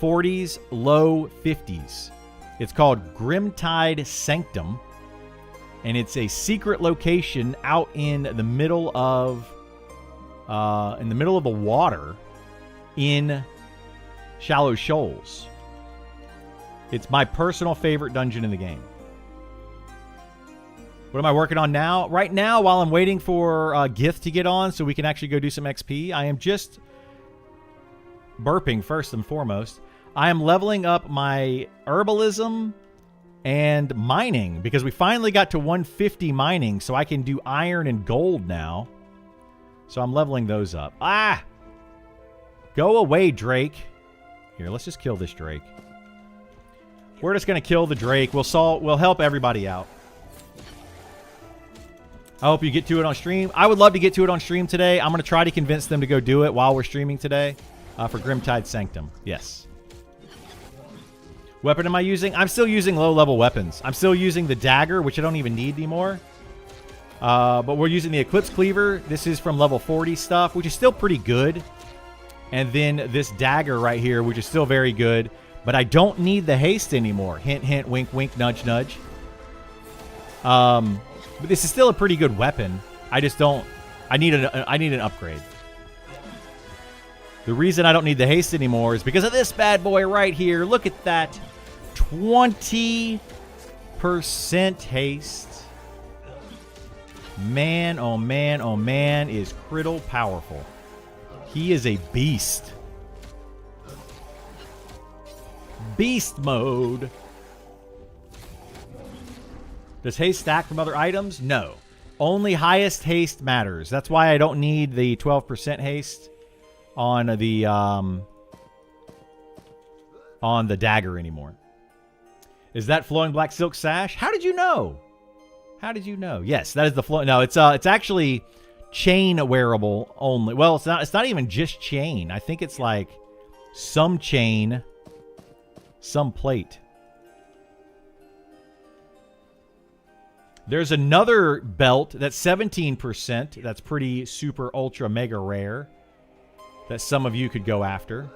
40s, low 50s. It's called Grimtide Sanctum, and it's a secret location out in the middle of the water in Shallow Shoals. It's my personal favorite dungeon in the game. What am I working on now? Right now, while I'm waiting for Gith to get on so we can actually go do some XP, I am just burping first and foremost. I am leveling up my herbalism and mining because we finally got to 150 mining, so I can do iron and gold now. So I'm leveling those up. Ah! Go away, Drake. Here, let's just kill this Drake. We're just going to kill the Drake. We'll help everybody out. I hope you get to it on stream. I would love to get to it on stream today. I'm going to try to convince them to go do it while we're streaming today for Grimtide Sanctum. Yes. Weapon am I using? I'm still using low-level weapons. I'm still using the dagger, which I don't even need anymore. But we're using the Eclipse Cleaver. This is from level 40 stuff, which is still pretty good. And then this dagger right here, which is still very good. But I don't need the haste anymore. Hint, hint, wink, wink, nudge, nudge. But this is still a pretty good weapon. I just don't... I need an upgrade. The reason I don't need the haste anymore is because of this bad boy right here. Look at that. 20% haste. Man, oh man, is Criddle powerful. He is a beast. Beast mode. Does haste stack from other items? No. Only highest haste matters. That's why I don't need the 12% haste on the dagger anymore. Is that flowing black silk sash? How did you know? How did you know? Yes, that is the flow. No, it's actually chain wearable only. Well, it's not even just chain. I think it's like some chain, some plate. There's another belt that's 17%. That's pretty super ultra mega rare. That some of you could go after.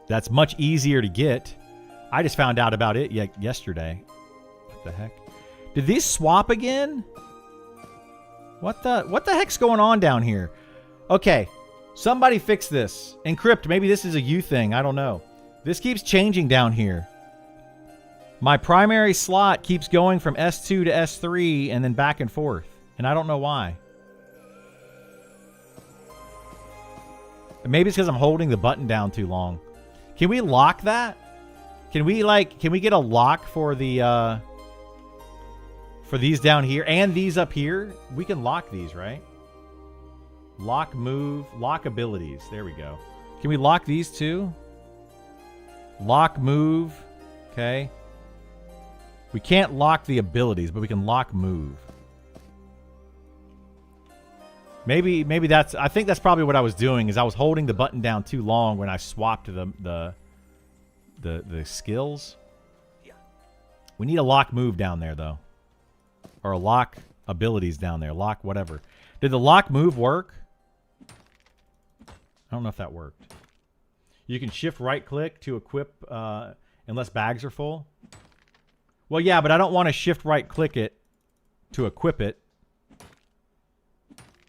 That's much easier to get. I just found out about it yesterday. What the heck? Did these swap again? What the heck's going on down here? Okay, somebody fix this. Encrypt, maybe this is a you thing. I don't know. This keeps changing down here. My primary slot keeps going from S2 to S3 and then back and forth. And I don't know why. Maybe it's because I'm holding the button down too long. Can we lock that? Can we get a lock for the for these down here and these up here? We can lock these, right? Lock, move, lock abilities. There we go. Can we lock these too? Lock, move. Okay. We can't lock the abilities, but we can lock move. Maybe that's... I think that's probably what I was doing, is I was holding the button down too long when I swapped the skills. We need a lock move down there, though. Or a lock abilities down there. Lock whatever. Did the lock move work? I don't know if that worked. You can shift right-click to equip unless bags are full. Well, yeah, but I don't want to shift right-click it to equip it.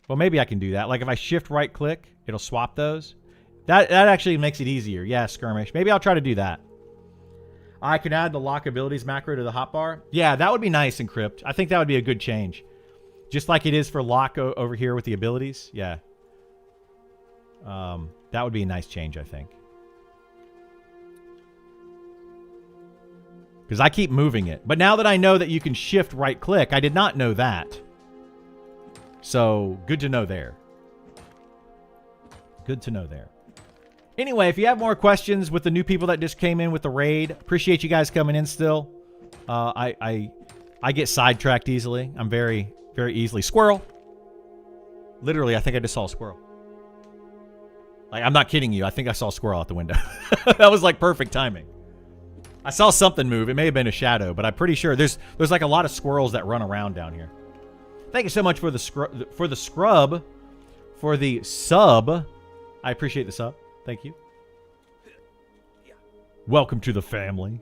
Well, maybe I can do that. Like, if I shift right-click, it'll swap those. That actually makes it easier. Yeah, Skirmish. Maybe I'll try to do that. I can add the lock abilities macro to the hotbar. Yeah, that would be nice, Encrypt. I think that would be a good change. Just like it is for lock over here with the abilities. Yeah. That would be a nice change, I think. That would be Because I keep moving it. But now that I know that you can shift right click, I did not know that. So, good to know there. Good to know there. Anyway, if you have more questions with the new people that just came in with the raid, appreciate you guys coming in still. I get sidetracked easily. I'm very, very easily. Squirrel. Literally, I think I just saw a squirrel. Like, I'm not kidding you. I think I saw a squirrel out the window. That was like perfect timing. I saw something move. It may have been a shadow, but I'm pretty sure there's like a lot of squirrels that run around down here. Thank you so much for the scrub, for the sub. I appreciate the sub. Thank you. Welcome to the family.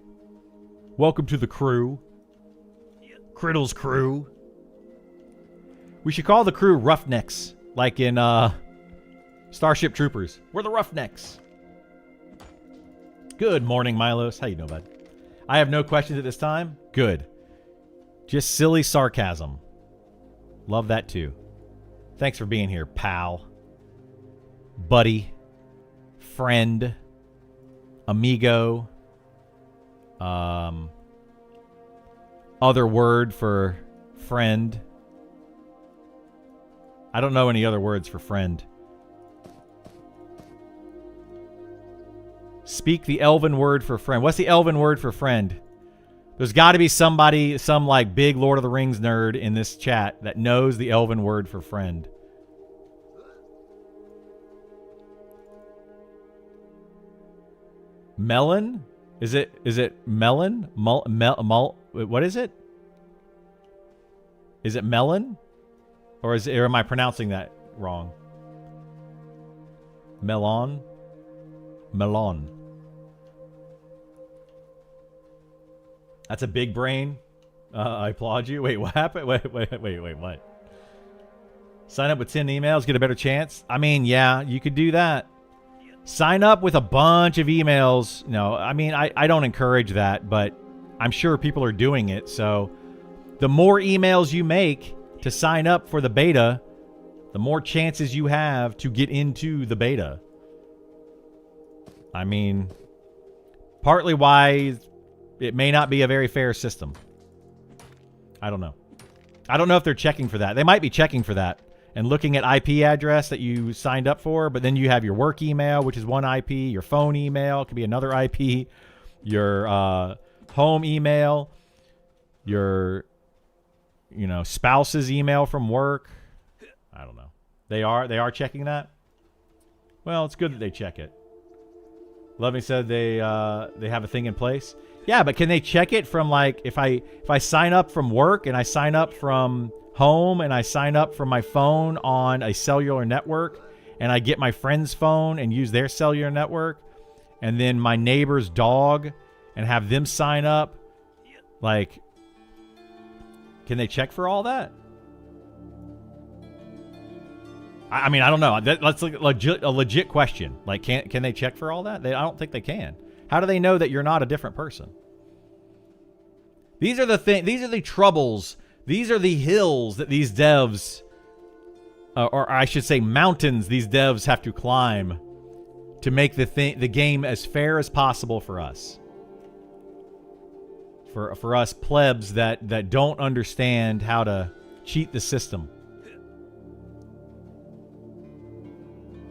Welcome to the crew. Criddle's crew. We should call the crew Roughnecks, like in Starship Troopers. We're the Roughnecks. Good morning, Milos. How you doing, bud? I have no questions at this time. Good. Just silly sarcasm. Love that too. Thanks for being here, pal. Buddy. Friend. Amigo. Other word for friend. I don't know any other words for friend. Speak the elven word for friend. What's the elven word for friend? There's got to be somebody, some like big Lord of the Rings nerd in this chat that knows the elven word for friend. Melon? Is it melon? What is it? Is it melon? Or am I pronouncing that wrong? Melon? Melon. That's a big brain. I applaud you. Wait, what happened? Wait, what? Sign up with 10 emails, get a better chance? I mean, yeah, you could do that. Sign up with a bunch of emails. No, I mean, I don't encourage that, but I'm sure people are doing it. So the more emails you make to sign up for the beta, the more chances you have to get into the beta. I mean, partly why it may not be a very fair system. I don't know. I don't know if they're checking for that. They might be checking for that and looking at IP address that you signed up for, but then you have your work email, which is one IP, your phone email could be another IP, your home email, your spouse's email from work. I don't know. They are checking that. Well, it's good that they check it. Loving said they have a thing in place. Yeah, but can they check it from like if I sign up from work and I sign up from home and I sign up from my phone on a cellular network and I get my friend's phone and use their cellular network and then my neighbor's dog and have them sign up, like, can they check for all that? I mean, I don't know. That's like a legit question. Like, can they check for all that? I don't think they can. How do they know that you're not a different person? These are the These are the troubles. These are the hills that these devs, or I should say mountains, these devs have to climb to make the game as fair as possible for us. For us plebs that don't understand how to cheat the system.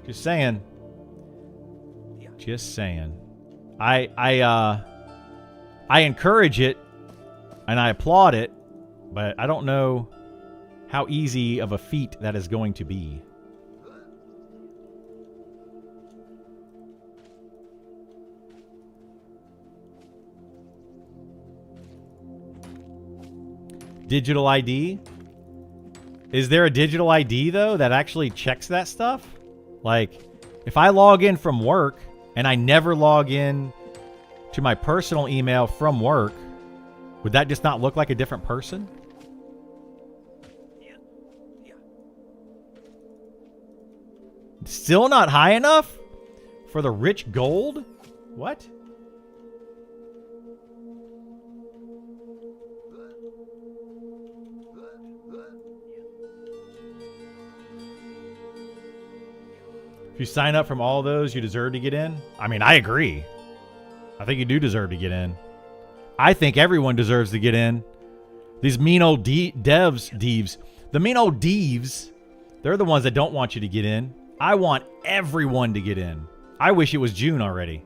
Just saying. Just saying. I encourage it and I applaud it, but I don't know how easy of a feat that is going to be. Digital ID? Is there a digital ID, though, that actually checks that stuff? Like, if I log in from work and I never log in to my personal email from work, would that just not look like a different person? Still not high enough for the rich gold? What? If you sign up from all those, you deserve to get in? I mean, I agree. I think you do deserve to get in. I think everyone deserves to get in. These mean old devs. The mean old devs, they're the ones that don't want you to get in. I want everyone to get in. I wish it was June already.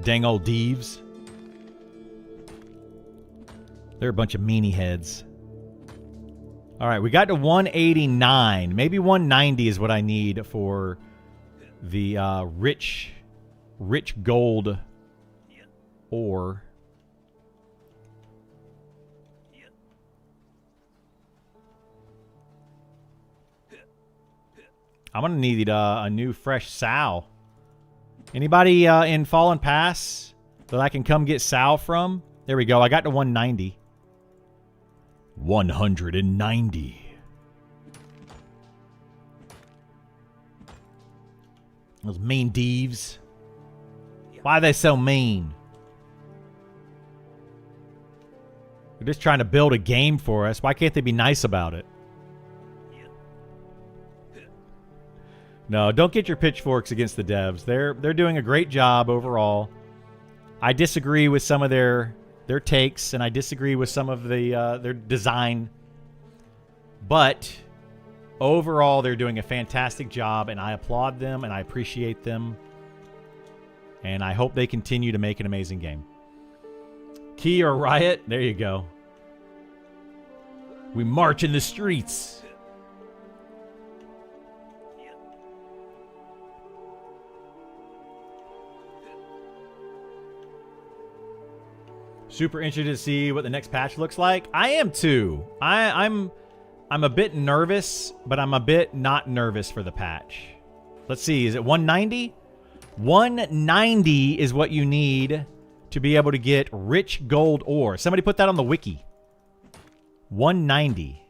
Dang old devs. They're a bunch of meanie heads. All right, we got to 189. Maybe 190 is what I need for the rich gold ore. I'm going to need a new fresh sow. Anybody in Fallen Pass that I can come get sow from? There we go. I got to 190. 190. Those mean devs. Why are they so mean? They're just trying to build a game for us. Why can't they be nice about it? No, don't get your pitchforks against the devs. They're doing a great job overall. I disagree with some of their takes, and I disagree with some of their design. But overall, they're doing a fantastic job, and I applaud them, and I appreciate them. And I hope they continue to make an amazing game. Key or Riot? There you go. We march in the streets. Super interested to see what the next patch looks like. I am too. I'm a bit nervous, but I'm a bit not nervous for the patch. Let's see. Is it 190? 190 is what you need to be able to get rich gold ore. Somebody put that on the wiki. 190.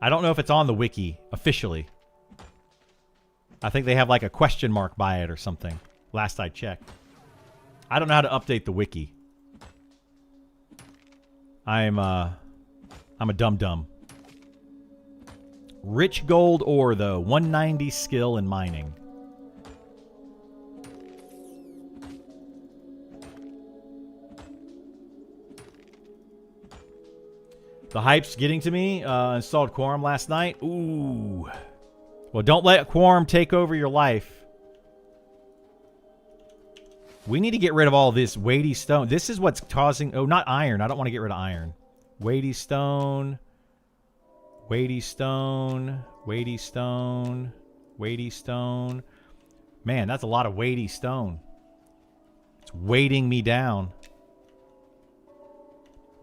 I don't know if it's on the wiki officially. I think they have like a question mark by it or something. Last I checked. I don't know how to update the wiki. I'm a dum-dum. Rich gold ore, though. 190 skill in mining. The hype's getting to me. Installed Quorum last night. Ooh. Well, don't let Quorum take over your life. We need to get rid of all this weighty stone. This is what's causing... Oh, not iron. I don't want to get rid of iron. Weighty stone. Weighty stone. Weighty stone. Weighty stone. Man, that's a lot of weighty stone. It's weighting me down.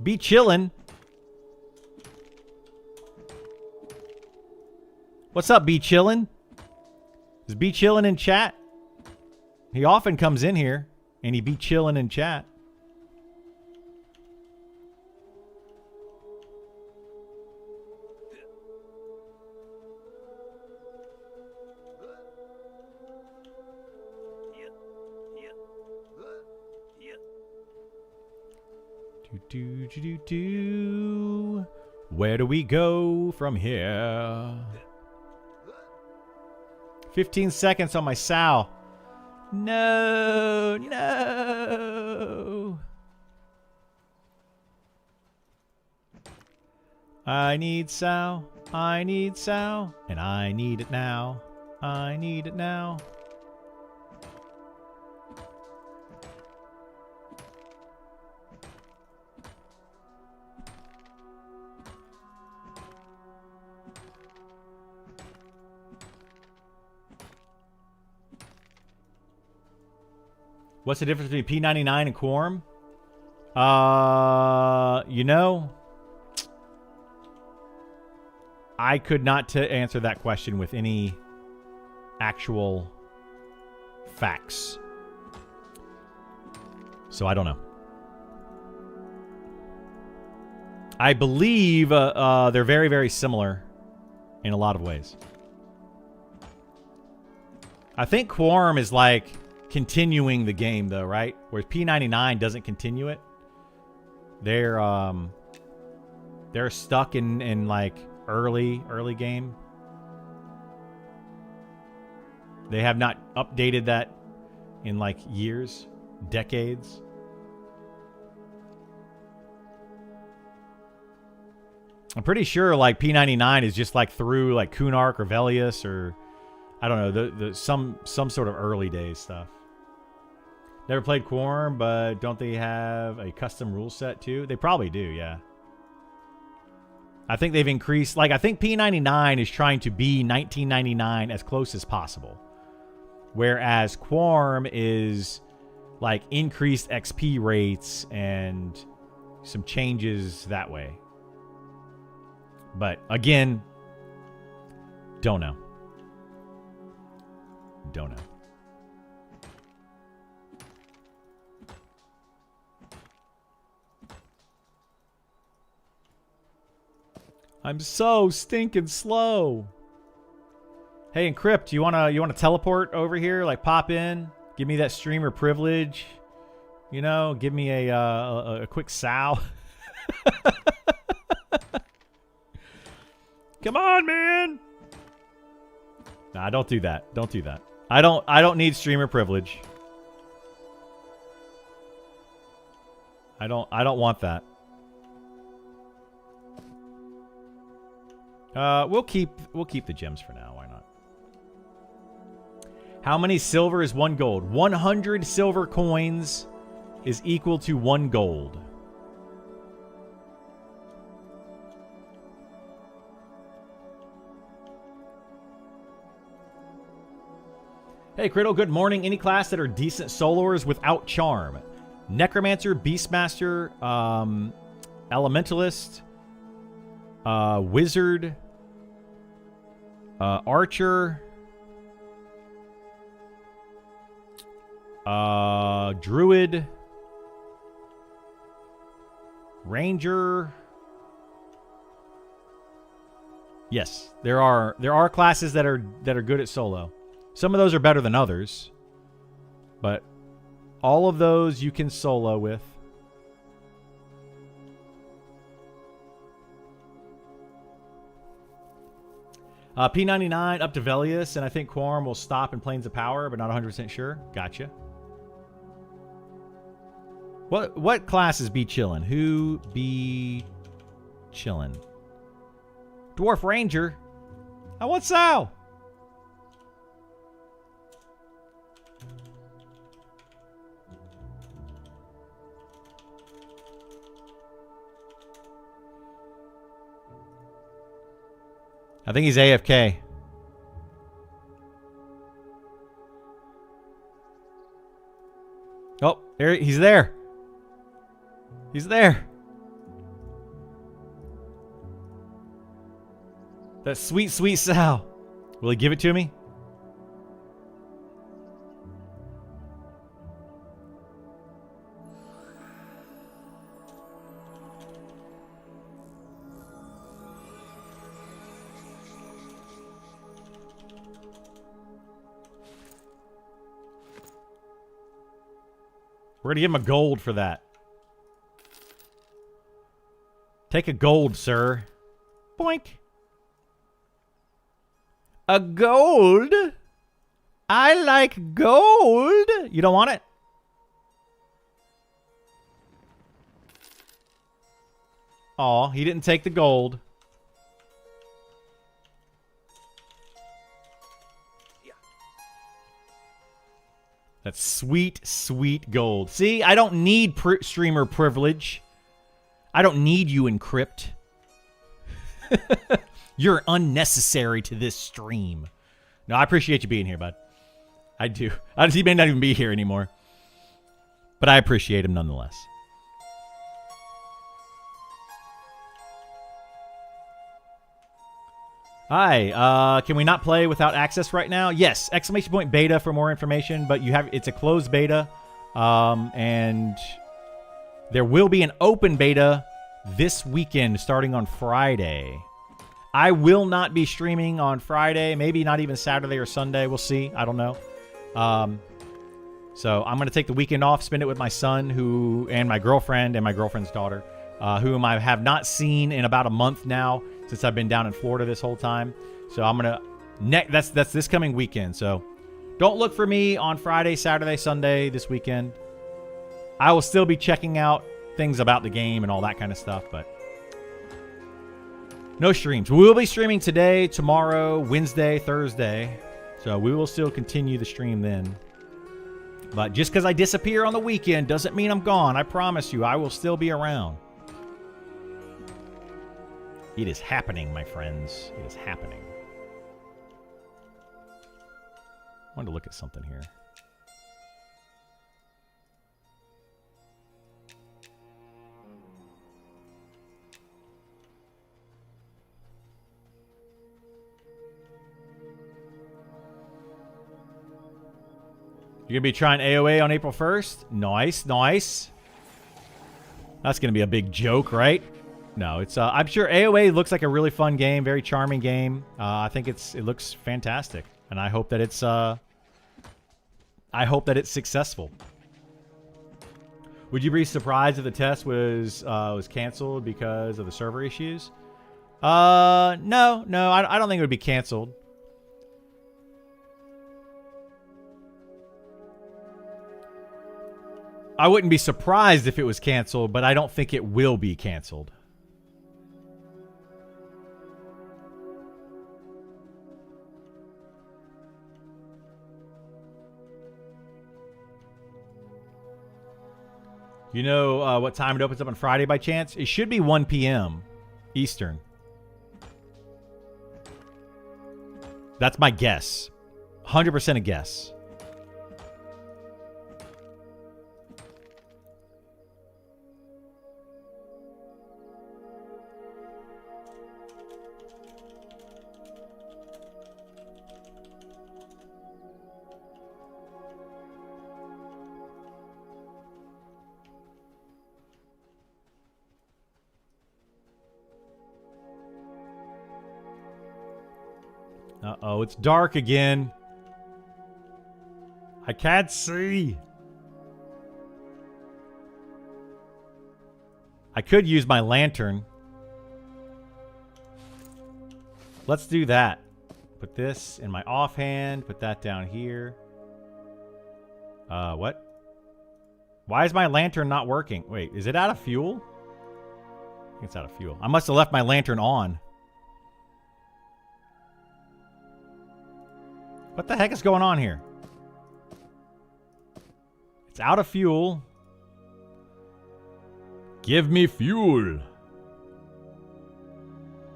Be chillin'. What's up, Be chillin'? Is Be chillin' in chat? He often comes in here. And he be chilling in chat. Where do we go from here? 15 seconds on my sow. No, no. I need sow, and I need it now. I need it now. What's the difference between P99 and Quorum? You know, I could not answer that question with any actual facts. So I don't know. I believe they're very, very similar in a lot of ways. I think Quorum is like continuing the game though, right? Whereas P99 doesn't continue it. They're stuck in like early game. They have not updated that in like years, decades. I'm pretty sure like P99 is just like through like Kunark or Velius or I don't know, the some sort of early days stuff. Never played Quorum, but don't they have a custom rule set too? They probably do, yeah. I think they've increased, like I think P99 is trying to be 1999 as close as possible. Whereas Quorum is like increased XP rates and some changes that way. But again, don't know. Don't know. I'm so stinking slow. Hey, Encrypt, you wanna teleport over here? Like pop in, give me that streamer privilege. You know, give me a quick sow. Come on, man. Nah, don't do that. Don't do that. I don't need streamer privilege. I don't want that. We'll keep the gems for now. Why not? How many silver is 1 gold? 100 silver coins is equal to 1 gold. Hey, Criddle, good morning. Any class that are decent soloers without charm? Necromancer, Beastmaster, Elementalist, Wizard, Archer, Druid, Ranger. Yes, there are classes that are good at solo. Some of those are better than others, but all of those you can solo with. P99 up to Velius, and I think Quorum will stop in Plains of Power, but not 100% sure. Gotcha. What classes be chillin'? Who be chillin'? Dwarf Ranger. I want Sal. I think he's AFK. Oh, there he's there. He's there. That sweet, sweet Sal. Will he give it to me? We're going to give him a gold for that. Take a gold, sir. Boink. A gold? I like gold. You don't want it? Aw, he didn't take the gold. That's sweet, sweet gold. See, I don't need streamer privilege. I don't need you, Encrypt. You're unnecessary to this stream. No, I appreciate you being here, bud. I do. He may not even be here anymore. But I appreciate him nonetheless. Hi, can we not play without access right now? Yes, exclamation point beta for more information, but it's a closed beta, and there will be an open beta this weekend starting on Friday. I will not be streaming on Friday, maybe not even Saturday or Sunday. We'll see. I don't know. So I'm going to take the weekend off, spend it with my son and my girlfriend's daughter, whom I have not seen in about a month now, since I've been down in Florida this whole time. So I'm going to... That's this coming weekend. So Don't look for me on Friday, Saturday, Sunday this weekend. I will still be checking out things about the game and all that kind of stuff, but no streams. We will be streaming today, tomorrow, Wednesday, Thursday. So we will still continue the stream then. But just because I disappear on the weekend doesn't mean I'm gone. I promise you, I will still be around. It is happening, my friends. It is happening. I wanted to look at something here. You're going to be trying AOA on April 1st? Nice, nice. That's going to be a big joke, right? No, it's I'm sure AOA looks like a really fun game, very charming game. I think it looks fantastic, and I hope that it's successful. Would you be surprised if the test was canceled because of the server issues? No, I don't think it would be canceled. I wouldn't be surprised if it was canceled, but I don't think it will be canceled. You know what time it opens up on Friday by chance? It should be 1 p.m. Eastern. That's my guess. 100% a guess. Uh-oh, it's dark again. I can't see. I could use my lantern. Let's do that. Put this in my offhand. Put that down here. What? Why is my lantern not working? Wait, is it out of fuel? I think it's out of fuel. I must have left my lantern on. What the heck is going on here? It's out of fuel. Give me fuel.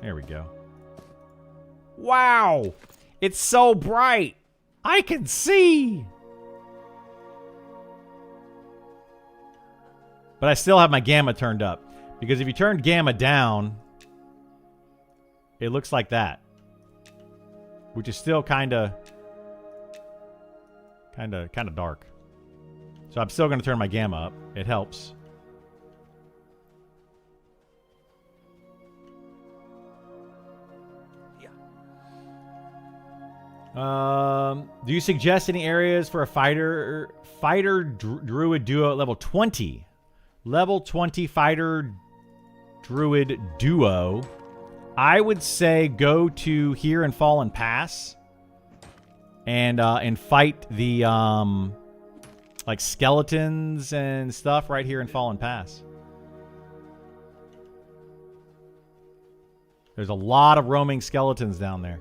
There we go. Wow! It's so bright! I can see! But I still have my gamma turned up. Because if you turn gamma down, it looks like that. Which is still kind of dark. So I'm still going to turn my gamma up. It helps. Do you suggest any areas for a fighter druid duo at level 20? Level 20 fighter druid duo. I would say go to here in Fallen Pass. And fight the like skeletons and stuff right here in Fallen Pass. There's a lot of roaming skeletons down there.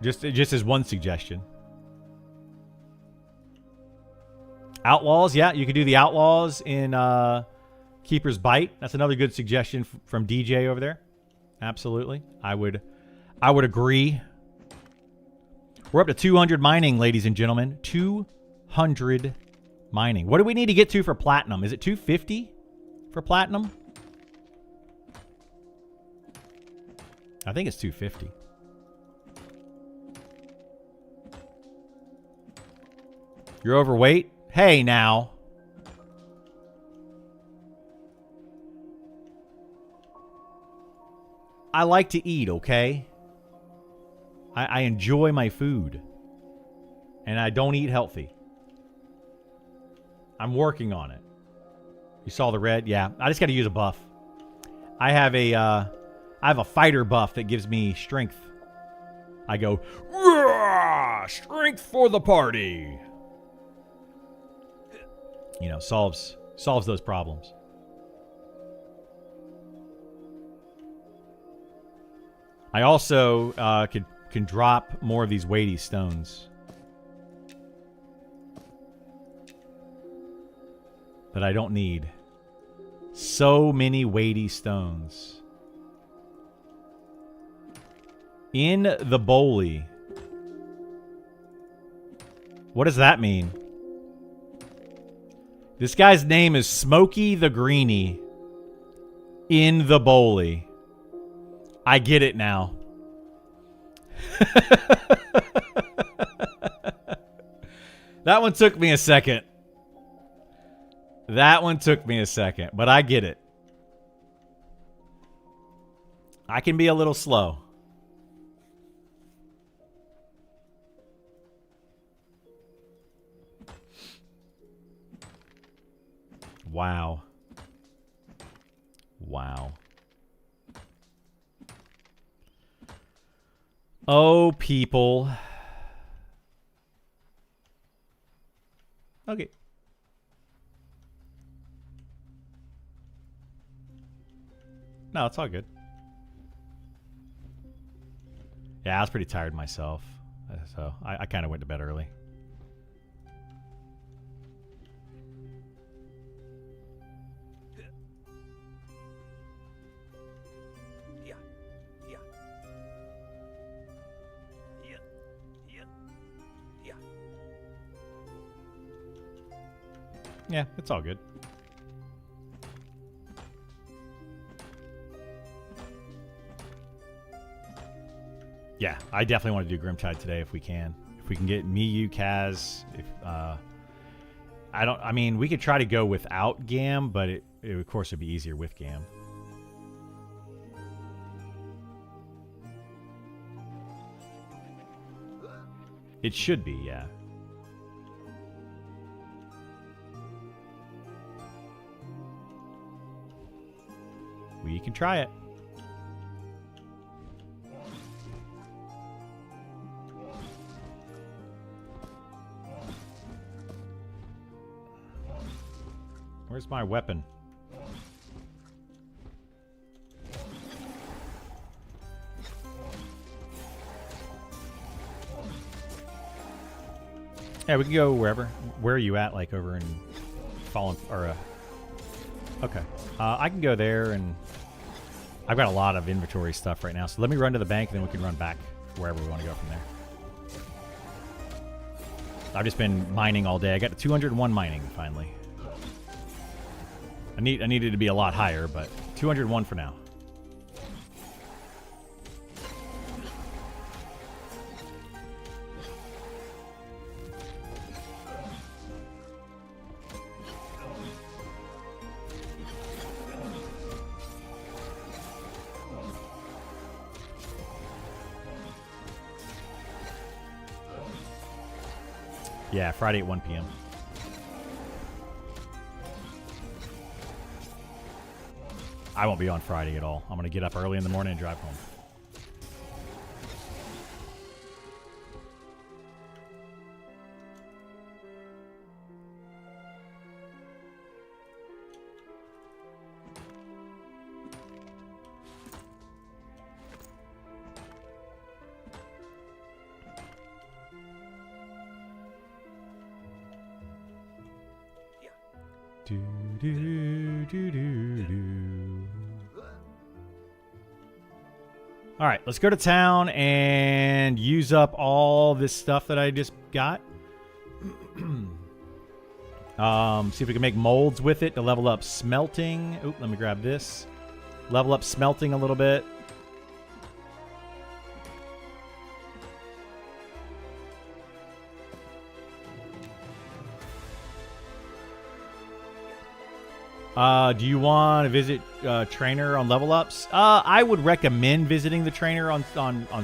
Just as one suggestion. Outlaws, yeah, you could do the Outlaws in Keeper's Bite. That's another good suggestion from DJ over there. Absolutely. I would agree. We're up to 200 mining, ladies and gentlemen. 200 mining. What do we need to get to for platinum? Is it 250 for platinum? I think it's 250. You're overweight? Hey, now. I like to eat, okay? I enjoy my food. And I don't eat healthy. I'm working on it. You saw the red? Yeah. I just got to use a buff. I have a I have a fighter buff that gives me strength. I go, "Rah! Strength for the party." You know, solves those problems. I also can drop more of these weighty stones that I don't need. So many weighty stones. In the Bowley. What does that mean? This guy's name is Smokey the Greenie. In the Bowley. I get it now. That one took me a second. But I get it. I can be a little slow. Wow. Oh, people. Okay. No, it's all good. Yeah, I was pretty tired myself. So I kind of went to bed early. Yeah, it's all good. Yeah, I definitely want to do Grimtide today if we can. If we can get me, you, Kaz. I mean, we could try to go without Gam, but it of course would be easier with Gam. It should be, yeah. We can try it. Where's my weapon? Yeah, we can go wherever. Where are you at? Like over in Fallen or okay. I can go there, and I've got a lot of inventory stuff right now. So let me run to the bank, and then we can run back wherever we want to go from there. I've just been mining all day. I got to 201 mining finally. I needed to be a lot higher, but 201 for now. Yeah, Friday at 1 p.m. I won't be on Friday at all. I'm going to get up early in the morning and drive home. All right, let's go to town and use up all this stuff that I just got. See if we can make molds with it to level up smelting. Oop, let me grab this. Level up smelting a little bit. Do you want to visit trainer on level ups? I would recommend visiting the trainer on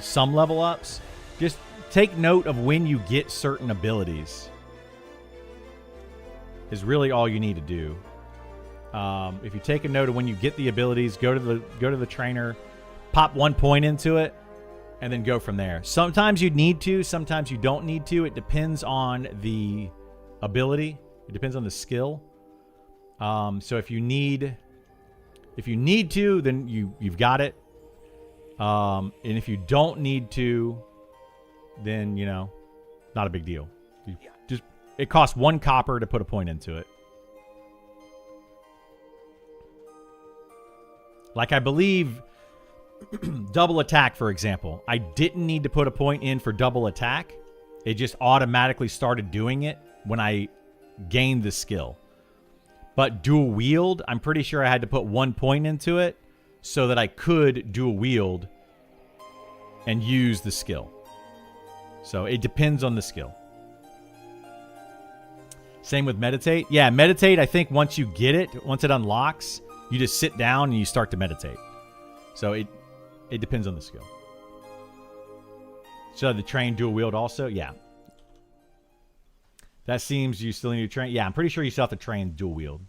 some level ups. Just take note of when you get certain abilities. Is really all you need to do. If you take a note of when you get the abilities, go to the trainer, pop 1 point into it and then go from there. Sometimes you need to, sometimes you don't need to. It depends on the ability. It depends on the skill. So if you need to, then you've got it. And if you don't need to, then, you know, not a big deal. It costs 1 copper to put a point into it. Like, I believe double attack, for example. I didn't need to put a point in for double attack. It just automatically started doing it when I gained the skill. But dual wield, I'm pretty sure I had to put 1 point into it so that I could dual wield and use the skill. So it depends on the skill. Same with meditate. Yeah, meditate, I think once you get it, once it unlocks, you just sit down and you start to meditate. So it depends on the skill. So the train dual wield also? Yeah. That seems you still need to train. Yeah, I'm pretty sure you still have to train dual wield.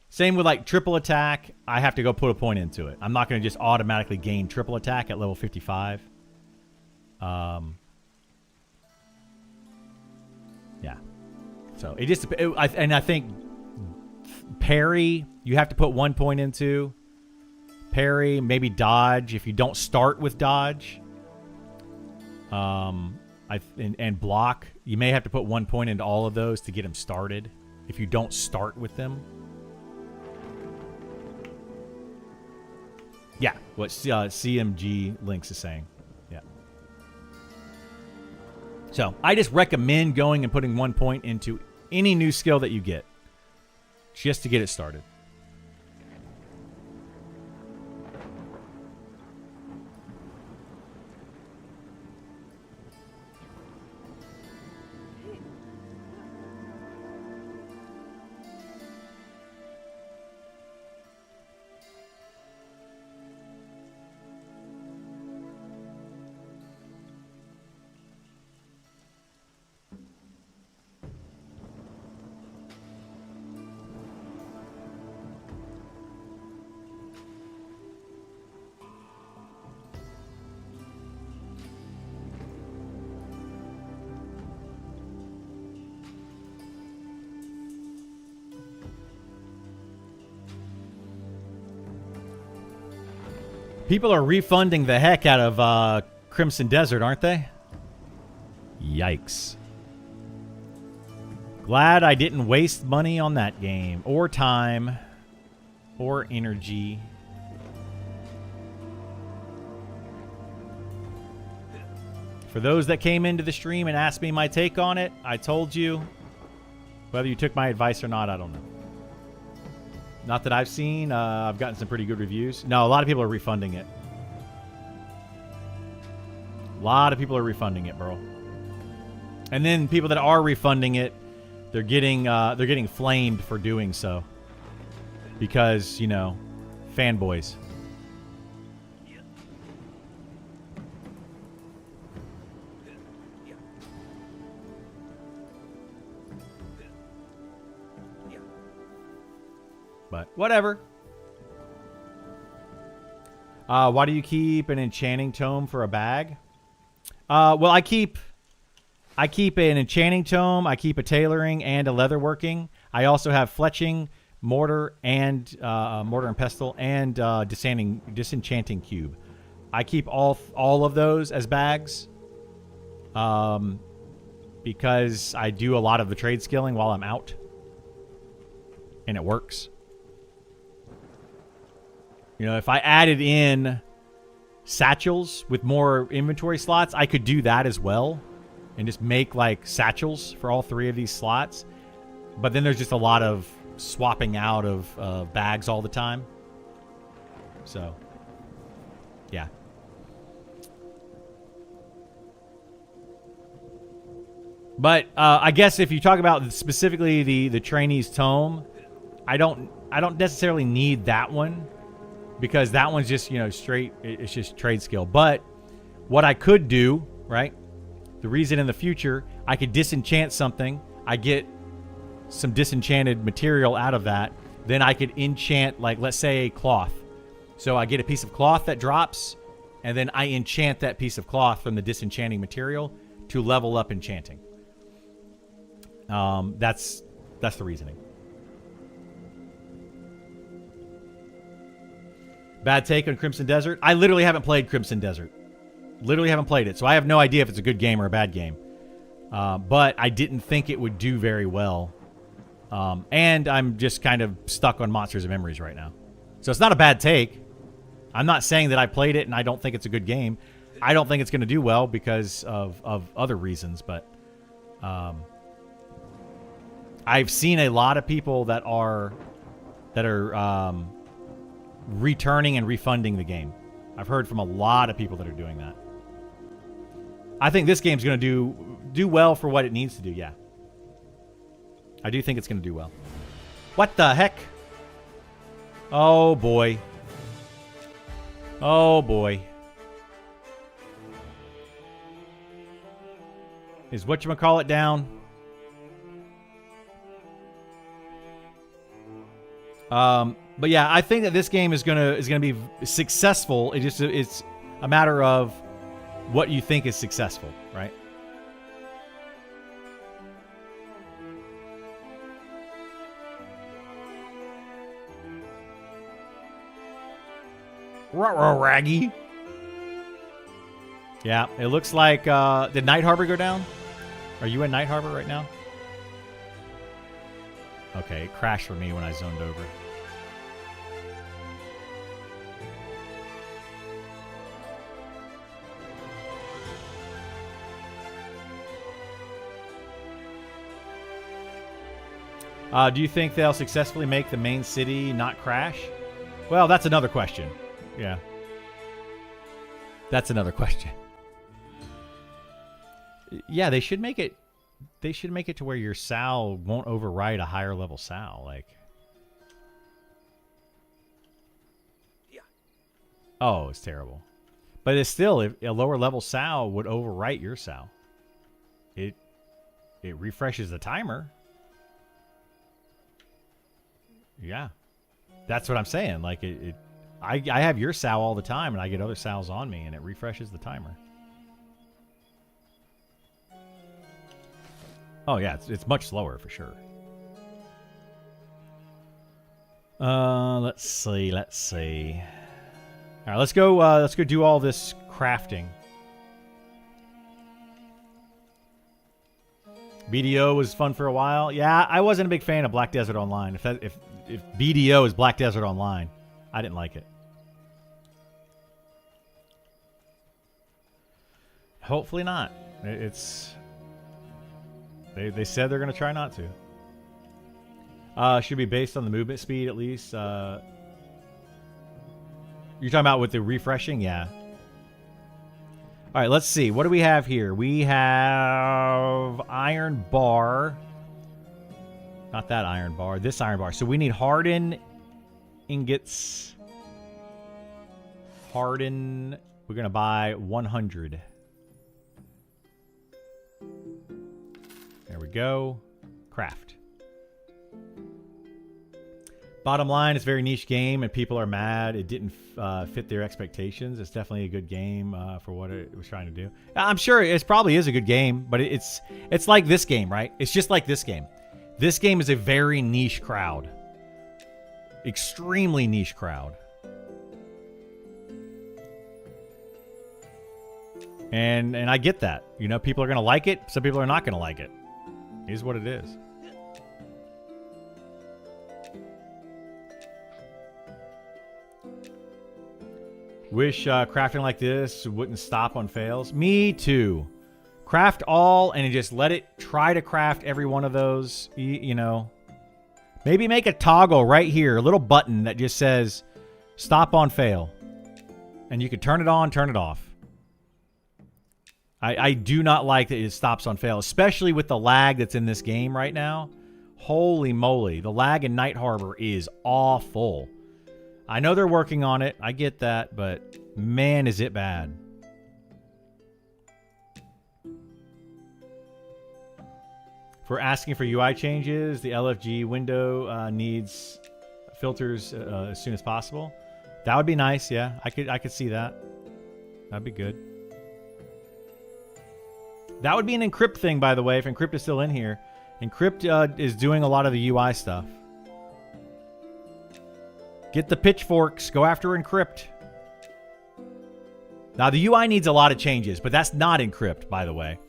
Same with like triple attack. I have to go put a point into it. I'm not going to just automatically gain triple attack at level 55. Yeah. So it just, and I think parry, you have to put 1 point into. Parry, maybe dodge if you don't start with dodge. And block, you may have to put 1 point into all of those to get them started if you don't start with them. Yeah, what CMG Links is saying. Yeah. So I just recommend going and putting 1 point into any new skill that you get just to get it started. People are refunding the heck out of Crimson Desert, aren't they? Yikes. Glad I didn't waste money on that game. Or time. Or energy. For those that came into the stream and asked me my take on it, I told you. Whether you took my advice or not, I don't know. Not that I've seen. I've gotten some pretty good reviews. No, a lot of people are refunding it. A lot of people are refunding it, bro. And then people that are refunding it, they're getting flamed for doing so. Because, you know, fanboys. But whatever. Why do you keep an enchanting tome for a bag? Well, I keep an enchanting tome. I keep a tailoring and a leatherworking. I also have fletching, mortar and pestle, and disenchanting cube. I keep all of those as bags. Because I do a lot of the trade skilling while I'm out, and it works. You know, if I added in satchels with more inventory slots, I could do that as well and just make like satchels for all 3 of these slots. But then there's just a lot of swapping out of bags all the time. So, yeah. But I guess if you talk about specifically the trainee's tome, I don't necessarily need that one. Because that one's just, you know, straight, it's just trade skill. But what I could do, right? The reason in the future I could disenchant something, I get some disenchanted material out of that, then I could enchant, like, let's say a cloth. So I get a piece of cloth that drops, and then I enchant that piece of cloth from the disenchanting material to level up enchanting. That's the reasoning. Bad take on Crimson Desert. I literally haven't played Crimson Desert. Literally haven't played it, so I have no idea if it's a good game or a bad game. But I didn't think it would do very well. And I'm just kind of stuck on Monsters of Memories right now. So it's not a bad take. I'm not saying that I played it and I don't think it's a good game. I don't think it's going to do well because of other reasons, but I've seen a lot of people that are returning and refunding the game. I've heard from a lot of people that are doing that. I think this game's going to do well for what it needs to do, yeah. I do think it's going to do well. What the heck? Oh, boy. Oh, boy. Is whatchamacallit down? But yeah, I think that this game is gonna be successful. It's a matter of what you think is successful, right? Raggy. Yeah, it looks like did Night Harbor go down? Are you in Night Harbor right now? Okay, it crashed for me when I zoned over. Do you think they'll successfully make the main city not crash? Well, that's another question. Yeah. That's another question. Yeah, they should make it to where your SAL won't override a higher level SAL, like. Yeah. Oh, it's terrible. But it's still, if a lower level SAL would overwrite your SAL. It refreshes the timer. Yeah. That's what I'm saying. Like I have your SAL all the time and I get other SALs on me and it refreshes the timer. Oh yeah, it's much slower for sure. Let's see. All right, let's go do all this crafting. BDO was fun for a while. Yeah, I wasn't a big fan of Black Desert Online. If BDO is Black Desert Online, I didn't like it. Hopefully not. They said they're going to try not to. Should be based on the movement speed at least. You're talking about with the refreshing? Yeah. All right, let's see. What do we have here? We have iron bar. Not that iron bar. This iron bar. So we need harden ingots. Harden. We're going to buy 100. There we go. Craft. Bottom line, it's a very niche game, and people are mad. It didn't fit their expectations. It's definitely a good game for what it was trying to do. I'm sure it probably is a good game, but it's like this game, right? It's just like this game. This game is a very niche crowd. Extremely niche crowd. And I get that. You know, people are going to like it. Some people are not going to like it. It is what it is. Wish crafting like this wouldn't stop on fails. Me too. Craft all and just let it try to craft every one of those. You know, maybe make a toggle right here, a little button that just says stop on fail. And you can turn it on, turn it off. I do not like that it stops on fail, especially with the lag that's in this game right now. Holy moly. The lag in Night Harbor is awful. I know they're working on it. I get that, but man, is it bad. For asking for UI changes, the LFG window needs filters as soon as possible. That would be nice. Yeah, I could see that. That'd be good. That would be an Encrypt thing, by the way, if Encrypt is still in here. Encrypt is doing a lot of the UI stuff. Get the pitchforks. Go after Encrypt. Now, the UI needs a lot of changes, but that's not Encrypt, by the way.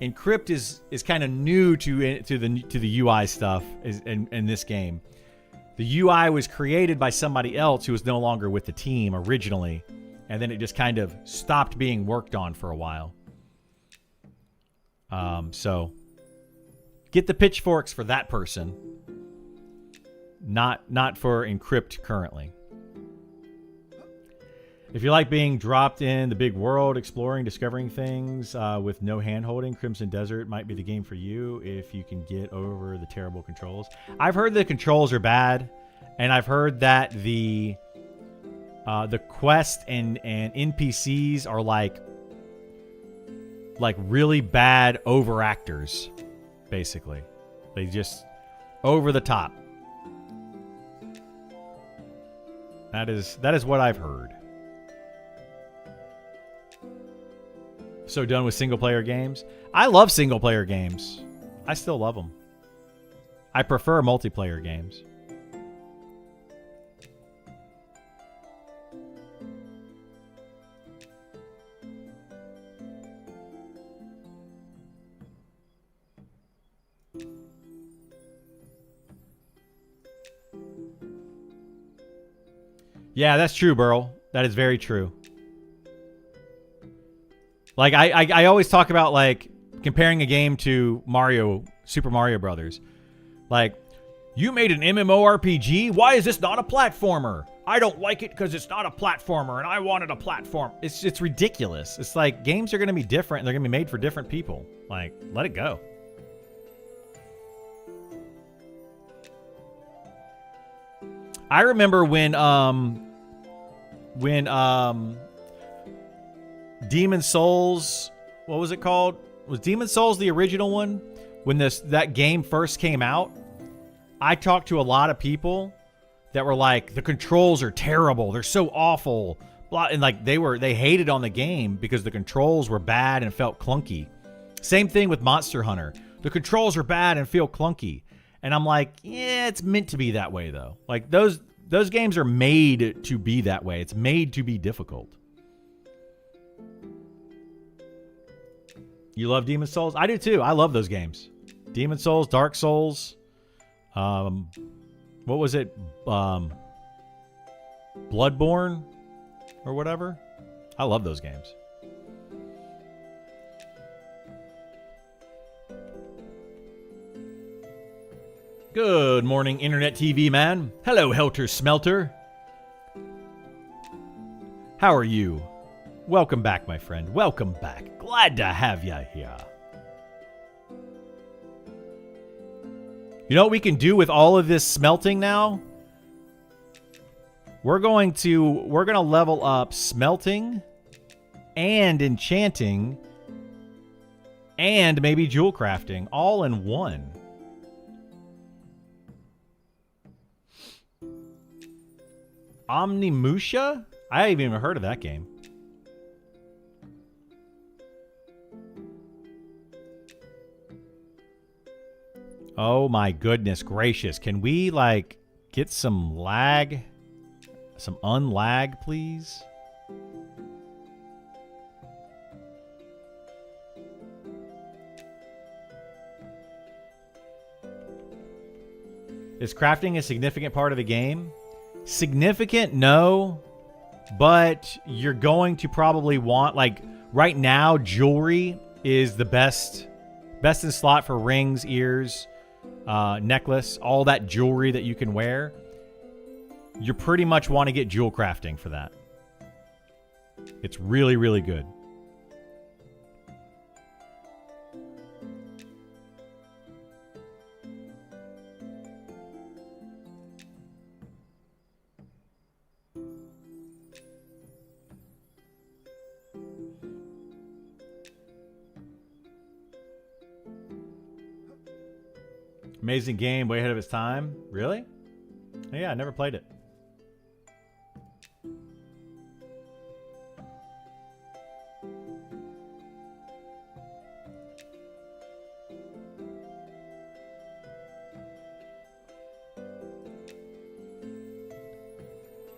Encrypt is kind of new to the UI stuff in this game. The UI was created by somebody else who was no longer with the team originally, and then it just kind of stopped being worked on for a while. So get the pitchforks for that person, not for Encrypt currently. If you like being dropped in the big world, exploring, discovering things with no hand-holding, Crimson Desert might be the game for you if you can get over the terrible controls. I've heard the controls are bad, and I've heard that the quest and NPCs are like really bad overactors, basically. They just over the top. That is what I've heard. So done with single-player games? I love single-player games. I still love them. I prefer multiplayer games. Yeah, that's true, Burl. That is very true. Like, I always talk about, like, comparing a game to Super Mario Brothers. Like, you made an MMORPG? Why is this not a platformer? I don't like it because it's not a platformer, and I wanted a platform. It's ridiculous. It's like, games are going to be different. They're going to be made for different people. Like, let it go. I remember when Demon Souls, what was it called? Was Demon Souls the original one? When that game first came out, I talked to a lot of people that were like, the controls are terrible. They're so awful. Blah, and like they hated on the game because the controls were bad and felt clunky. Same thing with Monster Hunter. The controls are bad and feel clunky. And I'm like, yeah, it's meant to be that way though. Like those games are made to be that way. It's made to be difficult. You love Demon Souls? I do too. I love those games. Demon Souls, Dark Souls. What was it? Bloodborne or whatever. I love those games. Good morning, Internet TV man. Hello, Helter Smelter. How are you? Welcome back, my friend. Welcome back. Glad to have you here. You know what we can do with all of this smelting now? We're going to level up smelting and enchanting and maybe jewel crafting all in one. Omnimusha? I haven't even heard of that game. Oh my goodness gracious. Can we like get some lag? Some unlag, please? Is crafting a significant part of the game? Significant, no. But you're going to probably want, like, right now, jewelry is the best in slot for rings, ears, necklace, all that jewelry that you can wear. You pretty much want to get jewel crafting for that. It's really, really good. Amazing game, way ahead of its time. Really? Yeah, I never played it.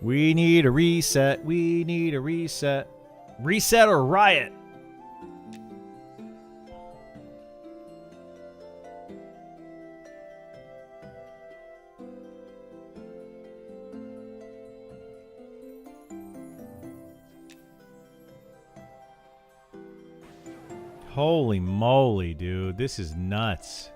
We need a reset. We need a reset. Reset or riot. Holy moly, dude. This is nuts.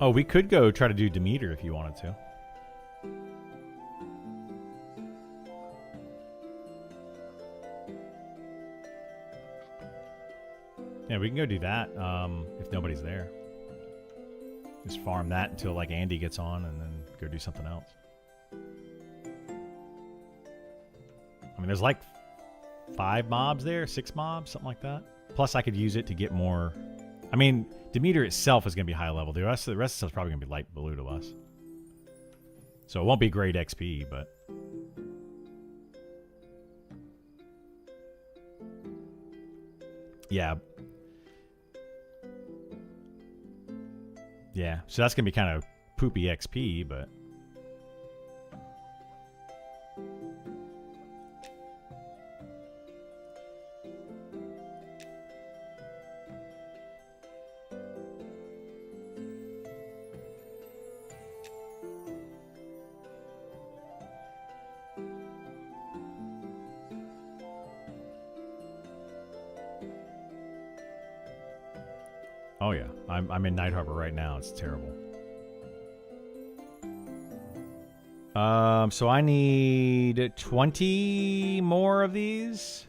Oh, we could go try to do Demeter if you wanted to. Yeah, we can go do that if nobody's there. Just farm that until like Andy gets on and then go do something else. I mean, there's like 5 mobs there, 6 mobs, something like that. Plus I could use it to get more... I mean, Demeter itself is going to be high level. The rest of the stuff's probably going to be light blue to us. So it won't be great XP, but... Yeah. Yeah, so that's going to be kind of poopy XP, but... Oh yeah, I'm in Night Harbor right now. It's terrible. So I need 20 more of these.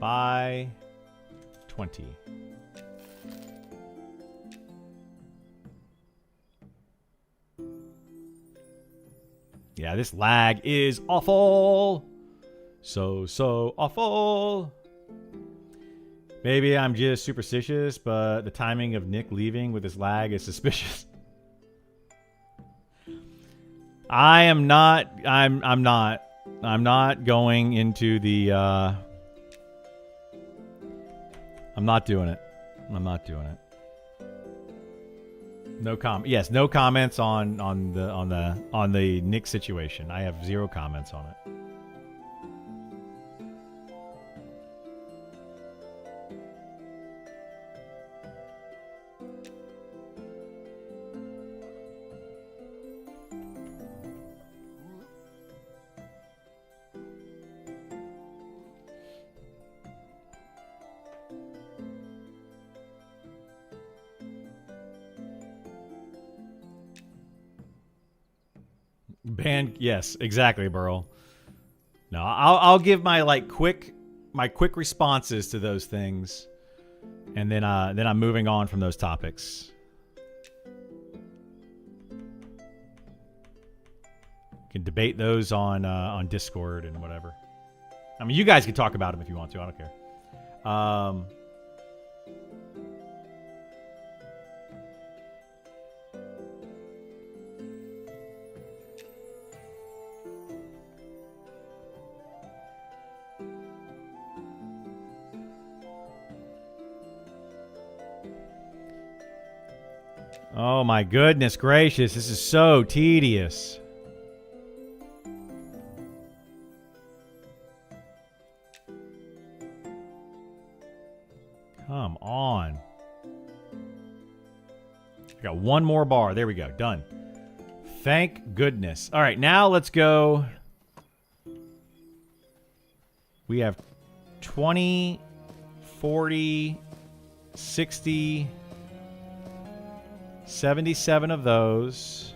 Buy 20. Yeah, this lag is awful. So awful. Maybe I'm just superstitious, but the timing of Nick leaving with his lag is suspicious. I'm not going into the I'm not doing it. No no comments on the Nick situation. I have 0 comments on it. Yes, exactly, Burl. No, I'll give my quick responses to those things, and then I'm moving on from those topics. You can debate those on Discord and whatever. I mean, you guys can talk about them if you want to. I don't care. Oh my goodness gracious, this is so tedious. Come on. I got one more bar. There we go. Done. Thank goodness. All right, now let's go. We have 20, 40, 60... 77 of those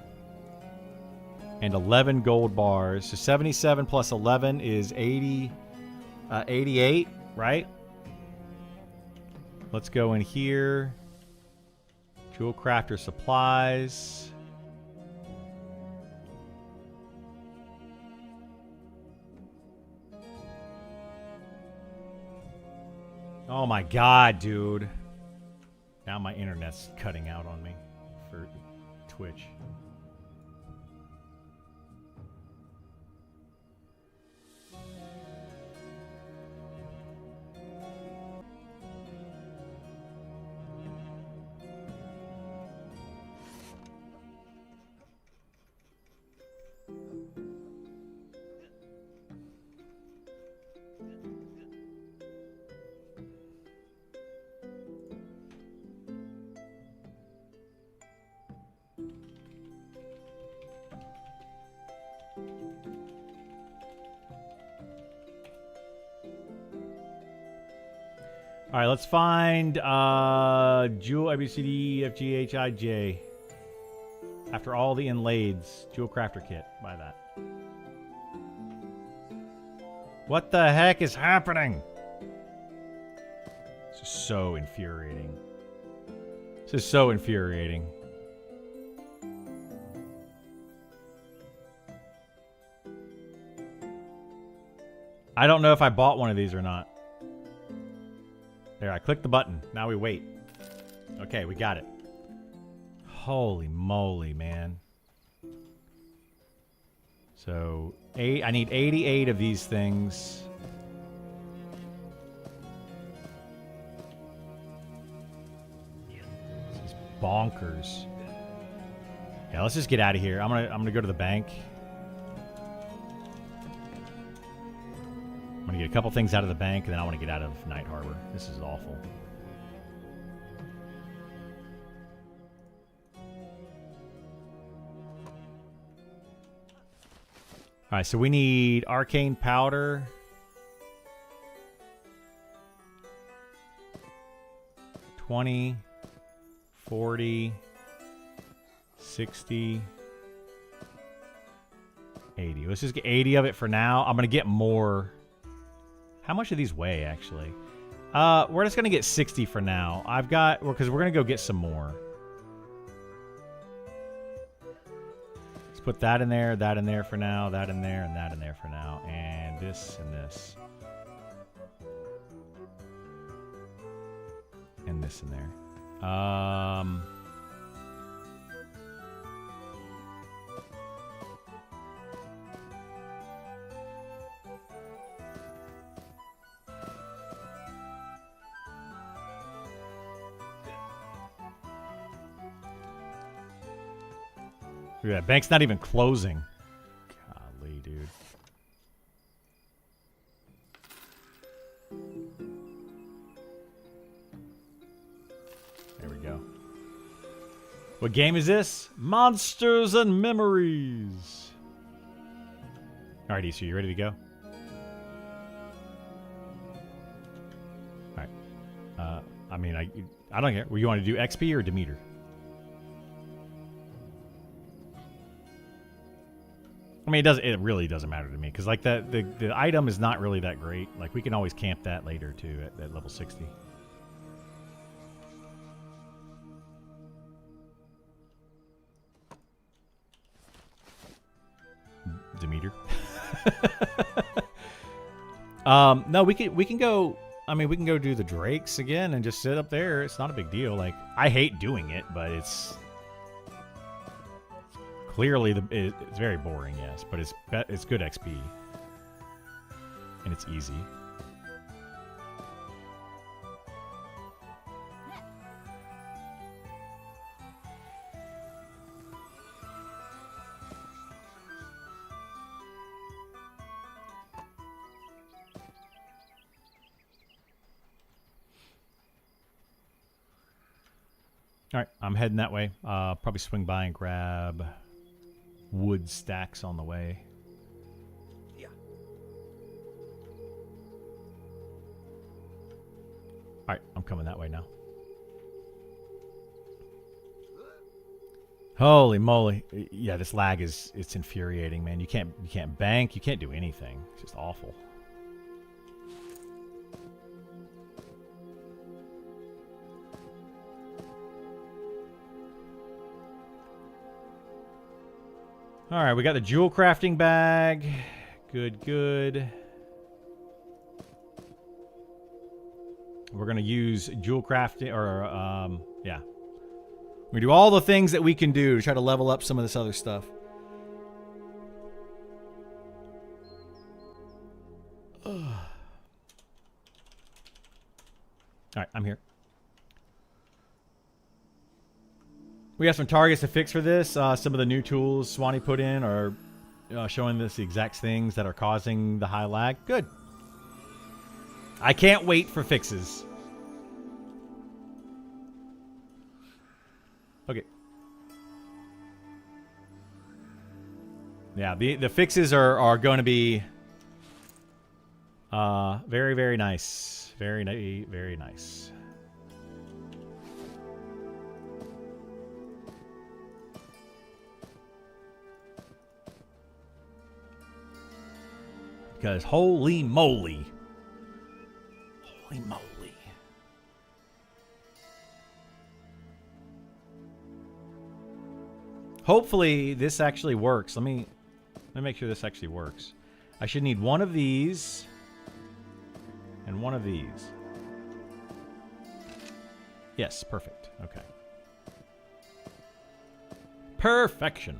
and 11 gold bars. So 77 plus 11 is 88, right? let's go in here. Jewel crafter supplies. Oh my god, dude. Now my internet's cutting out on me for Twitch. All right, let's find Jewel A B C D E F G H I J. After all the inlaids, Jewel Crafter Kit. Buy that. What the heck is happening? This is so infuriating. This is so infuriating. I don't know if I bought one of these or not. There, I clicked the button. Now we wait. Okay, we got it. Holy moly, man. So, I need 88 of these things. This is bonkers. Yeah, let's just get out of here. I'm gonna go to the bank. I'm gonna get a couple things out of the bank, and then I want to get out of Night Harbor. This is awful. All right, so we need arcane powder. $20, $40, $60, $80. Let's just get 80 of it for now. I'm gonna get more. How much do these weigh, actually? We're just gonna get 60 for now. I've got, because we're gonna go get some more. Let's put that in there for now, that in there, and that in there for now, and this and this, and this in there. Look at that. Bank's not even closing. Golly, dude. There we go. What game is this? Monsters and Memories. Alright, Issa, you ready to go? Alright. I mean, I don't care. You want to do XP or Demeter? I mean, it really doesn't matter to me, because like the item is not really that great. Like, we can always camp that later too at level 60. Demeter. No, we can go. I mean, we can go do the Drakes again and just sit up there. It's not a big deal. Like, I hate doing it, but it's clearly it's very boring, yes, but it's good XP and it's easy. All right, I'm heading that way. Probably swing by and grab wood stacks on the way. Yeah. All right, I'm coming that way now. Holy moly. Yeah, this lag it's infuriating, man. You can't bank, you can't do anything. It's just awful. All right, we got the jewel crafting bag. Good, good. We're going to use jewel crafting, or, yeah. We do all the things that we can do to try to level up some of this other stuff. Ugh. All right, I'm here. We have some targets to fix for this. Some of the new tools Swanee put in are showing us the exact things that are causing the high lag. Good. I can't wait for fixes. Okay. Yeah, the fixes are going to be very, very nice. Very nice. Because holy moly. Holy moly. Hopefully this actually works. Let me make sure this actually works. I should need one of these and one of these. Yes, perfect. Okay. Perfection.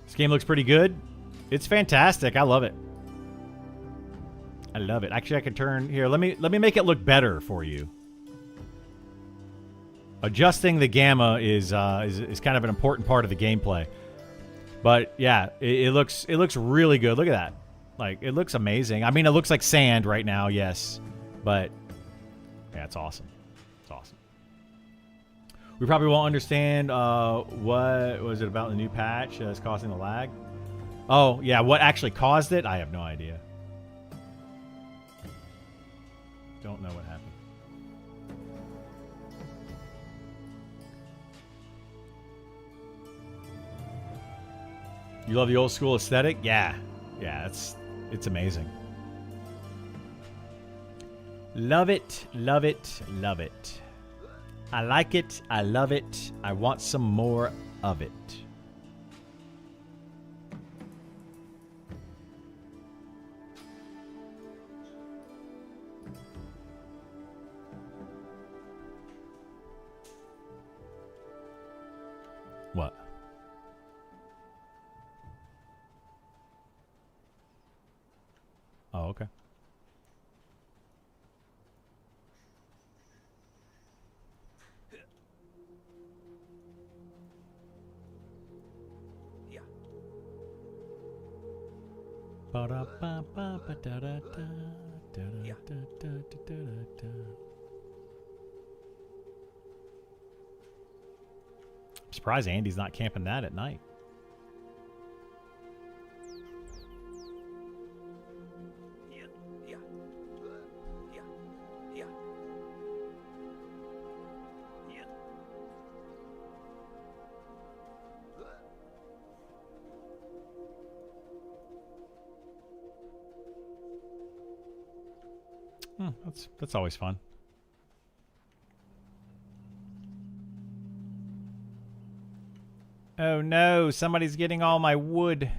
This game looks pretty good. It's fantastic. I love it. I love it. Actually, I can turn here. Let me make it look better for you. Adjusting the gamma is kind of an important part of the gameplay. But yeah, it looks really good. Look at that. Like, it looks amazing. I mean, it looks like sand right now, yes. But yeah, it's awesome. It's awesome. We probably won't understand what was it about the new patch that's causing the lag. Oh, yeah, what actually caused it? I have no idea. Don't know what happened. You love the old school aesthetic? Yeah. Yeah, it's amazing. Love it, love it, love it. I like it. I love it. I want some more of it. What? Oh, okay. I'm surprised Andy's not camping that at night. That's always fun. Oh no, somebody's getting all my wood.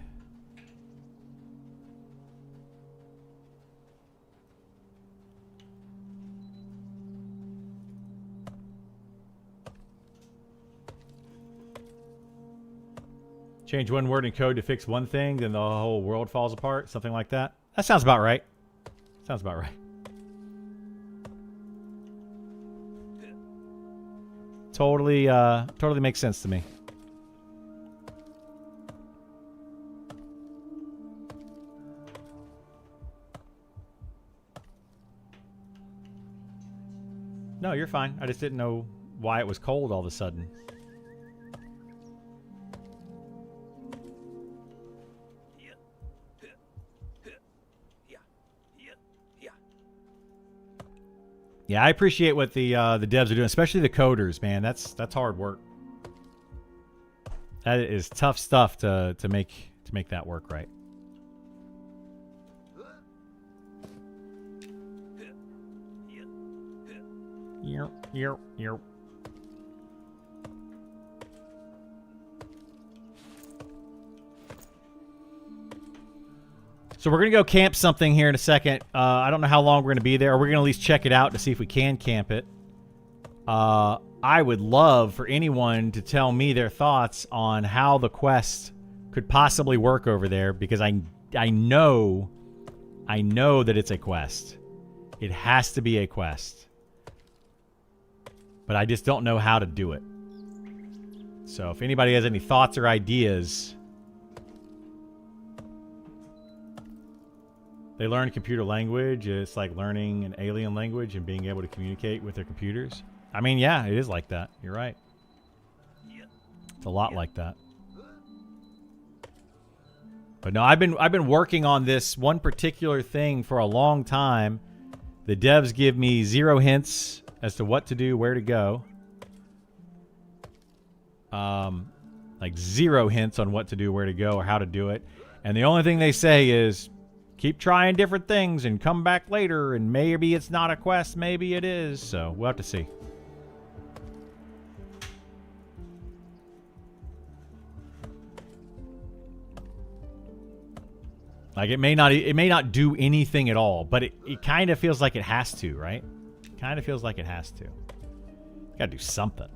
Change one word in code to fix one thing, then the whole world falls apart. Something like that. That sounds about right. Sounds about right. Totally makes sense to me. No, you're fine. I just didn't know why it was cold all of a sudden. Yeah, I appreciate what the devs are doing, especially the coders, man. That's hard work. That is tough stuff to make that work right. Yep. So we're going to go camp something here in a second. I don't know how long we're going to be there. We're going to at least check it out to see if we can camp it. I would love for anyone to tell me their thoughts on how the quest could possibly work over there, because I know that it's a quest. It has to be a quest. But I just don't know how to do it. So if anybody has any thoughts or ideas... They learn computer language. It's like learning an alien language and being able to communicate with their computers. I mean, yeah, it is like that. You're right. It's a lot like that. But no, I've been working on this one particular thing for a long time. The devs give me 0 hints as to what to do, where to go. Like 0 hints on what to do, where to go, or how to do it. And the only thing they say is, keep trying different things and come back later, and maybe it's not a quest, maybe it is. So we'll have to see. Like it may not do anything at all, but it kind of feels like it has to, right? Kind of feels like it has to. Gotta do something.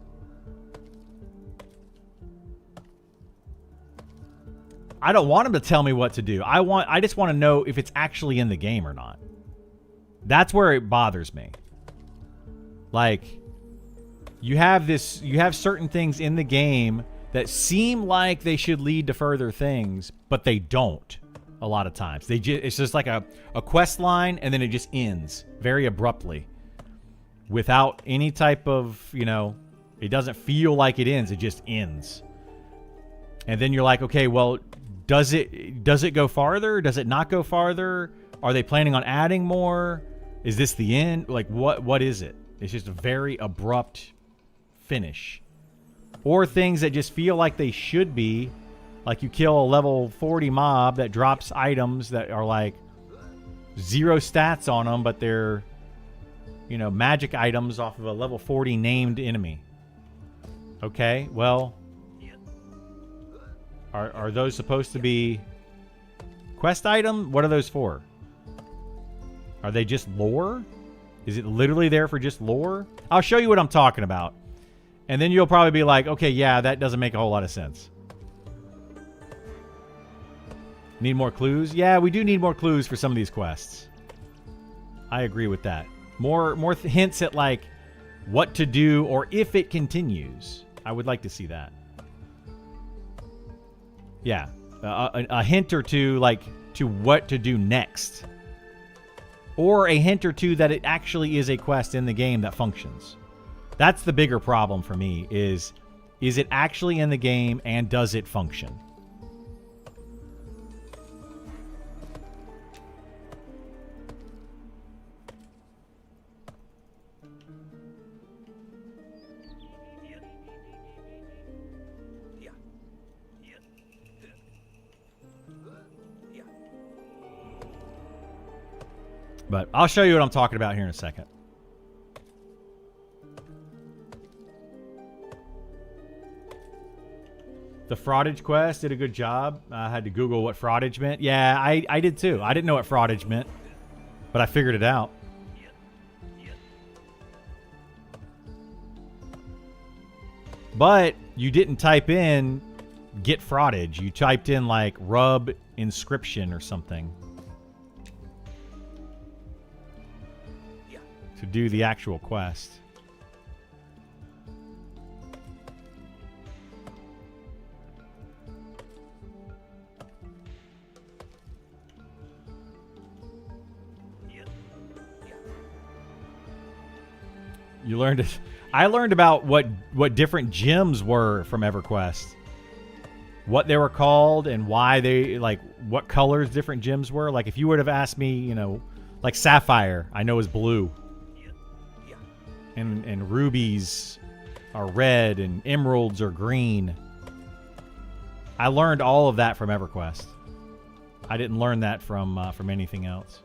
I don't want him to tell me what to do. I just want to know if it's actually in the game or not. That's where it bothers me. Like, you have certain things in the game that seem like they should lead to further things, but they don't a lot of times. It's just like a quest line, and then it just ends very abruptly. Without any type of, it doesn't feel like it ends, it just ends. And then you're like, okay, well, does it go farther? Does it not go farther? Are they planning on adding more? Is this the end? Like, what is it? It's just a very abrupt finish. Or things that just feel like they should be. Like you kill a level 40 mob that drops items that are like 0 stats on them, but they're, magic items off of a level 40 named enemy. Okay, well... Are those supposed to be quest item? What are those for? Are they just lore? Is it literally there for just lore? I'll show you what I'm talking about. And then you'll probably be like, okay, yeah, that doesn't make a whole lot of sense. Need more clues? Yeah, we do need more clues for some of these quests. I agree with that. More hints at like what to do or if it continues. I would like to see that. Yeah, a hint or two, like, to what to do next. Or a hint or two that it actually is a quest in the game that functions. That's the bigger problem for me, is it actually in the game and does it function? But I'll show you what I'm talking about here in a second. The fraudage quest did a good job. I had to Google what fraudage meant. Yeah, I did too. I didn't know what fraudage meant, but I figured it out. But you didn't type in get fraudage. You typed in like rub inscription or something. To do the actual quest. You learned it. I learned about what different gems were from EverQuest. What they were called and why they, like, what colors different gems were. Like, if you would have asked me, like sapphire, I know is blue. And rubies are red and emeralds are green. I learned all of that from EverQuest. I didn't learn that from anything else.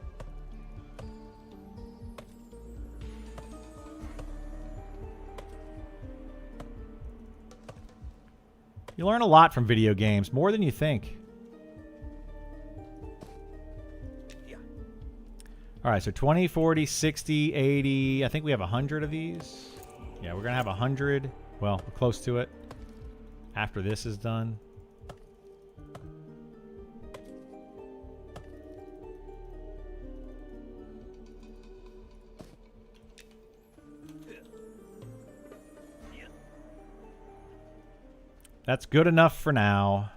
You learn a lot from video games, more than you think. Yeah. All right, so 20, 40, 60, 80. I think we have 100 of these. Yeah, we're going to have 100. Well, we're close to it after this is done. That's good enough for now.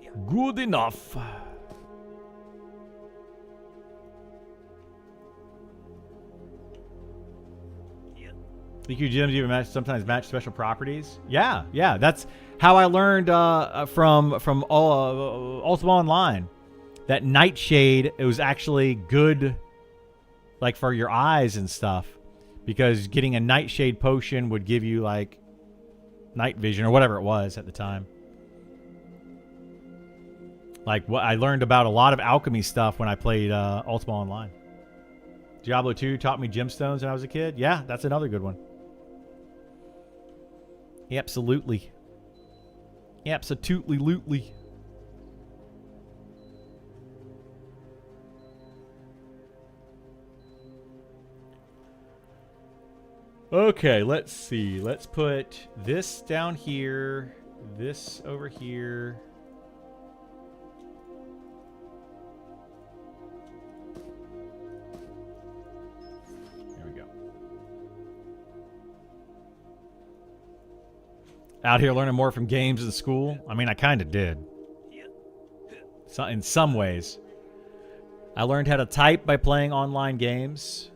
Yeah. Good enough. Yeah. DQ gyms even sometimes match special properties. Yeah, yeah. That's how I learned from Ultima Online. That Nightshade, it was actually good, like for your eyes and stuff, because getting a Nightshade potion would give you like night vision or whatever it was at the time. Like what I learned about a lot of alchemy stuff when I played Ultima Online. Diablo 2 taught me gemstones when I was a kid. Yeah, that's another good one. Absolutely. Absolutely. Okay, let's see. Let's put this down here, this over here. There we go. Out here learning more from games in school. I mean, I kind of did. So, in some ways. I learned how to type by playing online games.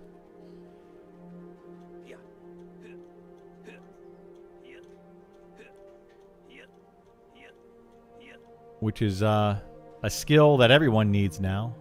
Which is a skill that everyone needs now.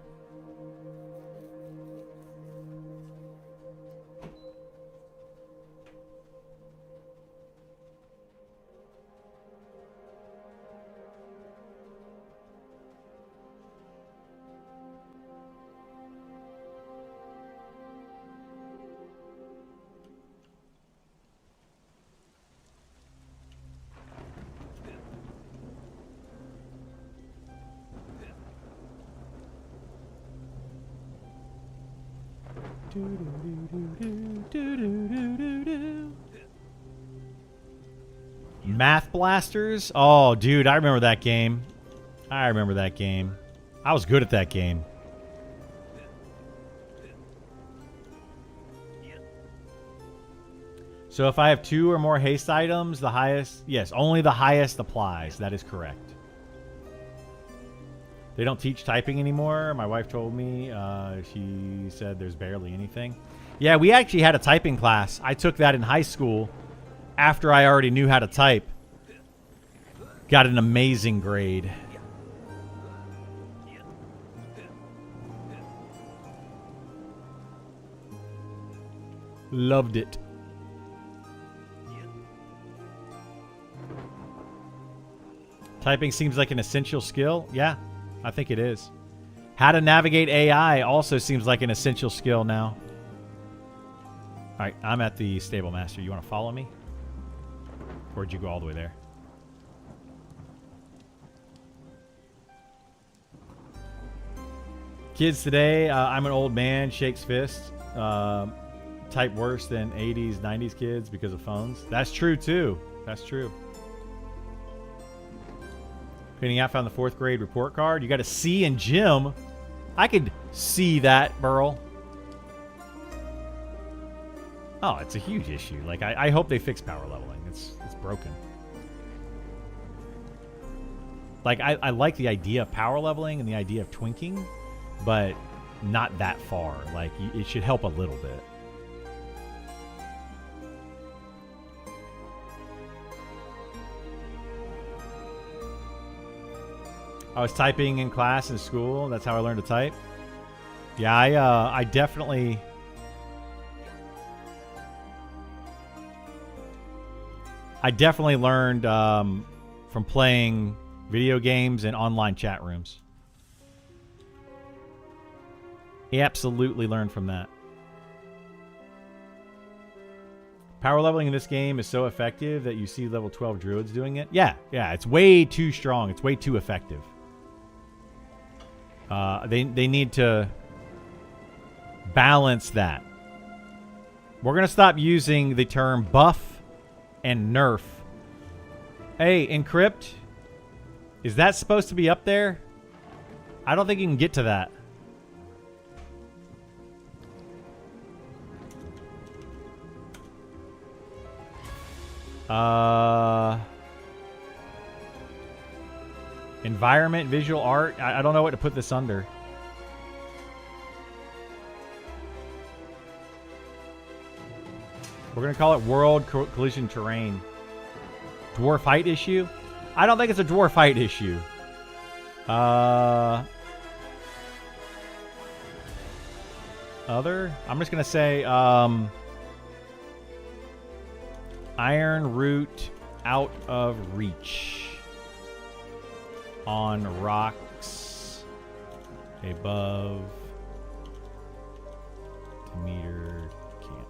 Math Blasters? Oh, dude, I remember that game. I was good at that game. So if I have 2 or more haste items, the highest... Yes, only the highest applies. That is correct. They don't teach typing anymore. My wife told me. She said there's barely anything. Yeah, we actually had a typing class. I took that in high school after I already knew how to type. Got an amazing grade. Loved it. Typing seems like an essential skill. Yeah, I think it is. How to navigate AI also seems like an essential skill now. All right, I'm at the Stable Master. You want to follow me? Or did you go all the way there? Kids today, I'm an old man, shakes fists. Type worse than 80s, 90s kids because of phones. That's true, too. That's true. Cleaning out, found the 4th grade report card. You got a C in gym. I could see that, Burl. Oh, it's a huge issue. Like, I hope they fix power leveling. It's broken. Like, I like the idea of power leveling and the idea of twinking, but not that far. Like, it should help a little bit. I was typing in class in school. That's how I learned to type. Yeah, I definitely... I definitely learned from playing video games and online chat rooms. He absolutely learned from that. Power leveling in this game is so effective that you see level 12 druids doing it. Yeah, it's way too strong. It's way too effective. They need to balance that. We're going to stop using the term buff and nerf. Hey, Encrypt, is that supposed to be up there? I don't think you can get to that. Environment, visual art. I don't know what to put this under. We're going to call it World Collision Terrain. Dwarf height issue? I don't think it's a dwarf height issue. Other? I'm just going to say Iron Root out of reach. On rocks above meter camp.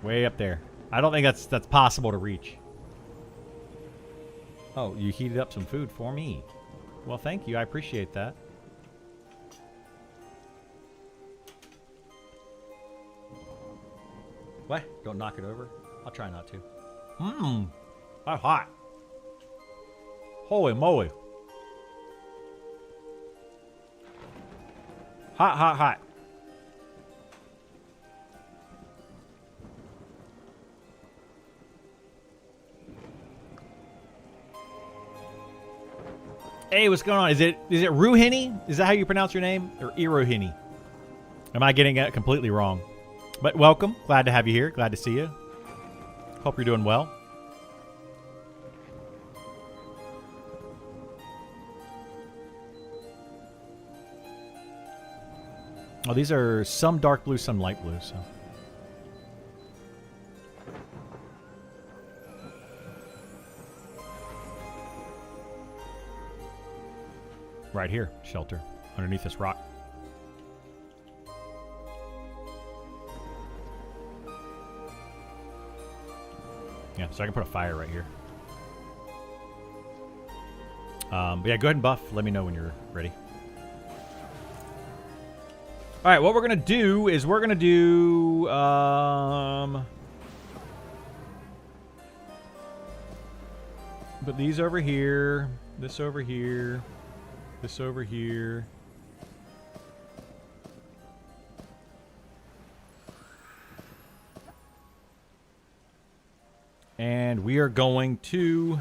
Way up there. I don't think that's possible to reach. Oh, you heated up some food for me. Well, thank you. I appreciate that. What? Don't knock it over? I'll try not to. That's hot. Holy moly. Hot, hot, hot. Hey, what's going on? Is it Ruhini? Is that how you pronounce your name? Or Irohini? Am I getting it completely wrong? But welcome. Glad to have you here. Glad to see you. Hope you're doing well. Oh, these are some dark blue, some light blue, so. Right here, shelter, underneath this rock. Yeah, so I can put a fire right here. But yeah, go ahead and buff. Let me know when you're ready. All right, what we're going to do is we're going to do... put these over here. This over here. This over here. And we are going to...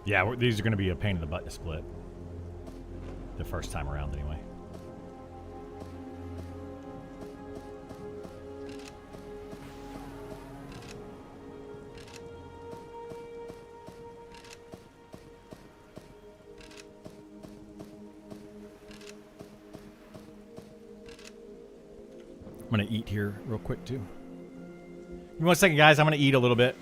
Yeah, these are going to be a pain in the butt to split. The first time around, anyway. I'm going to eat here real quick, too. Give me 1 second, guys. I'm going to eat a little bit.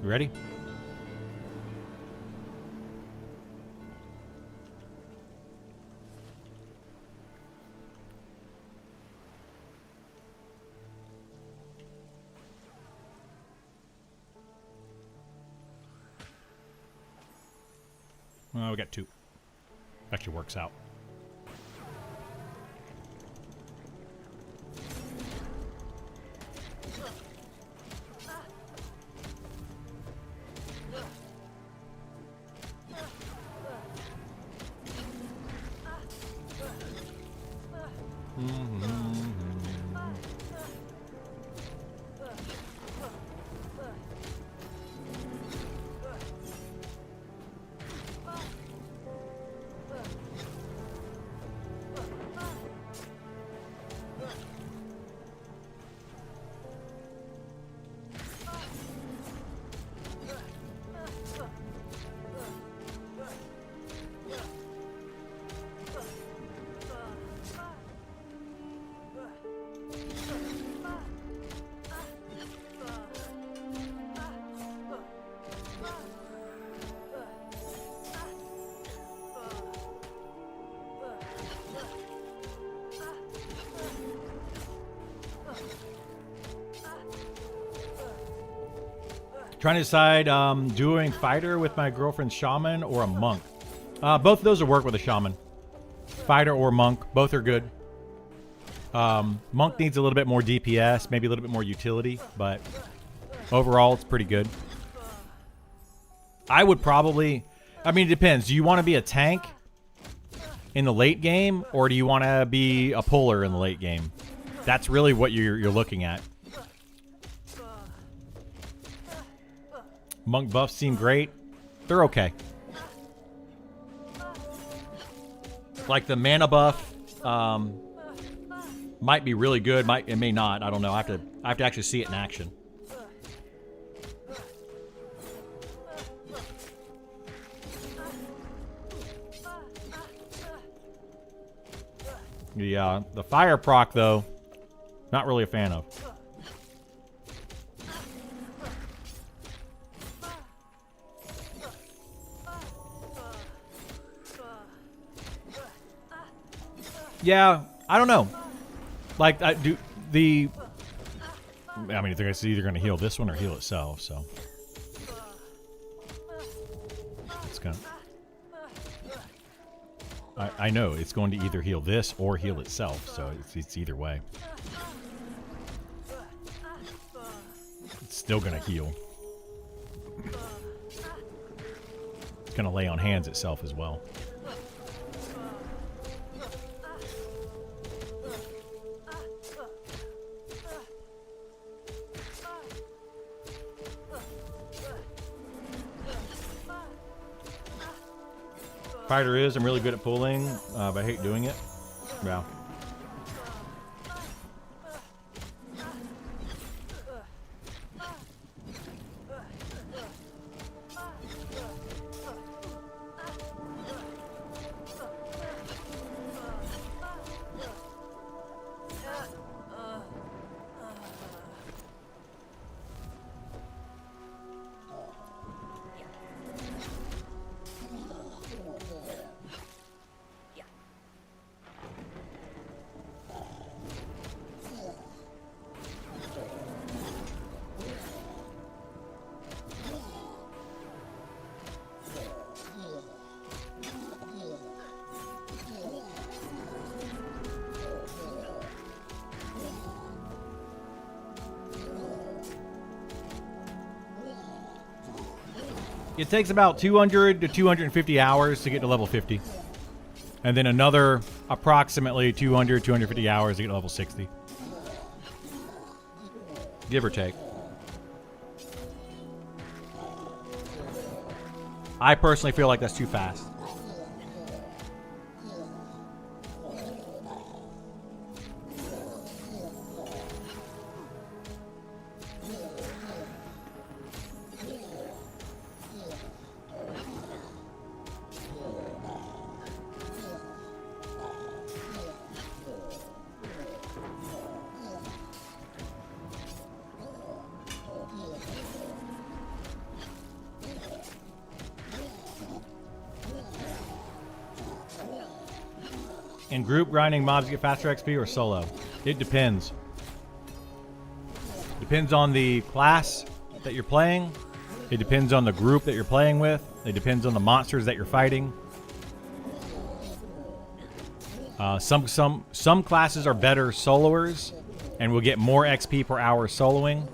You ready? Well, we got 2. Actually works out. Trying to decide doing fighter with my girlfriend's shaman or a monk. Both of those will work with a shaman. Fighter or monk, both are good. Monk needs a little bit more DPS, maybe a little bit more utility, but overall it's pretty good. I would probably, I mean, it depends. Do you want to be a tank in the late game, or do you want to be a puller in the late game? That's really what you're looking at. Monk buffs seem great. They're okay. Like the mana buff might be really good. It may not. I don't know. I have to actually see it in action. The fire proc though, not really a fan of. Yeah, I don't know. Like, I mean, it's either going to heal this one or heal itself, so. It's going to... I know, it's going to either heal this or heal itself, so it's either way. It's still going to heal. It's going to lay on hands itself as well. Fighter is, I'm really good at pulling, but I hate doing it. Yeah. It takes about 200 to 250 hours to get to level 50. And then another approximately 200, 250 hours to get to level 60. Give or take. I personally feel like that's too fast. In group grinding, mobs get faster XP or solo? It depends. Depends on the class that you're playing. It depends on the group that you're playing with. It depends on the monsters that you're fighting. Some classes are better soloers and will get more XP per hour soloing.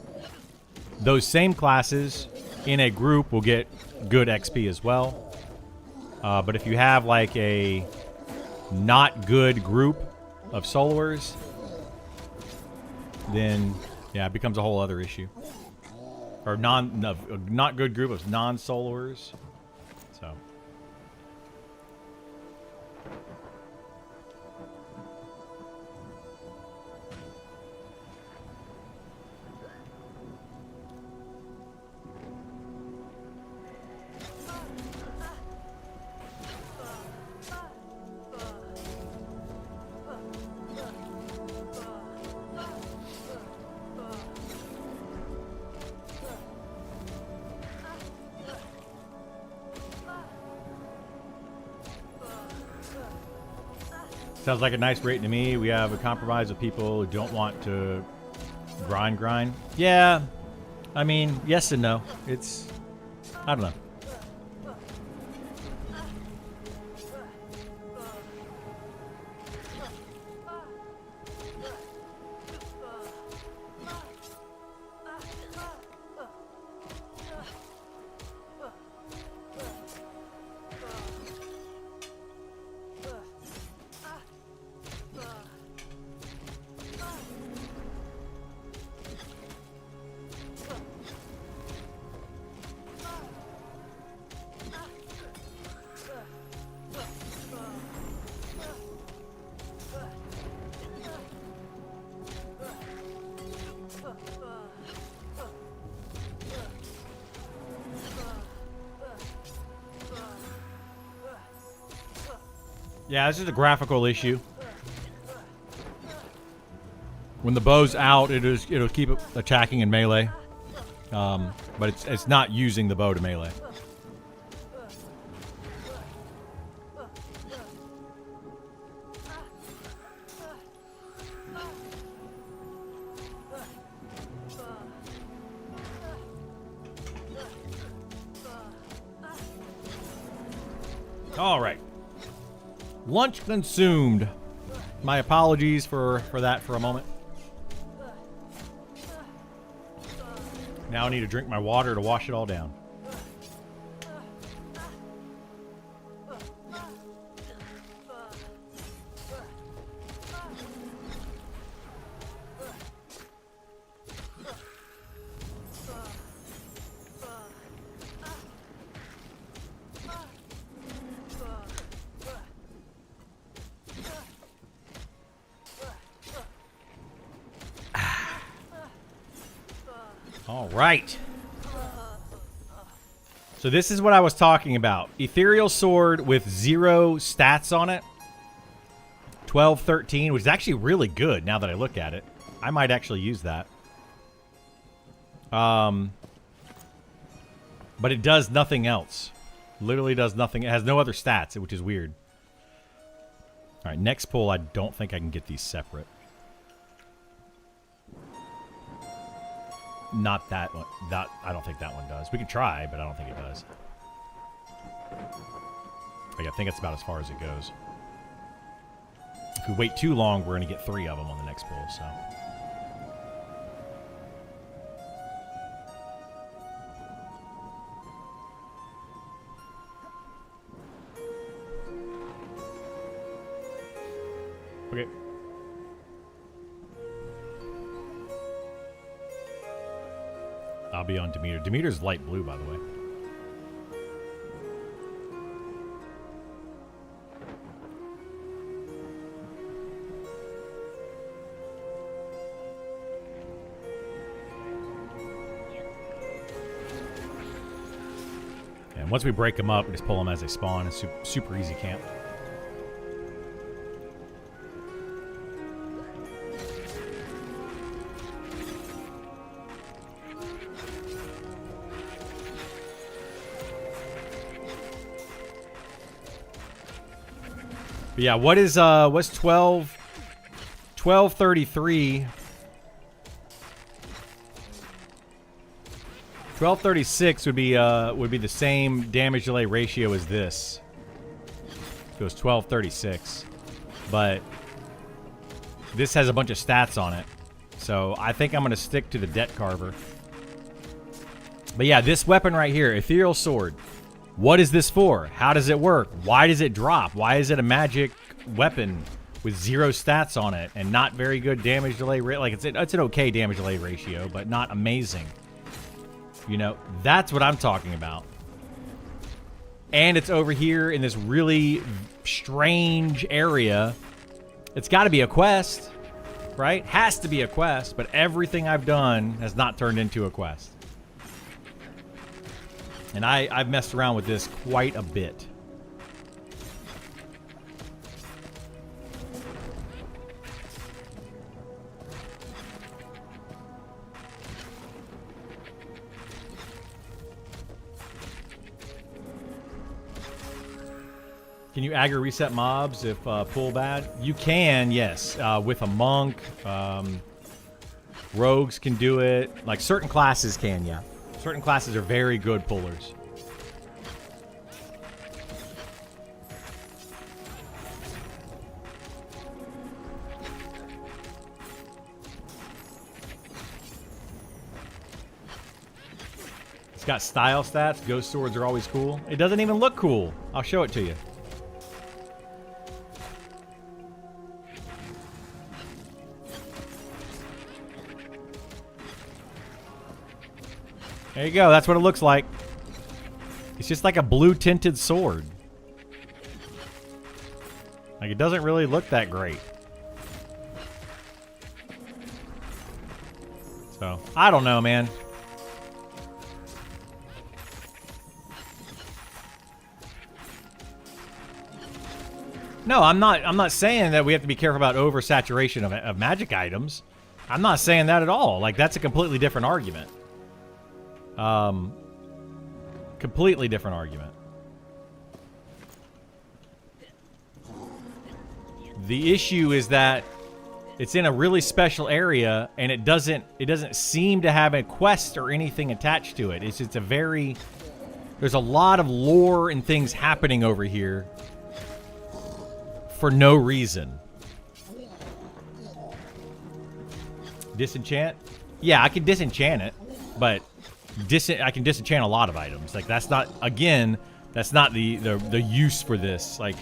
Those same classes in a group will get good XP as well. But if you have like a not good group of soloers, then yeah, it becomes a whole other issue. Or not good group of non-soloers. So sounds like a nice rate to me. We have a compromise of people who don't want to grind. Yeah, I mean, yes and no. It's, I don't know. Yeah, this is a graphical issue. When the bow's out, it'll keep attacking in melee, but it's not using the bow to melee. All right. Lunch consumed. My apologies for that for a moment. Now I need to drink my water to wash it all down. All right. So this is what I was talking about. Ethereal Sword with 0 stats on it. 12, 13, which is actually really good now that I look at it. I might actually use that. But it does nothing else. Literally does nothing. It has no other stats, which is weird. All right, next pull, I don't think I can get these separate. Not that one. That, I don't think that one does. We can try, but I don't think it does. Like, I think it's about as far as it goes. If we wait too long, we're going to get 3 of them on the next pull, so... Okay. I'll be on Demeter. Demeter's light blue, by the way. And once we break them up, we just pull them as they spawn. It's super easy camp. But yeah, what's 1233? 1236 would be the same damage delay ratio as this. It was 1236, but this has a bunch of stats on it, so I think I'm gonna stick to the Debt Carver. But yeah, this weapon right here, Ethereal Sword. What is this for? How does it work? Why does it drop? Why is it a magic weapon with 0 stats on it and not very good damage delay rate? Like, it's an okay damage delay ratio, but not amazing. You know, that's what I'm talking about. And it's over here in this really strange area. It's got to be a quest, right? Has to be a quest, but everything I've done has not turned into a quest. And I've messed around with this quite a bit. Can you aggro reset mobs if pull bad? You can, yes. With a monk, rogues can do it. Like certain classes can, yeah. Certain classes are very good pullers. It's got style stats. Ghost swords are always cool. It doesn't even look cool. I'll show it to you. There you go. That's what it looks like. It's just like a blue tinted sword. Like, it doesn't really look that great. So, I don't know, man. No, I'm not saying that we have to be careful about oversaturation of magic items. I'm not saying that at all. Like, that's a completely different argument. Completely different argument. The issue is that it's in a really special area and it doesn't seem to have a quest or anything attached to it. It's a very, there's a lot of lore and things happening over here for no reason. Disenchant? Yeah, I can disenchant it, but I can disenchant a lot of items. Like, that's not, again, that's not the use for this. Like,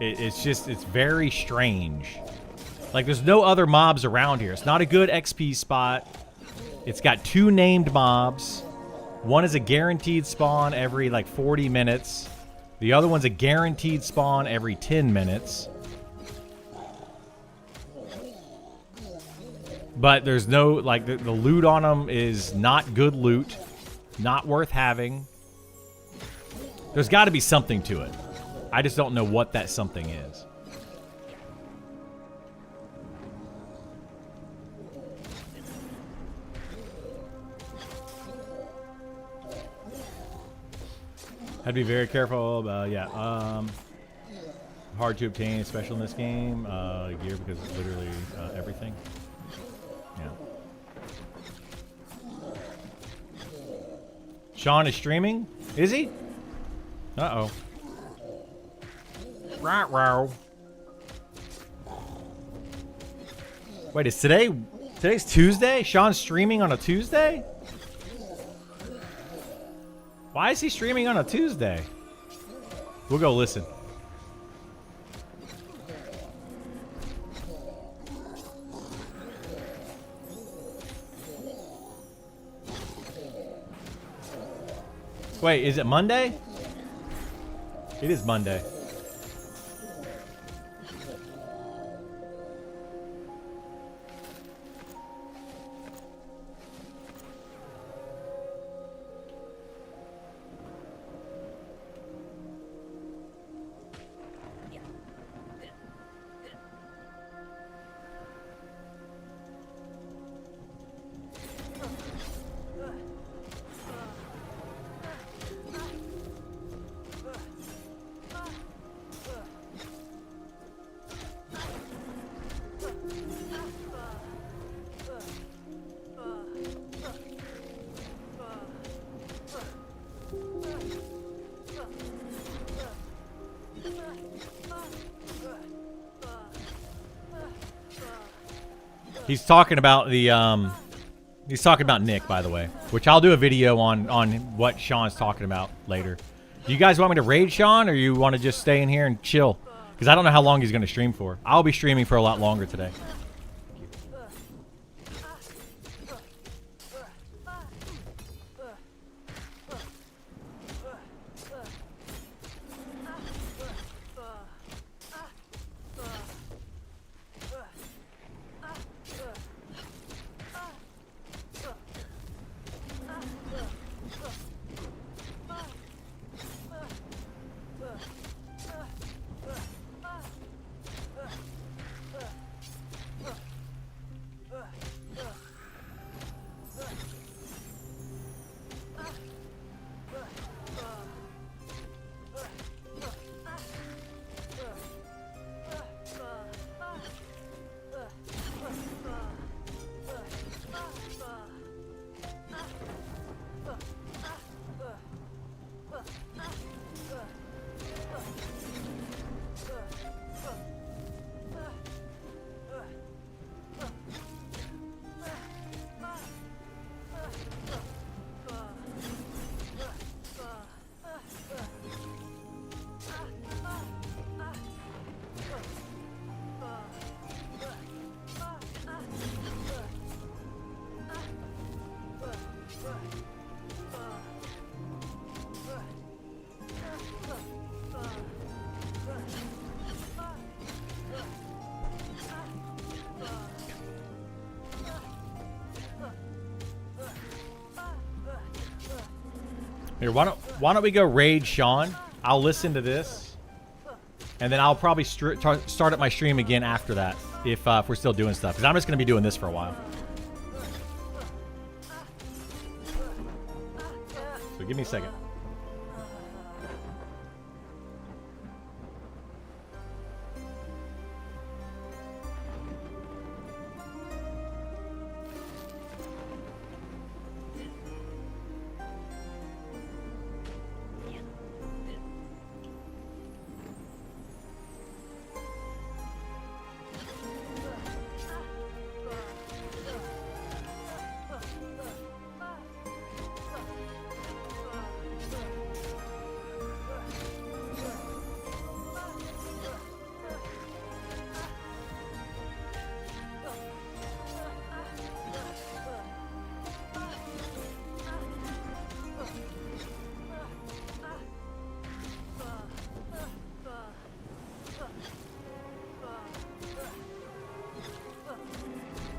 it's very strange. Like, there's no other mobs around here. It's not a good XP spot. It's got 2 named mobs. One is a guaranteed spawn every, like, 40 minutes. The other one's a guaranteed spawn every 10 minutes. But there's no, like, the loot on them is not good loot. Not worth having. There's got to be something to it. I just don't know what that something is. Had to be very careful. Yeah. Hard to obtain, especially in this game. Gear, because it's literally everything. Yeah. Sean is streaming? Is he? Uh-oh. Wow. Wait, is today's Tuesday? Sean's streaming on a Tuesday? Why is he streaming on a Tuesday? We'll go listen. Wait, is it Monday? It is Monday. He's talking about the he's talking about Nick, by the way, which I'll do a video on what Sean's talking about later. Do you guys want me to raid Sean, or you want to just stay in here and chill? Because I don't know how long he's going to stream for. I'll be streaming for a lot longer today. Here, why don't we go raid Sean? I'll listen to this, and then I'll probably start up my stream again after that if we're still doing stuff. Because I'm just going to be doing this for a while. So give me a second.